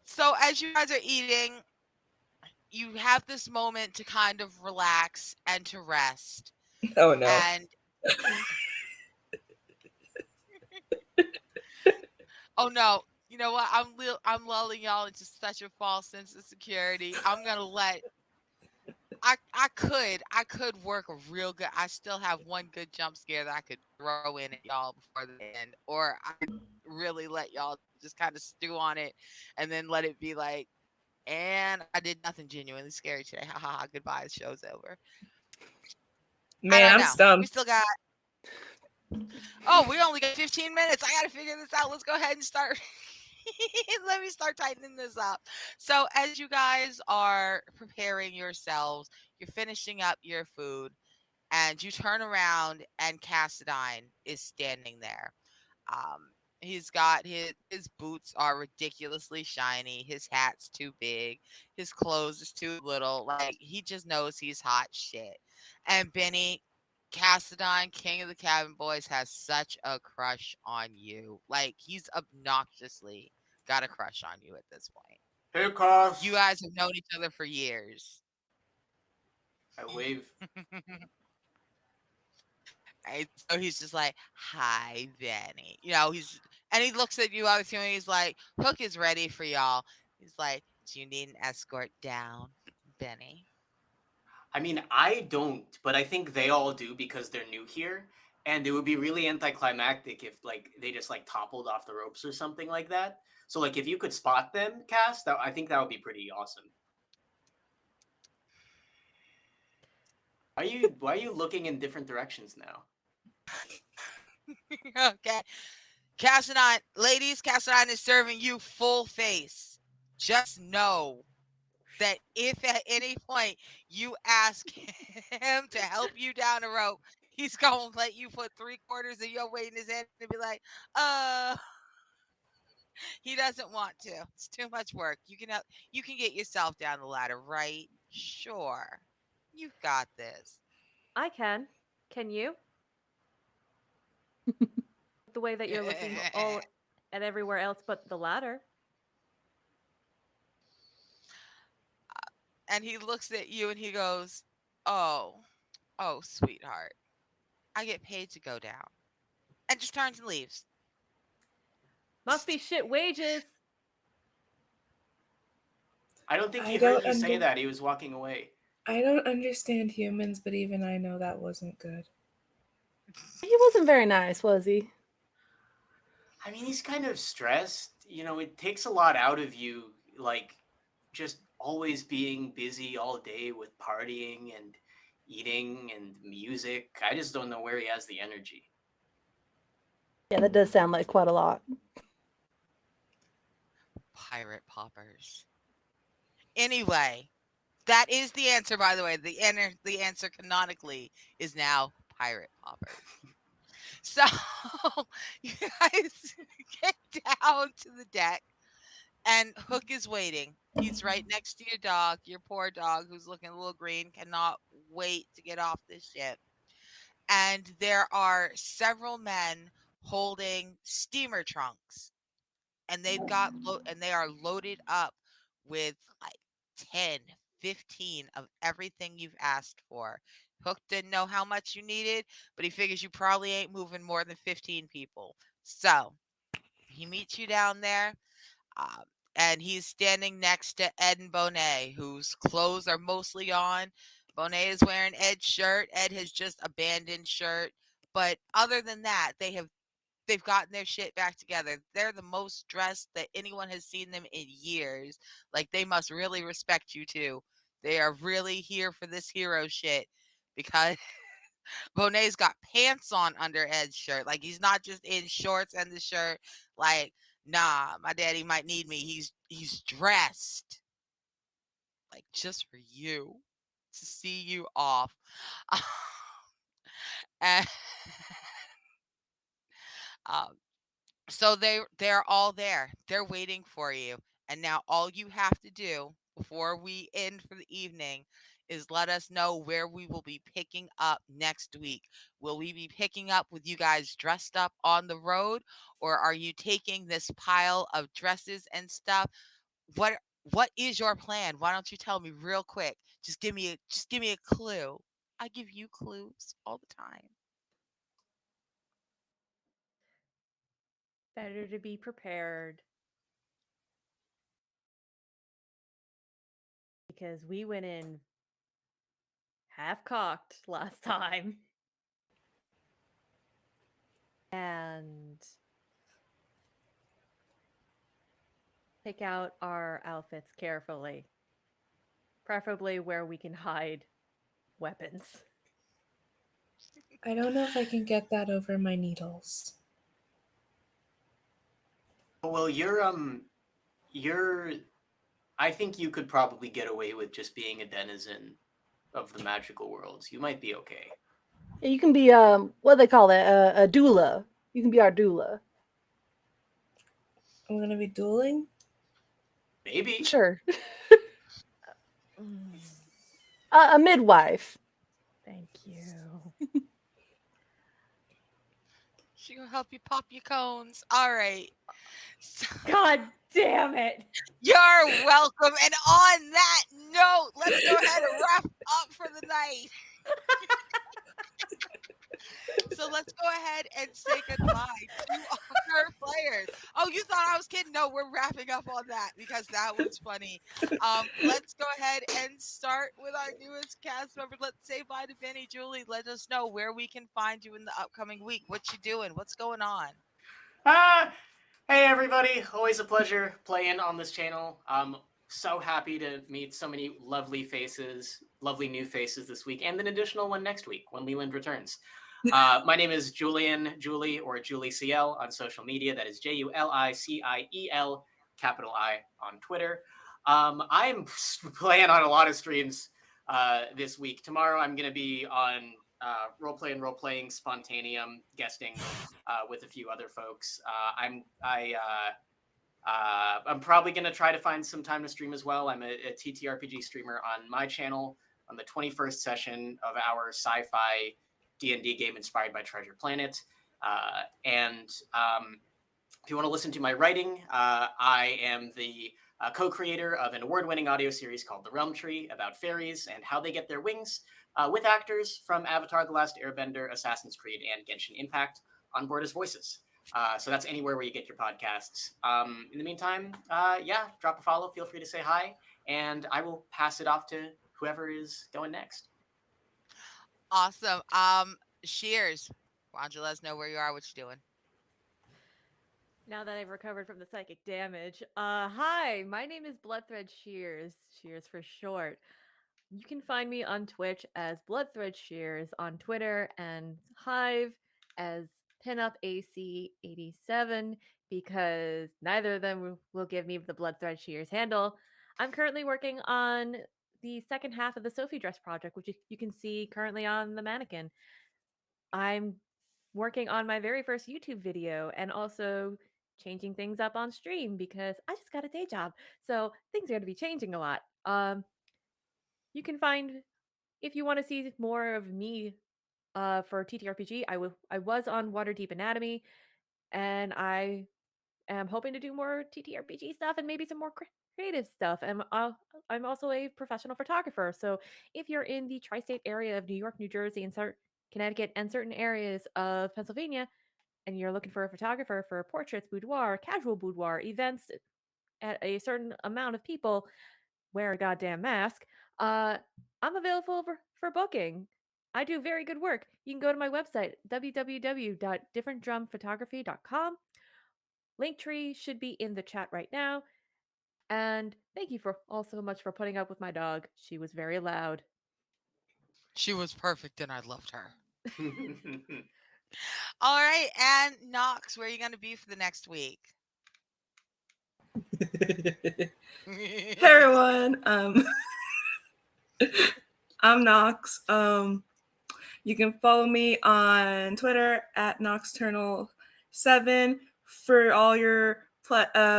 so as you guys are eating, you have this moment to kind of relax and to rest. Oh no. And oh no, you know what? I'm lulling y'all into such a false sense of security. I'm gonna let I could work a real good. I still have one good jump scare that I could throw in at y'all before the end, or I could really let y'all just kind of stew on it, and then let it be like, and I did nothing genuinely scary today. Ha ha ha. Goodbye. The show's over. I Man, don't I'm know. We stumped. still got. Oh, we only got 15 minutes. I got to figure this out. Let's go ahead and start. Let me start tightening this up. So, as you guys are preparing yourselves, you're finishing up your food, and you turn around, and Cassadine is standing there. Um, he's got his boots are ridiculously shiny. His hat's too big. His clothes is too little. Like he just knows he's hot shit. And Benny, Cassadine, King of the Cabin Boys, has such a crush on you. Like he's obnoxiously got a crush on you at this point. Hey, You Cass. guys have known each other for years. I wave. And so he's just like, "Hi, Benny." And he looks at you other two, and he's like, "Hook is ready for y'all." He's like, "Do you need an escort down, Benny?" I mean, I don't, but I think they all do because they're new here, and it would be really anticlimactic if like they just like toppled off the ropes or something like that. So like if you could spot them, Cass, that I think that would be pretty awesome. Why are you looking in different directions now? Okay, Cassadine, ladies, Cassadine is serving you full face. Just know that if at any point you ask him to help you down a rope, he's gonna let you put 3/4 of your weight in his hand and be like, uh. He doesn't want to. It's too much work. You can get yourself down the ladder, right? Sure. You've got this. I can. Can you? The way that you're looking all at everywhere else but the ladder. And he looks at you and he goes, "Oh, oh, sweetheart. I get paid to go down." And just turns and leaves. Must be shit wages. I don't think I he heard don't you say under that. He was walking away. I don't understand humans, but even I know that wasn't good. He wasn't very nice, was he? I mean, he's kind of stressed. It takes a lot out of you, like just always being busy all day with partying and eating and music. I just don't know where he has the energy. Yeah, that does sound like quite a lot. Pirate poppers. Anyway, that is the answer, by the way. The answer canonically is now pirate poppers. So you guys get down to the deck, and Hook is waiting. He's right next to your dog, your poor dog who's looking a little green, cannot wait to get off this ship. And there are several men holding steamer trunks, and they are loaded up with like 10, 15 of everything you've asked for. Hook didn't know how much you needed, but he figures you probably ain't moving more than 15 people. So he meets you down there. um, and he's standing next to Ed and Bonet, whose clothes are mostly on. Bonet is wearing Ed's shirt. Ed has just abandoned shirt. But other than that, they've gotten their shit back together. They're the most dressed that anyone has seen them in years. Like, they must really respect you too. They are really here for this hero shit, because Bonet's got pants on under Ed's shirt. Like, he's not just in shorts and the shirt. Like, nah, my daddy might need me. He's dressed like just for you, to see you off. and um, So they're all there. They're waiting for you. And now all you have to do before we end for the evening is let us know where we will be picking up next week. Will we be picking up with you guys dressed up on the road, or are you taking this pile of dresses and stuff? What what is your plan? Why don't you tell me real quick? Just give me a clue. I give you clues all the time. Better to be prepared because we went in half cocked last time. And pick out our outfits carefully, preferably where we can hide weapons. I don't know if I can get that over my needles. Well, you're. I think you could probably get away with just being a denizen of the magical worlds. You might be okay. Yeah, you can be what do they call that? A doula. You can be our doula. I'm gonna be dueling. Maybe. Sure. Mm, A midwife. thank you. She gonna help you pop your cones. All right. So, God damn it. you're welcome. And on that note, let's go ahead and wrap up for the night. So let's go ahead and say goodbye to our players. Oh, you thought I was kidding? No, we're wrapping up on that because that was funny. Let's go ahead and start with our newest cast member. Let's say bye to Benny. Julie, let us know where we can find you in the upcoming week. What you doing? What's going on? Ah, hey everybody! Always a pleasure playing on this channel. I'm so happy to meet so many lovely faces, lovely new faces this week, and an additional one next week when Leland returns. My name is Julie, or Julie CL on social media. That is JuLiciel, capital I on Twitter. I'm playing on a lot of streams this week. Tomorrow I'm going to be on role playing Spontaneum, guesting with a few other folks. I'm probably going to try to find some time to stream as well. I'm a TTRPG streamer on my channel on the 21st session of our sci-fi D&D game inspired by Treasure Planet. And if you want to listen to my writing, I am the co-creator of an award-winning audio series called The Realm Tree about fairies and how they get their wings, with actors from Avatar: The Last Airbender, Assassin's Creed, and Genshin Impact on board as voices. So that's anywhere where you get your podcasts. In the meantime, yeah, drop a follow. Feel free to say hi, and I will pass it off to whoever is going next. Awesome. Shears, why don't you let us know where you are, what you doing? Now that I've recovered from the psychic damage, hi, my name is Bloodthread Shears, Shears for short. You can find me on Twitch as Bloodthread Shears, on Twitter and Hive as PinupAC87 because neither of them will give me the Bloodthread Shears handle. I'm currently working on the second half of the Sophie Dress project, which you can see currently on the mannequin. I'm working on my very first YouTube video and also changing things up on stream because I just got a day job. So things are going to be changing a lot. You can find, if you want to see more of me for TTRPG, I was on Waterdeep Anatomy, and I am hoping to do more TTRPG stuff and maybe some more creative stuff. And I'm also a professional photographer. So if you're in the tri-state area of New York, New Jersey, and Connecticut, and certain areas of Pennsylvania, and you're looking for a photographer for portraits, boudoir, casual boudoir, events at a certain amount of people, wear a goddamn mask, I'm available for booking. I do very good work. You can go to my website, www.differentdrumphotography.com. Linktree should be in the chat right now. And thank you for all so much for putting up with my dog. She was very loud. She was perfect and I loved her. All right, and Knox, where are you going to be for the next week? Hey everyone, I'm Nox. You can follow me on Twitter at Noxternal7 for all your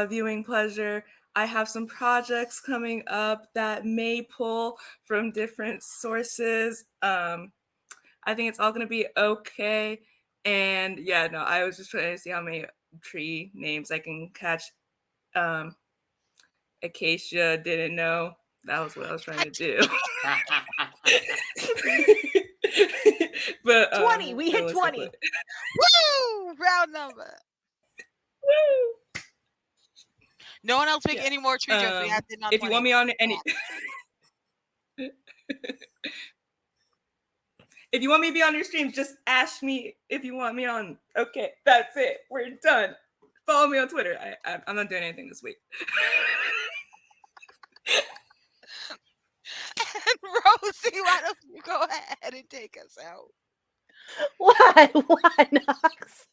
viewing pleasure. I have some projects coming up that may pull from different sources. I think it's all going to be okay. And yeah, no, I was just trying to see how many tree names I can catch. Acacia didn't know. That was what I was trying to do. But 20! We hit 20! Woo! Round number. Woo! No one else make any more tree jokes. We have to not if 20. You want me on any if you want me to be on your streams, just ask me if you want me on. Okay, that's it. We're done. Follow me on Twitter. I'm not doing anything this week. And Rosie, why don't you go ahead and take us out? Why, Knox?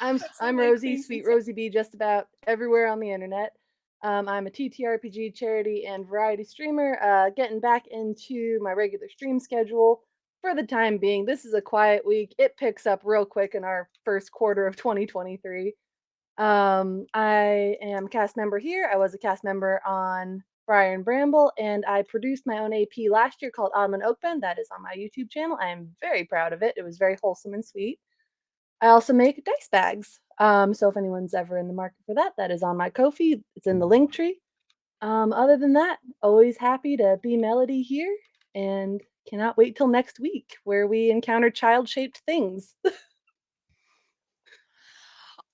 I'm Rosie, SweetRosieBee, just about everywhere on the internet. I'm a TTRPG charity and variety streamer, getting back into my regular stream schedule for the time being. This is a quiet week. It picks up real quick in our first quarter of 2023. I am cast member here. I was a cast member on Briar and Bramble, and I produced my own AP last year called Autumn and Oakbend. That is on my YouTube channel. I am very proud of it. It was very wholesome and sweet. I also make dice bags. So if anyone's ever in the market for that, that is on my Ko-fi. It's in the link tree. Other than that, always happy to be Melody here, and cannot wait till next week where we encounter child-shaped things.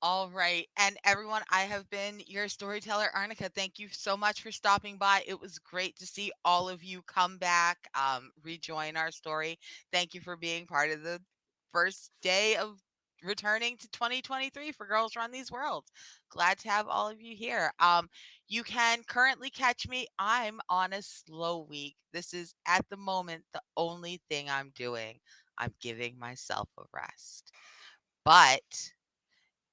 All right. And everyone, I have been your storyteller, Arnica. Thank you so much for stopping by. It was great to see all of you come back, rejoin our story. Thank you for being part of the first day of returning to 2023 for Girls Run These Worlds. Glad to have all of you here. You can currently catch me. I'm on a slow week. This is at the moment the only thing I'm doing. I'm giving myself a rest. But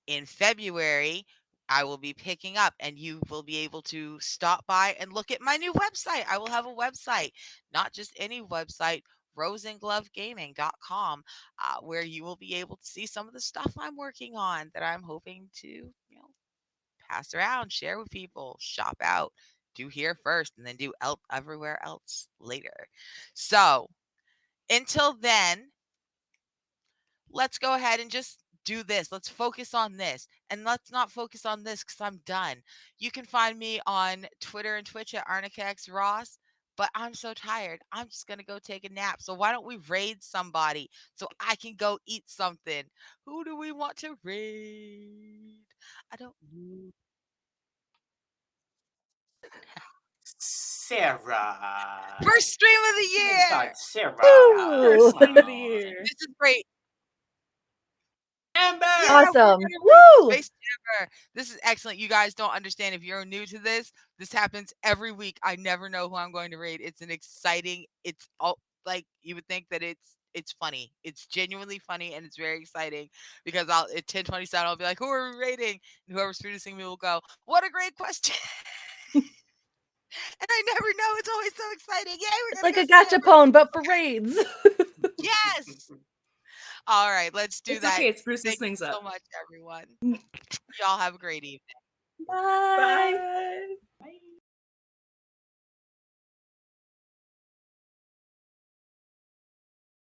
in February, I will be picking up and you will be able to stop by and look at my new website. I will have a website, not just any website, rosenglovegaming.com, where you will be able to see some of the stuff I'm working on that I'm hoping to, pass around, share with people, shop out, do here first, and then do everywhere else later. So until then, let's go ahead and just do this. Let's focus on this. And let's not focus on this because I'm done. You can find me on Twitter and Twitch at ArnicaXRoss, but I'm so tired. I'm just going to go take a nap. So why don't we raid somebody so I can go eat something? Who do we want to raid? I don't know. Sarah. First stream of the Oh my year. God, Sarah. Ooh. First Come stream of the on. year. This is great. Amber! Yeah, we're Awesome. gonna read Woo! Space Amber. This is excellent. You guys don't understand if you're new to this. This happens every week. I never know who I'm going to read. It's an exciting. It's all like you would think that it's funny. It's genuinely funny and it's very exciting because I'll at 10:27 I'll be like, who are we rating? And whoever's producing me will go, what a great question. And I never know. It's always so exciting. Yay, we're It's gonna like go a see Amber. gachapon, but for raids. Yes. All right, let's do It's that. okay. It spruces Thank you things so up. much, everyone. Y'all have a great evening. Bye. Bye.